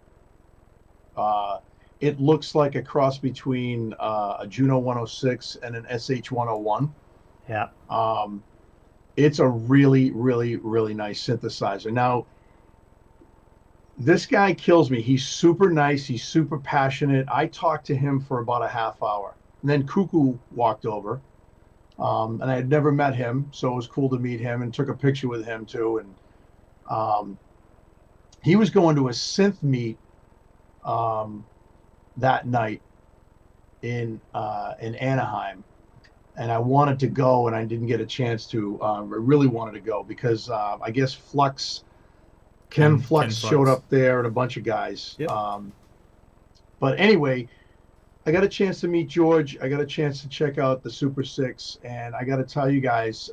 It looks like a cross between a Juno 106 and an SH 101. Yeah. It's a really, really, really nice synthesizer. Now, this guy kills me. He's super nice. He's super passionate. I talked to him for about a half hour. And then Cuckoo walked over. And I had never met him, so it was cool to meet him and took a picture with him too. And he was going to a synth meet that night in Anaheim. And I wanted to go, and I didn't get a chance to. I really wanted to go because I guess Ken Flux showed up there and a bunch of guys. Yep. But anyway, I got a chance to meet George. I got a chance to check out the Super 6, and I got to tell you guys,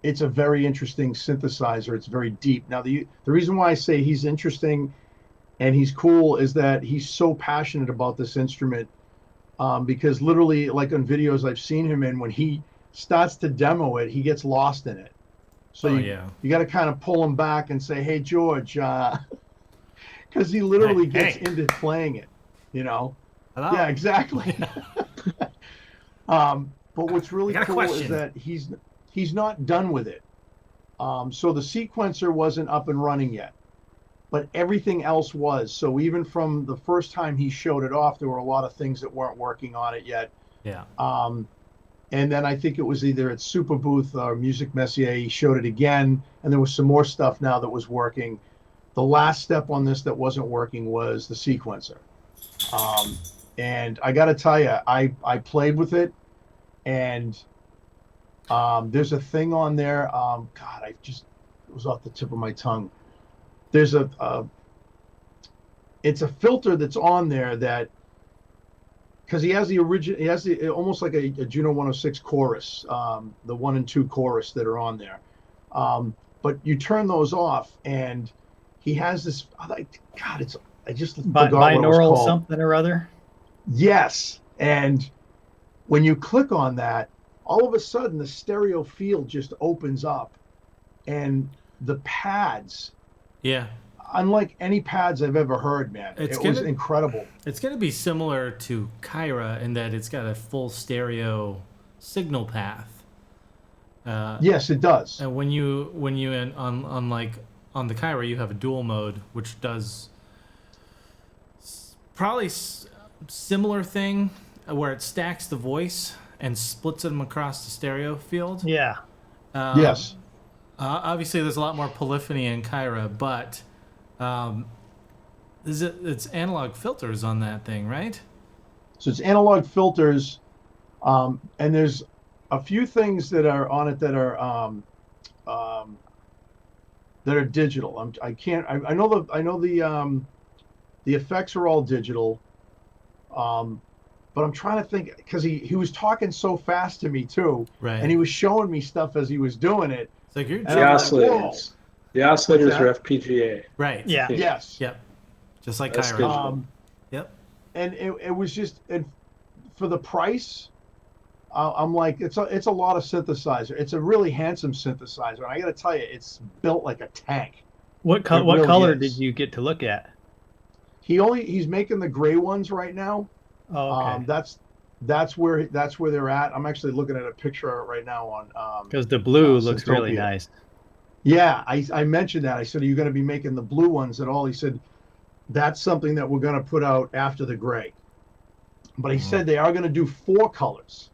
it's a very interesting synthesizer. It's very deep. Now, the reason why I say he's interesting and he's cool is that he's so passionate about this instrument. Because literally, like on videos I've seen him in, when he starts to demo it, he gets lost in it. So you got to kind of pull him back and say, "Hey, George," because he literally gets into playing it, you know. Hello? Yeah, exactly. But what's really cool is that he's not done with it. So the sequencer wasn't up and running yet, but everything else was. So even from the first time he showed it off, there were a lot of things that weren't working on it yet. Yeah. And then I think it was either at Super Booth or Music Messier, he showed it again, and there was some more stuff now that was working. The last step on this that wasn't working was the sequencer. And I got to tell you, I played with it, and there's a thing on there. God, it was off the tip of my tongue. There's it's a filter that's on there that, because he has almost like a Juno 106 chorus, the 1 and 2 chorus that are on there. But you turn those off, and he has this. I just forgot what it was binaural called. something or other. Yes, and when you click on that, all of a sudden the stereo field just opens up, and the pads. Yeah. Unlike any pads I've ever heard, man. It was incredible. It's going to be similar to Kyra in that it's got a full stereo signal path. Yes, it does. And when you on the Kyra, you have a dual mode, which does probably similar thing where it stacks the voice and splits them across the stereo field. Yeah. Yes. Obviously, there's a lot more polyphony in Kyra, but it's analog filters on that thing, right? So it's analog filters, and there's a few things that are on it that are digital. I know the effects are all digital, but I'm trying to think, because he was talking so fast to me too, right? And he was showing me stuff as he was doing it. It's like you're the oscillators. The oscillators are FPGA. Right. Yeah. Yes. Yep. Just like That's Kyra. Yep. And it was just, and for the price, I'm like, it's a lot of synthesizer. It's a really handsome synthesizer, and I got to tell you, it's built like a tank. What color did you get to look at? He's making the gray ones right now. Oh, okay. That's where they're at. I'm actually looking at a picture right now on because the blue looks Syntopia. really nice. Yeah, I mentioned that. I said, "Are you going to be making the blue ones at all?" He said, "That's something that we're going to put out after the gray." But he said they are going to do 4 colors.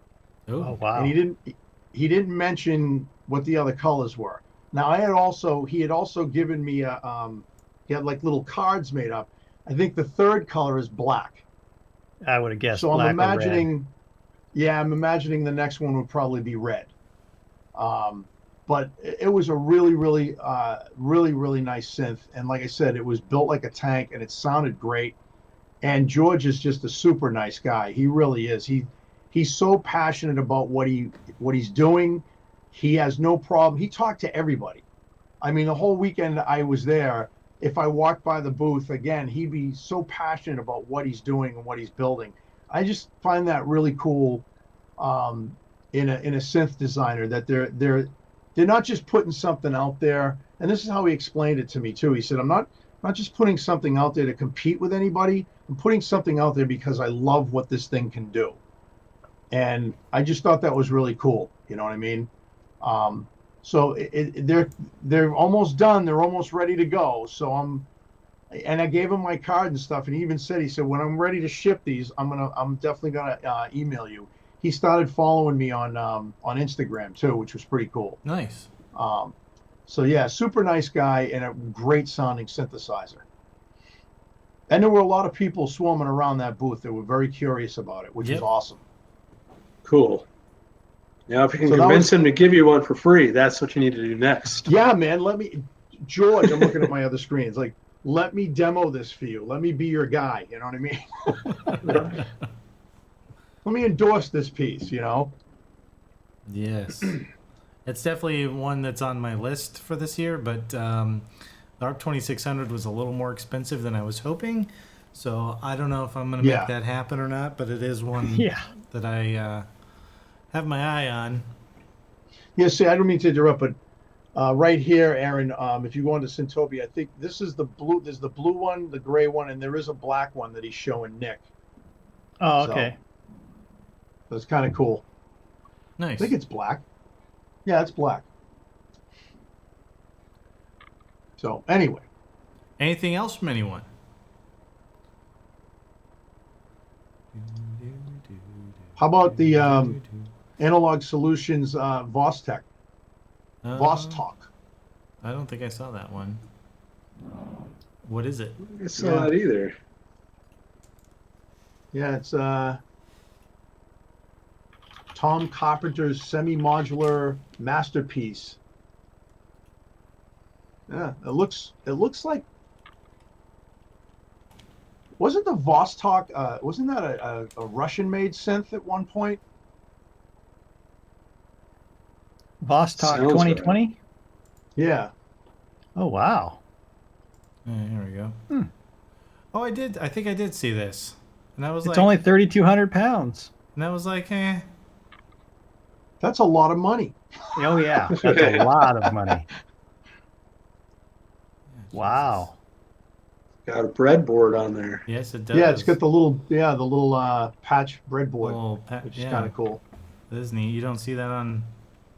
Oh wow! And he didn't mention what the other colors were. Now he had also given me he had like little cards made up. I think the third color is black. I would have guessed So black I'm imagining, I'm imagining the next one would probably be red. But it was a really, really, really nice synth. And like I said, it was built like a tank, and it sounded great. And George is just a super nice guy. He really is. He's so passionate about what he's doing. He has no problem. He talked to everybody. I mean, the whole weekend I was there, if I walked by the booth again, he'd be so passionate about what he's doing and what he's building. I just find that really cool in a synth designer, that they're not just putting something out there. And this is how he explained it to me too. He said, I'm not just putting something out there to compete with anybody. I'm putting something out there because I love what this thing can do. And I just thought that was really cool. You know what I mean? So they're almost done. They're almost ready to go. So and I gave him my card and stuff. And he said, when I'm ready to ship these, I'm definitely gonna email you. He started following me on Instagram too, which was pretty cool. Nice. So yeah, super nice guy and a great sounding synthesizer. And there were a lot of people swarming around that booth that were very curious about it, which is awesome. Cool. Now, if you can convince him to give you one for free, that's what you need to do next. Yeah, man. George, I'm looking at my other screens. Like, let me demo this for you. Let me be your guy. You know what I mean? Let me endorse this piece, you know? Yes. It's definitely one that's on my list for this year, but the ARP 2600 was a little more expensive than I was hoping. So I don't know if I'm going to make that happen or not, but it is one that I have my eye on. Yeah, see, I don't mean to interrupt, but right here, Aaron, if you go into Syntopia, I think this is the blue. There's the blue one, the gray one, and there is a black one that he's showing Nick. Oh, okay. So it's kind of cool. Nice. I think it's black. Yeah, it's black. So anyway. Anything else from anyone? How about the Analog Solutions Vostok? Vostok. I don't think I saw that one. What is it? I saw that either. Yeah, it's Tom Carpenter's semi-modular masterpiece. Yeah, it looks like. Wasn't the Vostok? Wasn't that a Russian-made synth at one point? Vostok 2020. Right. Yeah. Oh wow. Here we go. Oh, I did. I think I did see this, and I was it's only 3,200 pounds. And I was like, eh. That's a lot of money. Oh yeah, that's a lot of money. Wow. Got a breadboard on there. Yes, it does. Yeah, it's got the little patch breadboard, which is kind of cool. It is neat. You don't see that on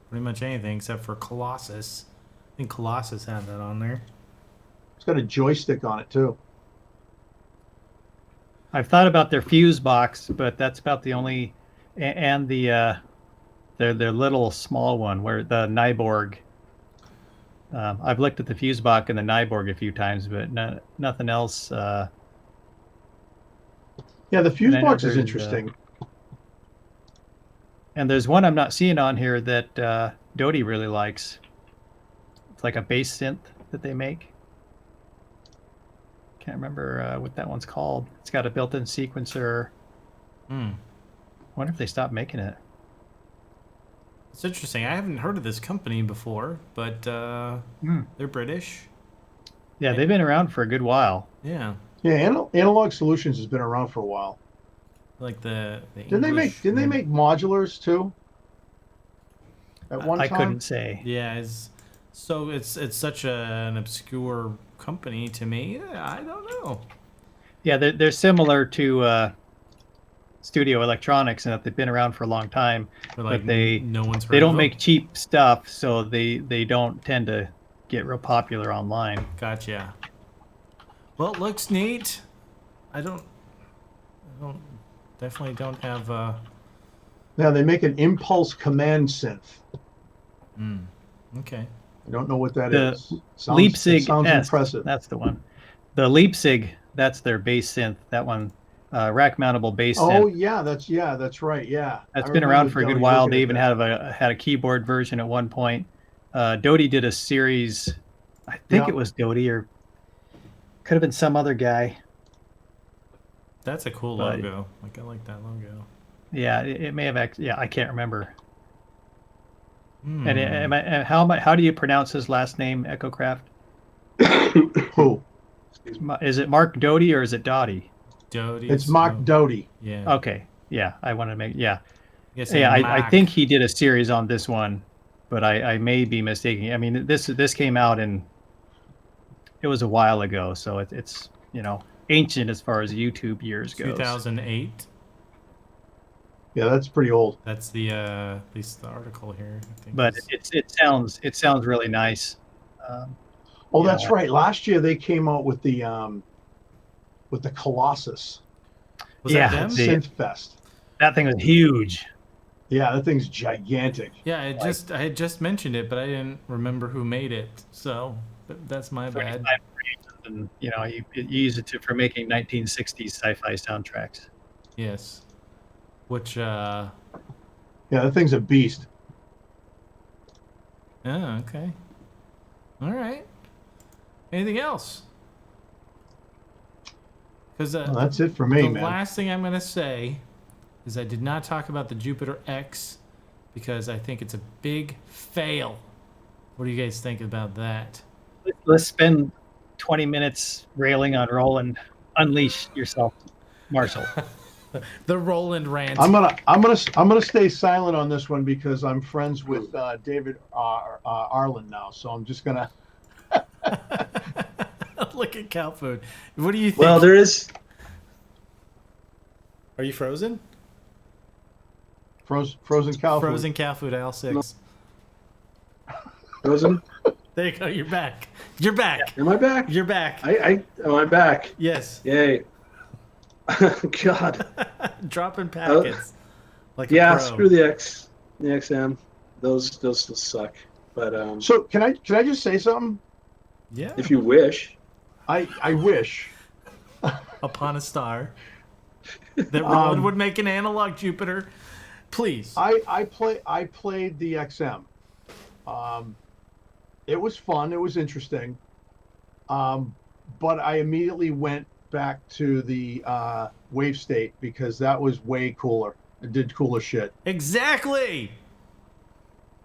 pretty much anything except for Colossus. I think Colossus had that on there. It's got a joystick on it too. I've thought about their fuse box, but that's about the only, and the their little small one where the Nyborg. I've looked at the fuse box and the Nyborg a few times, but nothing else. Yeah, the fuse box is interesting. And there's one I'm not seeing on here that Dodie really likes. It's like a bass synth that they make. Can't remember what that one's called. It's got a built-in sequencer. Wonder if they stopped making it. It's interesting. I haven't heard of this company before, but they're British. Yeah, they've been around for a good while. Yeah. Yeah, Analog Solutions has been around for a while. Like the didn't they make modulars too? At one time? I couldn't say. Yeah, it's such an obscure company to me. I don't know. Yeah, they're similar to Studio Electronics in that they've been around for a long time, but they don't make cheap stuff, so they don't tend to get real popular online. Gotcha. Well, it looks neat. I definitely don't have. Now they make an impulse command synth. Okay. I don't know what that The is. Leipzig It sounds S, impressive. that's the one. The Leipzig, that's their bass synth. That one, rack mountable bass synth. Oh yeah, that's right. Yeah, That's I been around remember for a good Doty while. looking They at even that. had a keyboard version at one point. Doty did a series. I think Yeah. it was Doty, or could have been some other guy. That's a cool But- logo. Like I like that logo. Yeah, it may have. Yeah, I can't remember. Hmm. And how do you pronounce his last name, Echo Craft? Who? Excuse me. Is it Mark Doty or is it Doty? Doty. It's Mark Doty. Yeah. Okay, yeah, I want to make yeah. You gotta say Yeah, I Mac. think he did a series on this one, but I may be mistaken. I mean, this came out it was a while ago, so it's ancient as far as YouTube years goes. 2008. Yeah, that's pretty old. That's the at least the article here. I think But it sounds really nice. Oh, Yeah. that's right. Last year they came out with the Colossus was yeah, that them? the- Synth Fest. That thing was huge. Yeah, that thing's gigantic. Yeah, I had just mentioned it, but I didn't remember who made it. So that's my bad. 45 frames, and you use it for making 1960s sci-fi soundtracks. Yes. Which Yeah, that thing's a beast. oh, okay. All right. Anything else? Because Well, that's it for me, the man. last thing I'm gonna say is I did not talk about the Jupiter X because I think it's a big fail. What do you guys think about that? Let's spend 20 minutes railing on Roland. Unleash yourself, Marshall. The Roland rant. I'm gonna stay silent on this one because I'm friends with David Arlen now, so I'm just gonna. Look at CouFood. What do you think? Well, there is. Are you frozen? Frozen cow. Frozen cow food aisle 6. Frozen? There you go. You're back. You're back. Am I back? You're back. Am I back? Yes. Yay. God. Dropping packets. Like a Yeah, pro. screw the XM. Those still suck. But So can I just say something? Yeah. if you wish. I wish. Upon a star. That Roland would make an analog Jupiter. Please. I played the XM. It was fun. It was interesting. But I immediately went back to the Wavestate because that was way cooler. It did cooler shit. Exactly.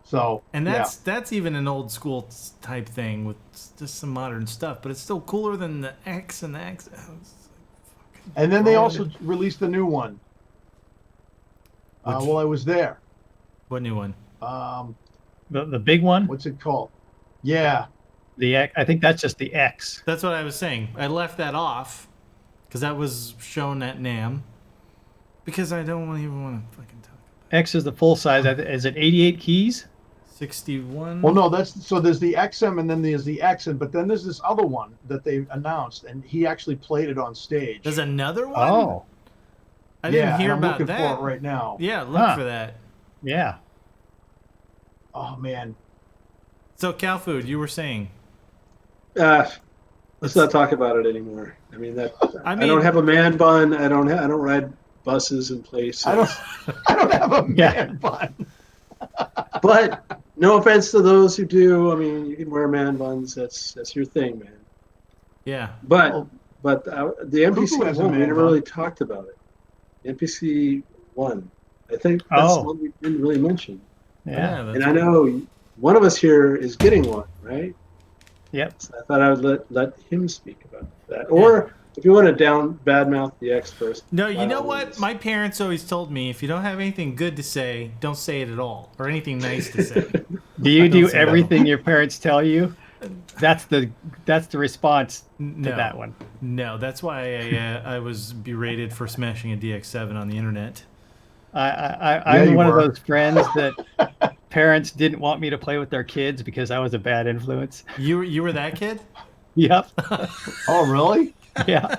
So And that's even an old school type thing with just some modern stuff, but it's still cooler than the X and the X. And then they also released a new one. While I was there. What new one? The big one, What's it called? Yeah. the X, I think that's just the X. That's what I was saying. I left that off because that was shown at NAMM. Because I don't even want to fucking talk about X is the full size. Is it 88 keys? 61. Well, no, there's the XM and then there's the X, but then there's this other one that they announced, and he actually played it on stage. There's another one? Oh, I didn't hear and I'm about looking that. for it right now. Yeah, look Huh. for that. yeah. Oh man. So, CouFood, you were saying. Let's not talk about it anymore. I mean I mean- don't have a man bun. I don't ride buses in places. I don't have a Yeah. man bun. But no offense to those who do. I mean, you can wear man buns. That's your thing, man. Yeah. But the NPC Cuckoo has a one, we man never bun. really talked about it. The NPC one, I think that's the Oh. one we didn't really mention. Yeah. that's And I know one of us here is getting one, right? Yep. So I thought I would let him speak about that. Or if you want to badmouth the X first. No, you by know all what? means. My parents always told me if you don't have anything good to say, don't say it at all, or anything nice to say. Do you do don't say that. everything your parents tell you? That's the response to No. that one. No, that's why I was berated for smashing a DX7 on the internet. I'm you one of were. those friends that parents didn't want me to play with their kids because I was a bad influence. You were that kid? Yep. Oh really? Yeah.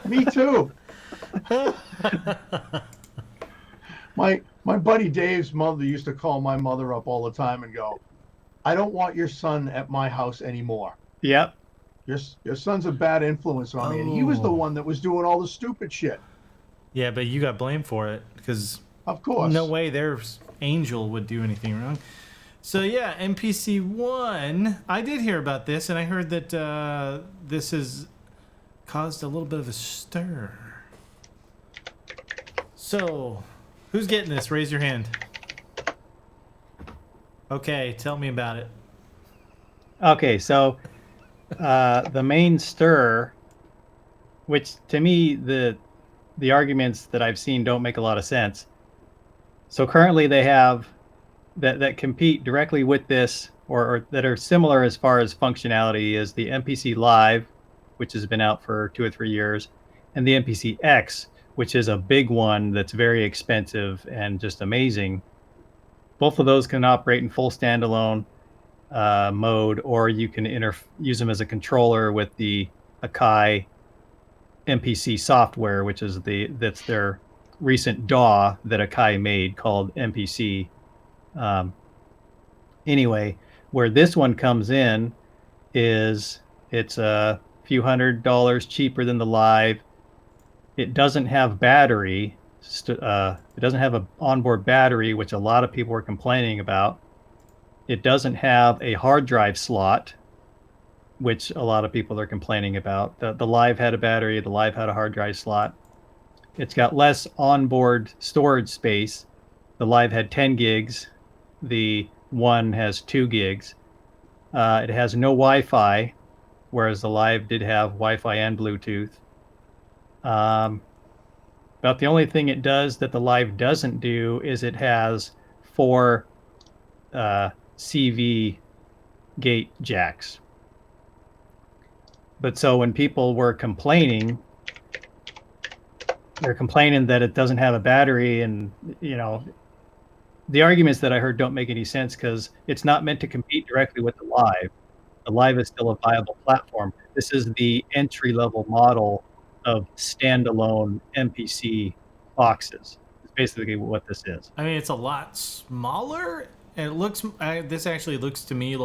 Me too. My buddy Dave's mother used to call my mother up all the time and go, I don't want your son at my house anymore. Yep. Your son's a bad influence on me, and he was the Oh. one that was doing all the stupid shit. Yeah, but you got blamed for it because Of course. no way their angel would do anything wrong. So yeah, MPC-1. I did hear about this, and I heard that this has caused a little bit of a stir. So, who's getting this? Raise your hand. Okay, tell me about it. Okay, so the main stir, which to me the arguments that I've seen don't make a lot of sense. So currently they have that compete directly with this, or that are similar as far as functionality, is the MPC Live, which has been out for 2 or 3 years, and the MPC X, which is a big one that's very expensive and just amazing. Both of those can operate in full standalone mode, or you can use them as a controller with the Akai MPC software, which is that's their recent DAW that Akai made called MPC. Anyway, where this one comes in is it's a few $100 cheaper than the Live. It doesn't have battery. It doesn't have an onboard battery, which a lot of people were complaining about. It doesn't have a hard drive slot, which a lot of people are complaining about. The Live had a battery. The Live had a hard drive slot. It's got less onboard storage space. The Live had 10 gigs. The one has 2 gigs. It has no Wi-Fi, whereas the Live did have Wi-Fi and Bluetooth. About the only thing it does that the Live doesn't do is it has 4 CV gate jacks. But so when people were complaining, they're complaining that it doesn't have a battery, and the arguments that I heard don't make any sense because it's not meant to compete directly with the Live. The Live is still a viable platform. This is the entry-level model of standalone MPC boxes. It's basically what this is. I mean, it's a lot smaller. And it looks. This actually looks to me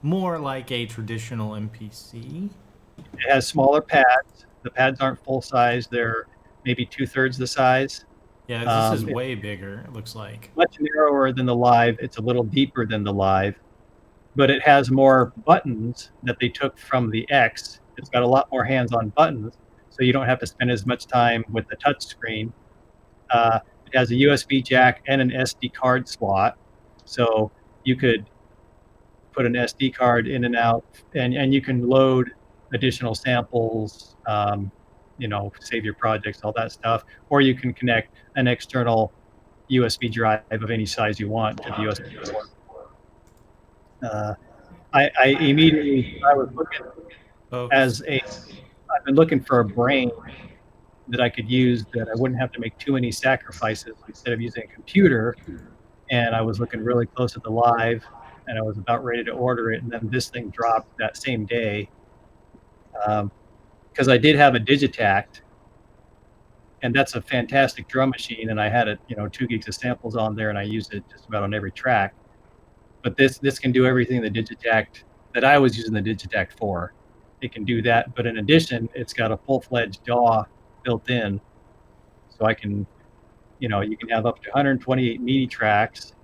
more like a traditional MPC. It has smaller pads. The pads aren't full size. They're maybe 2/3 the size. Yeah, this is way bigger, it looks like. Much narrower than the Live. It's a little deeper than the Live. But it has more buttons that they took from the X. It's got a lot more hands-on buttons, so you don't have to spend as much time with the touch screen. It has a USB jack and an SD card slot, so you could put an SD card in and out, and you can load additional samples, save your projects, all that stuff, or you can connect an external USB drive of any size you want to the USB port. I immediately, I was looking I've been looking for a brain that I could use that I wouldn't have to make too many sacrifices instead of using a computer. And I was looking really close at the Live, and I was about ready to order it, and then this thing dropped that same day. Because I did have a Digitact, and that's a fantastic drum machine, and I had it, 2 gigs of samples on there, and I used it just about on every track. But this can do everything the Digitact that I was using the Digitact for. It can do that, but in addition, it's got a full-fledged DAW built in, so I can, you can have up to 128 MIDI tracks.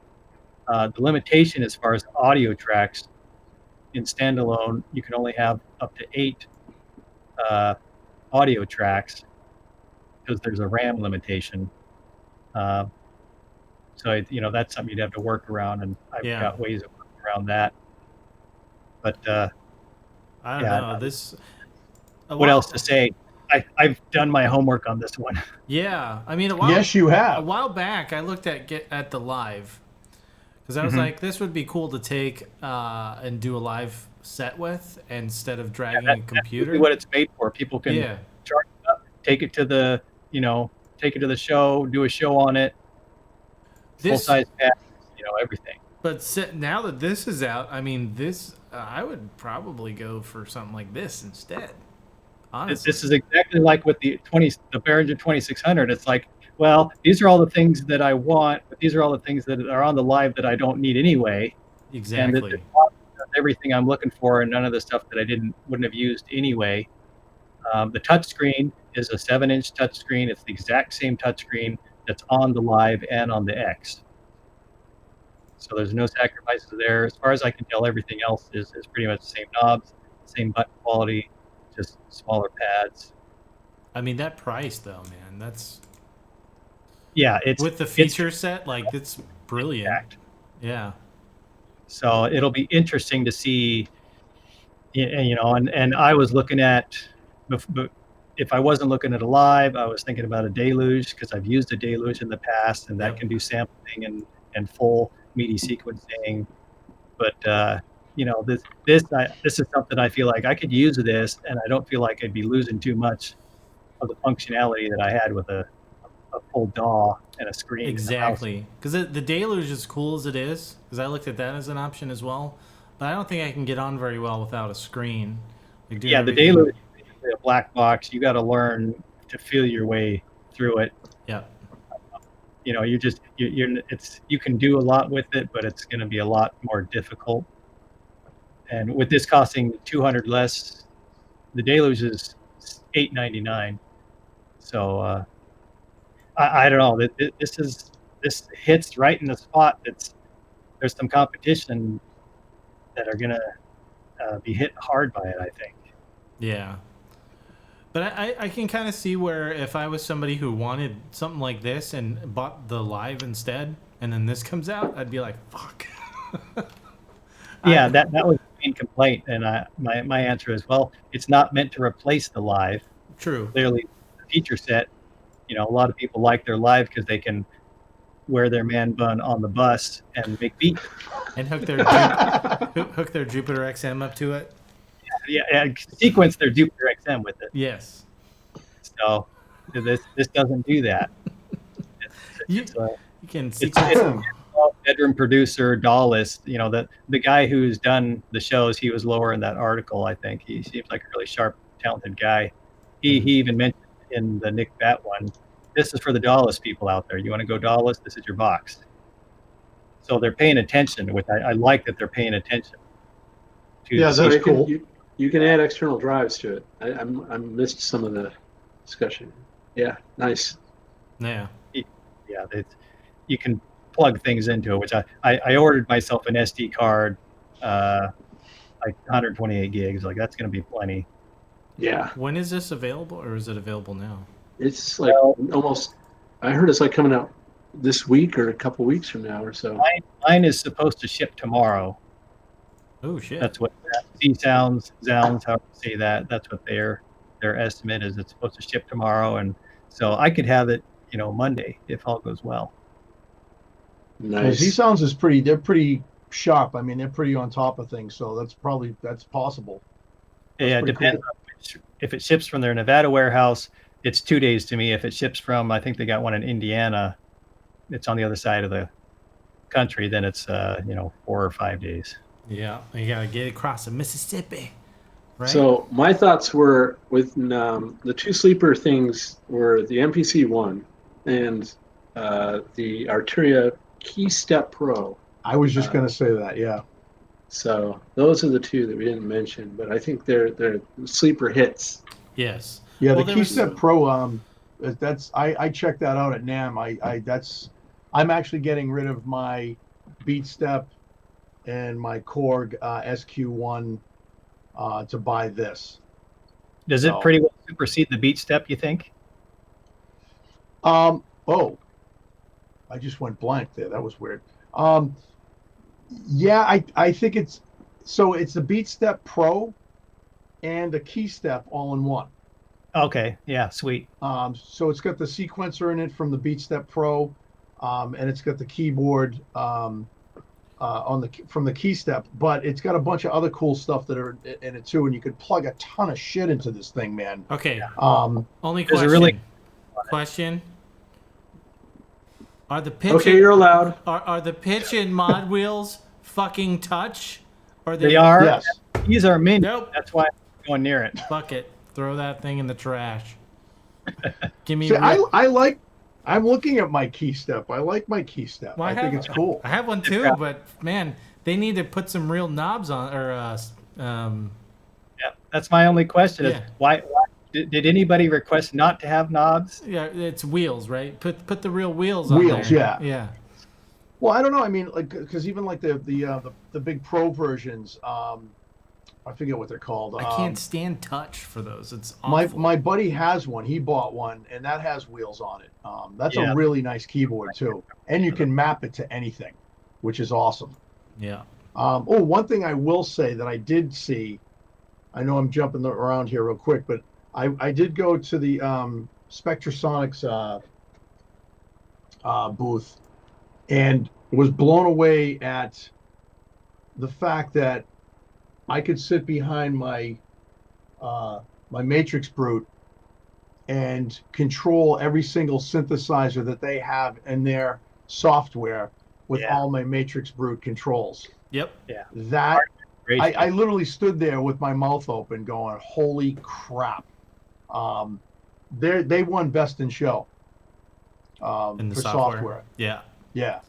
The limitation as far as audio tracks in standalone, you can only have up to 8 audio tracks because there's a RAM limitation. So that's something you'd have to work around, and I've got ways of working around that. But I don't know this. What else to say? I've done my homework on this one. Yeah, I mean, yes, you have. A while back, I looked at the Live because I was like, this would be cool to take and do a live set with instead of dragging a computer. That's really what it's made for. People can charge it up, take it to the show, do a show on it. Full size pad, everything. But now that this is out, I mean, I would probably go for something like this instead. Honestly, this is exactly like with the Behringer 2600. It's like, well, these are all the things that I want, but these are all the things that are on the Live that I don't need anyway. Exactly. And everything I'm looking for, and none of the stuff that I wouldn't have used anyway. The touchscreen is a 7-inch touchscreen. It's the exact same touchscreen that's on the Live and on the X. So there's no sacrifices there. As far as I can tell, everything else is pretty much the same knobs, same button quality, just smaller pads. I mean, that price though, man, that's it's with the feature set, like it's brilliant. Exact. Yeah. So it'll be interesting to see, and I was looking at, if I wasn't looking at a Live, I was thinking about a Deluge, because I've used a Deluge in the past, and that can do sampling and full MIDI sequencing. But this is something I feel like I could use this, and I don't feel like I'd be losing too much of the functionality that I had with a full DAW and a screen. Exactly, because the Deluge, as cool as it is, because I looked at that as an option as well, but I don't think I can get on very well without a screen. The Deluge is basically a black box. You got to learn to feel your way through it. Yeah. You can do a lot with it, but it's going to be a lot more difficult. And with this costing $200 less, the Deluge is $899. So I don't know. This hits right in the spot. There's some competition that are gonna be hit hard by it, I think. Yeah. But I can kind of see where if I was somebody who wanted something like this and bought the Live instead, and then this comes out, I'd be like, fuck. Yeah, that was the main complaint, and my answer is, well, it's not meant to replace the Live. True. Clearly, the feature set, a lot of people like their Live because they can wear their man bun on the bus and make beats. And hook their Jupiter XM up to it. Yeah, sequence their Jupiter XM with it. Yes. So this doesn't do that. You can it's a bedroom producer, DAWless. The guy who's done the shows, he was lower in that article, I think. He seems like a really sharp, talented guy. He even mentioned in the Nick Bat one, this is for the DAWless people out there. You want to go DAWless? This is your box. So they're paying attention, which I like that they're paying attention to. Yeah, that's cool. You can add external drives to it. I missed some of the discussion. Yeah, nice. Yeah. Yeah, you can plug things into it, which I ordered myself an SD card, like 128 gigs. Like, that's going to be plenty. Yeah. When is this available, or is it available now? It's like almost, I heard it's like coming out this week or a couple weeks from now or so. Mine is supposed to ship tomorrow. Oh shit! That's what Zounds, however you say that. That's what their estimate is. It's supposed to ship tomorrow, and so I could have it, Monday if all goes well. Nice. Z-Sounds is they're pretty sharp. I mean, they're pretty on top of things, so that's possible. It depends on if it ships from their Nevada warehouse. It's 2 days to me. If it ships from, I think they got one in Indiana, it's on the other side of the country, then it's 4 or 5 days. Yeah, you gotta get across the Mississippi, right? So my thoughts were with the two sleeper things were the MPC-1 and the Arturia KeyStep Pro. I was just gonna say that, yeah. So those are the two that we didn't mention, but I think they're sleeper hits. Yes. Yeah, the KeyStep Pro. That's I checked that out at NAMM. I'm actually getting rid of my BeatStep and my Korg SQ1 to buy this. Does it pretty well supersede the BeatStep, you think? Oh, I just went blank there. That was weird. Yeah, I think it's the BeatStep Pro and the KeyStep all in one. Okay, yeah, sweet. So it's got the sequencer in it from the BeatStep Pro, and it's got the keyboard from the KeyStep, but it's got a bunch of other cool stuff that are in it too, and you could plug a ton of shit into this thing, man. Okay. Only question. Are the pitch? Okay, you're allowed. Are the pitch and mod wheels fucking touch? Or they are. Yes. These are mini. Nope. That's why I'm going near it. Fuck it. Throw that thing in the trash. Give me. See, I like I'm looking at my key step. I like my key step. Well, I think it's cool. I have one too, but man, they need to put some real knobs on, or Yeah, that's my only question. Is Yeah. why did anybody request not to have knobs? yeah, it's wheels, right? Put the real wheels on Wheels, there. yeah. Yeah. Well, I don't know. I mean, like, because even like the big pro versions, I forget what they're called. I can't stand touch for those. It's My awful. my buddy has one. He bought one, and that has wheels on it. That's Yeah. a really nice keyboard too, and you can map it to anything, which is awesome. Yeah. One thing I will say that I did see, I know I'm jumping around here real quick, but I did go to the Spectrasonics booth, and was blown away at the fact that I could sit behind my my Matrix Brute and control every single synthesizer that they have in their software with Yeah. all my Matrix Brute controls. Yep. That Great. I literally stood there with my mouth open going, holy crap. They won best in show In the for software. Yeah. Yeah.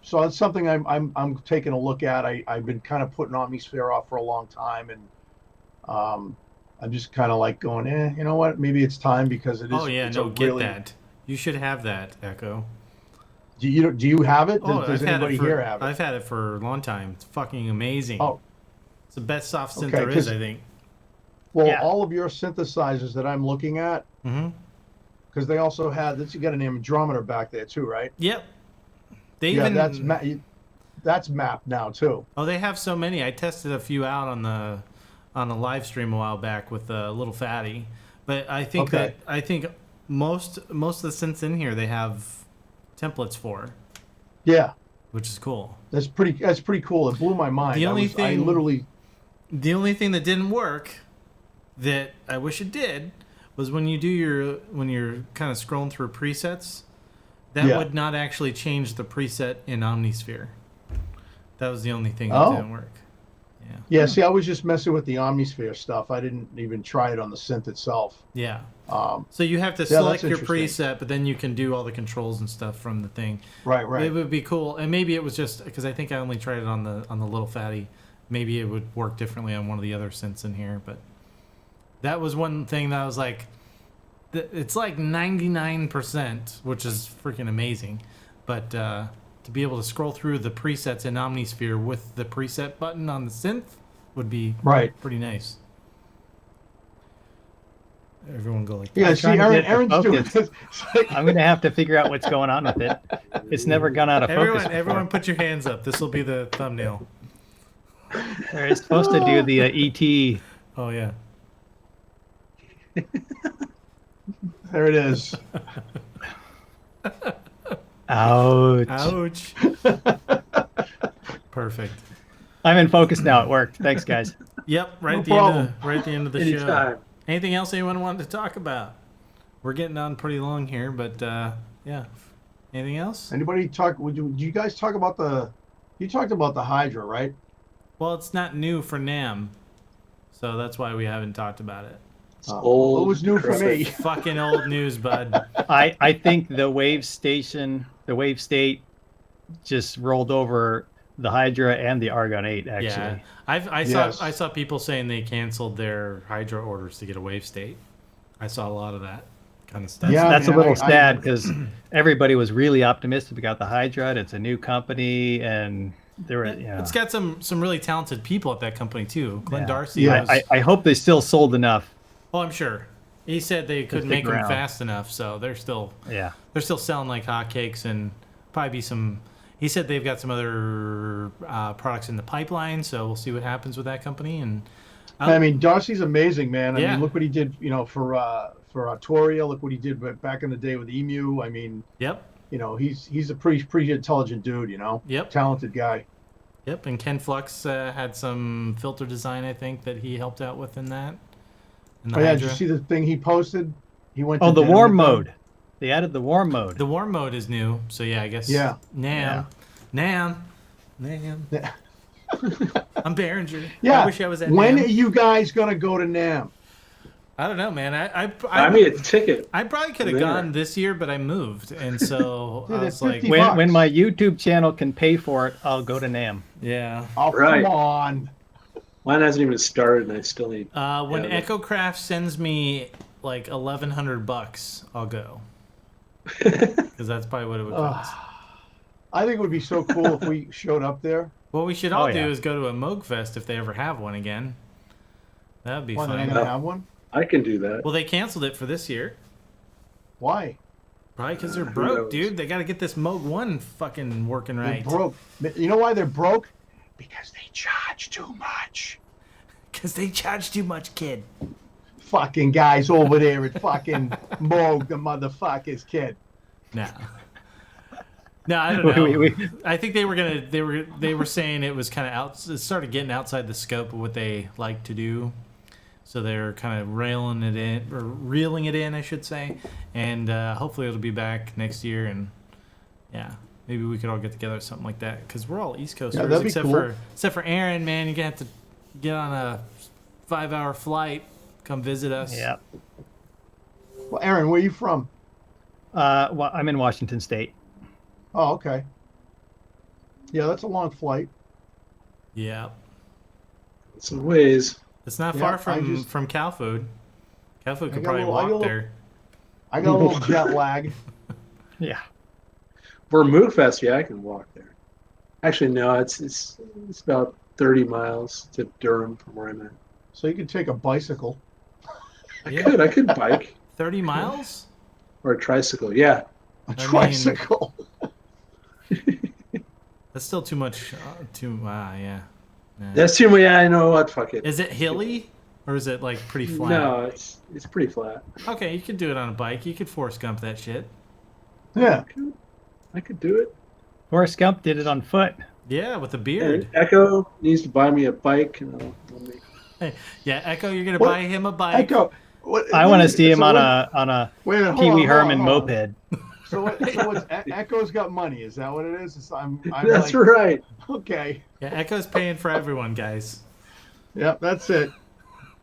So it's something I'm taking a look at. I've been kind of putting Omnisphere off for a long time, and I'm just kind of like going, you know what? Maybe it's time, because it is. Oh yeah, it's no, a get really, that. You should have that, Echo. Do you have it? Oh, Does anybody here have it? I've had it for a long time. It's fucking amazing. Oh. It's the best soft synth Okay, there is, I think. Well, Yeah. all of your synthesizers that I'm looking at, Mm-hmm. because they also had this. You got an Andrometer back there too, right? Yep. They Yeah, even that's mapped now too. Oh, they have so many. I tested a few out on the live stream a while back with Little Fatty, but I think Okay. most of the synths in here they have templates for, Yeah, which is cool. that's pretty cool. It blew my mind. The only I thing- literally. The only thing that didn't work, that I wish it did, was when you're kind of scrolling through presets, that Yeah. would not actually change the preset in Omnisphere. That was the only thing that Oh. didn't work. Yeah. Yeah, see, I was just messing with the Omnisphere stuff. I didn't even try it on the synth itself. Yeah. Um, So you have to Yeah, select that's your interesting. preset, but then you can do all the controls and stuff from the thing. right. It would be cool, and maybe it was just because I think I only tried it on the Little Fatty. Maybe it would work differently on one of the other synths in here, but that was one thing that I was like, it's like 99%, which is freaking amazing. But to be able to scroll through the presets in Omnisphere with the preset button on the synth would be Right. pretty nice. Everyone go like Yeah, that. see, trying to get Aaron's the doing focus. this. It's like- I'm gonna have to figure out what's going on with it. It's never gone out of focus. Everyone, put your hands up. This will be the thumbnail. They're supposed to do the ET. Oh yeah. There it is. Ouch. Ouch. Perfect. I'm in focus now. It worked. Thanks, guys. Yep, right No at the end problem. of right at the end of the show. Anytime. Anything else anyone wanted to talk about? We're getting on pretty long here, but yeah. Anything else? Anybody talk? Would you guys talk about the? You talked about the Hydra, right? Well, it's not new for NAMM, so that's why we haven't talked about it. It's old. It was new for crap. me. Fucking old news, bud. I think the Wavestate just rolled over the Hydra and the Argon 8, actually. Yeah, Yes. I saw people saying they canceled their Hydra orders to get a Wavestate. I saw a lot of that kind of stuff. Yeah. That's man, a little I- sad because everybody was really optimistic about the Hydra. It's a new company, and there were, It's got some really talented people at that company too. Glenn Yeah. Darcy. Yeah. Was, I hope they still sold enough. oh, I'm sure. He said they couldn't stick make them around. fast enough, so they're still Yeah. selling like hotcakes, and probably be some. He said they've got some other products in the pipeline, so we'll see what happens with that company. And I mean, Darcy's amazing, man. I Yeah. mean, look what he did. For Artoria. Look what he did back in the day with Emu. I mean, yep, he's a pretty intelligent dude. Yep. Talented guy. yep. And Ken Flux had some filter design, I think, that he helped out with in that. In the Oh yeah, Hydra. did you see the thing he posted? He went. Oh, to the dinner warm with them. mode. They added the warm mode. The warm mode is new, so yeah, I guess. Yeah. NAMM. I'm Behringer. Yeah. I wish I was at When NAMM. are you guys gonna go to NAMM? I don't know, man. Buy me a ticket. I probably could have There. gone this year, but I moved, and so Dude, I it's was like, 50 When bucks. my YouTube channel can pay for it, I'll go to NAMM. yeah. Oh, Right. come on. Mine hasn't even started, and I still need. When Yeah, Echo Craft sends me like $1,100, I'll go, but- because that's probably what it would cost. I think it would be so cool if we showed up there. What we should all Oh, do yeah. is go to a Moog Fest if they ever have one again. That would be Why, they're not fun. going to have one? I can do that. Well, they canceled it for this year. Why? Probably because they're Who broke, knows? dude. They got to get this Moog 1 fucking working They're right. broke. You know why they're broke? Because they charge too much. Because they charge too much, kid. Fucking guys over there at fucking Moog, the motherfuckers, kid. No. No, I don't know. We- I think they were saying it was kind of it started getting outside the scope of what they like to do. So they're kind of reeling it in, I should say. And hopefully it'll be back next year. And yeah, maybe we could all get together or something like that. Because we're all East Coasters, that'd be except cool. for Aaron, man. You're going to have to get on a 5-hour flight, come visit us. Yeah. Well, Aaron, where are you from? Well, I'm in Washington State. Oh, okay. Yeah, that's a long flight. Yeah. Some ways. It's not Yeah, far I from just- CouFood. CouFood could got a probably little- I got a walk little- there. I got a little jet lag. Yeah. For Moog Fest, yeah, I can walk there. Actually, no, it's about 30 miles to Durham from where I'm at. So you could take a bicycle. I could bike 30 miles? or a tricycle. Yeah, A mean- tricycle. That's still too much. Yeah. that's too much. Yeah, I know what. Fuck it. Is it hilly or is it like pretty flat? No, it's pretty flat. Okay, you could do it on a bike. You could Forrest Gump that shit. Yeah. I could do it. Forrest Gump did it on foot. Yeah, with a And beard. Echo needs to buy me a bike. And I'll make... Yeah, Echo, you're gonna What? buy him a bike. Echo. I want to see him so on what- a Wait a minute, hold Pee on, Wee hold on, Herman hold on. moped. So what's Echo's got money? Is that what it is? I'm That's like, right. okay. Yeah, Echo's paying for everyone, guys. Yep, that's it.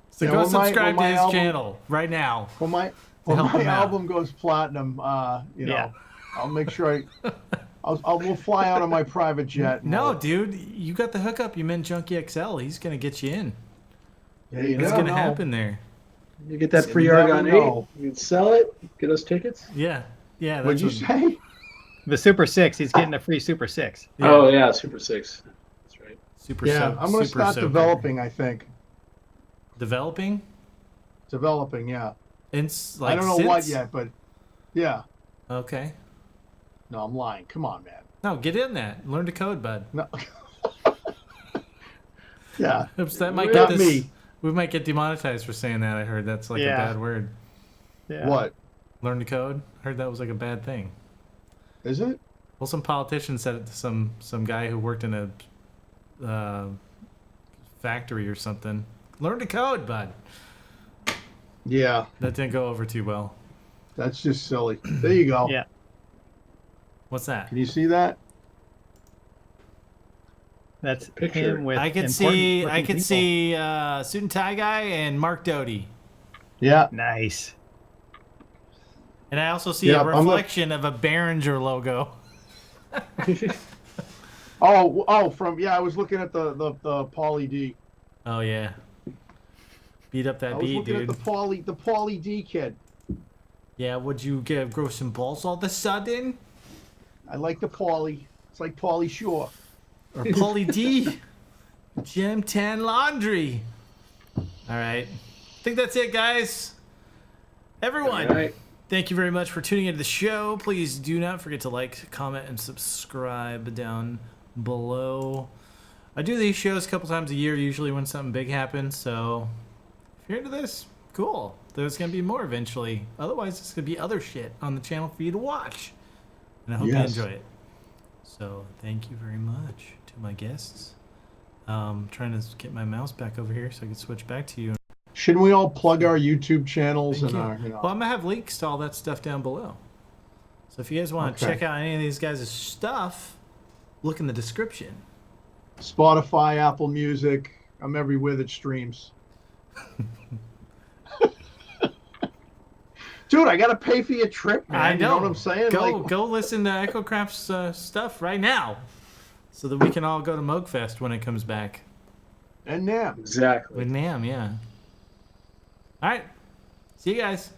So Yeah, go when my- subscribe when to my his album- channel right now. When my help him out. album goes platinum, you know, Yeah. I'll make sure we'll fly out on my private jet. and No, we'll- dude, you got the hookup. You meant Junkie XL. He's gonna get you in. Yeah, you What's never gonna know. happen there? You get that free You never Argon 8. know. You can sell it. Get us tickets. Yeah, yeah. What'd you what- say? The Super 6. He's getting a free Super 6. Yeah. Oh yeah, Super 6. That's right. Super. Yeah, I'm gonna super start soaker. developing. I think Developing. developing. Yeah, Like I don't know what synths? yet, but yeah. Okay. No, I'm lying. Come on, man. No, get in that. Learn to code, bud. No. Yeah, Oops, that might not get this. me. We might get demonetized for saying that. I heard that's like Yeah. a bad word. Yeah. What Learn to code. I heard that was like a bad thing. is it? Well, some politician said it to some guy who worked in a factory or something. Learn to code, bud. Yeah, That didn't go over too well. that's just silly. There you go. Yeah. What's that? Can you see that? That's Picture. him with I could important see. looking I could people. see suit and tie guy and Mark Doty, Yeah. Nice. and I also see Yeah, a reflection of a Behringer logo. I was looking at the Pauly D. Oh yeah. Beat up I that was beat, looking dude. at the Pauly D kid. Yeah, would you grow some balls all of a sudden? I like the Pauly. It's like Pauly Shore. Or Pauly D. Gem Tan Laundry. All right. I think that's it, guys. Everyone, All right. thank you very much for tuning into the show. Please do not forget to like, comment, and subscribe down below. I do these shows a couple times a year, usually when something big happens. So if you're into this, cool. There's going to be more eventually. Otherwise, it's going to be other shit on the channel for you to watch. And I hope Yes. you enjoy it. So thank you very much to my guests. Trying to get my mouse back over here so I can switch back to you. Shouldn't we all plug our YouTube channels Thank and you. our, Well, I'm gonna have links to all that stuff down below. So if you guys want to Okay. check out any of these guys' stuff, look in the description. Spotify, Apple Music. I'm everywhere that streams. Dude, I gotta pay for your trip, man. I know. You know what I'm saying? Go listen to Echo Craft's stuff right now, so that we can all go to Moogfest when it comes back. And NAMM. Exactly. With NAMM, yeah. All right. See you guys.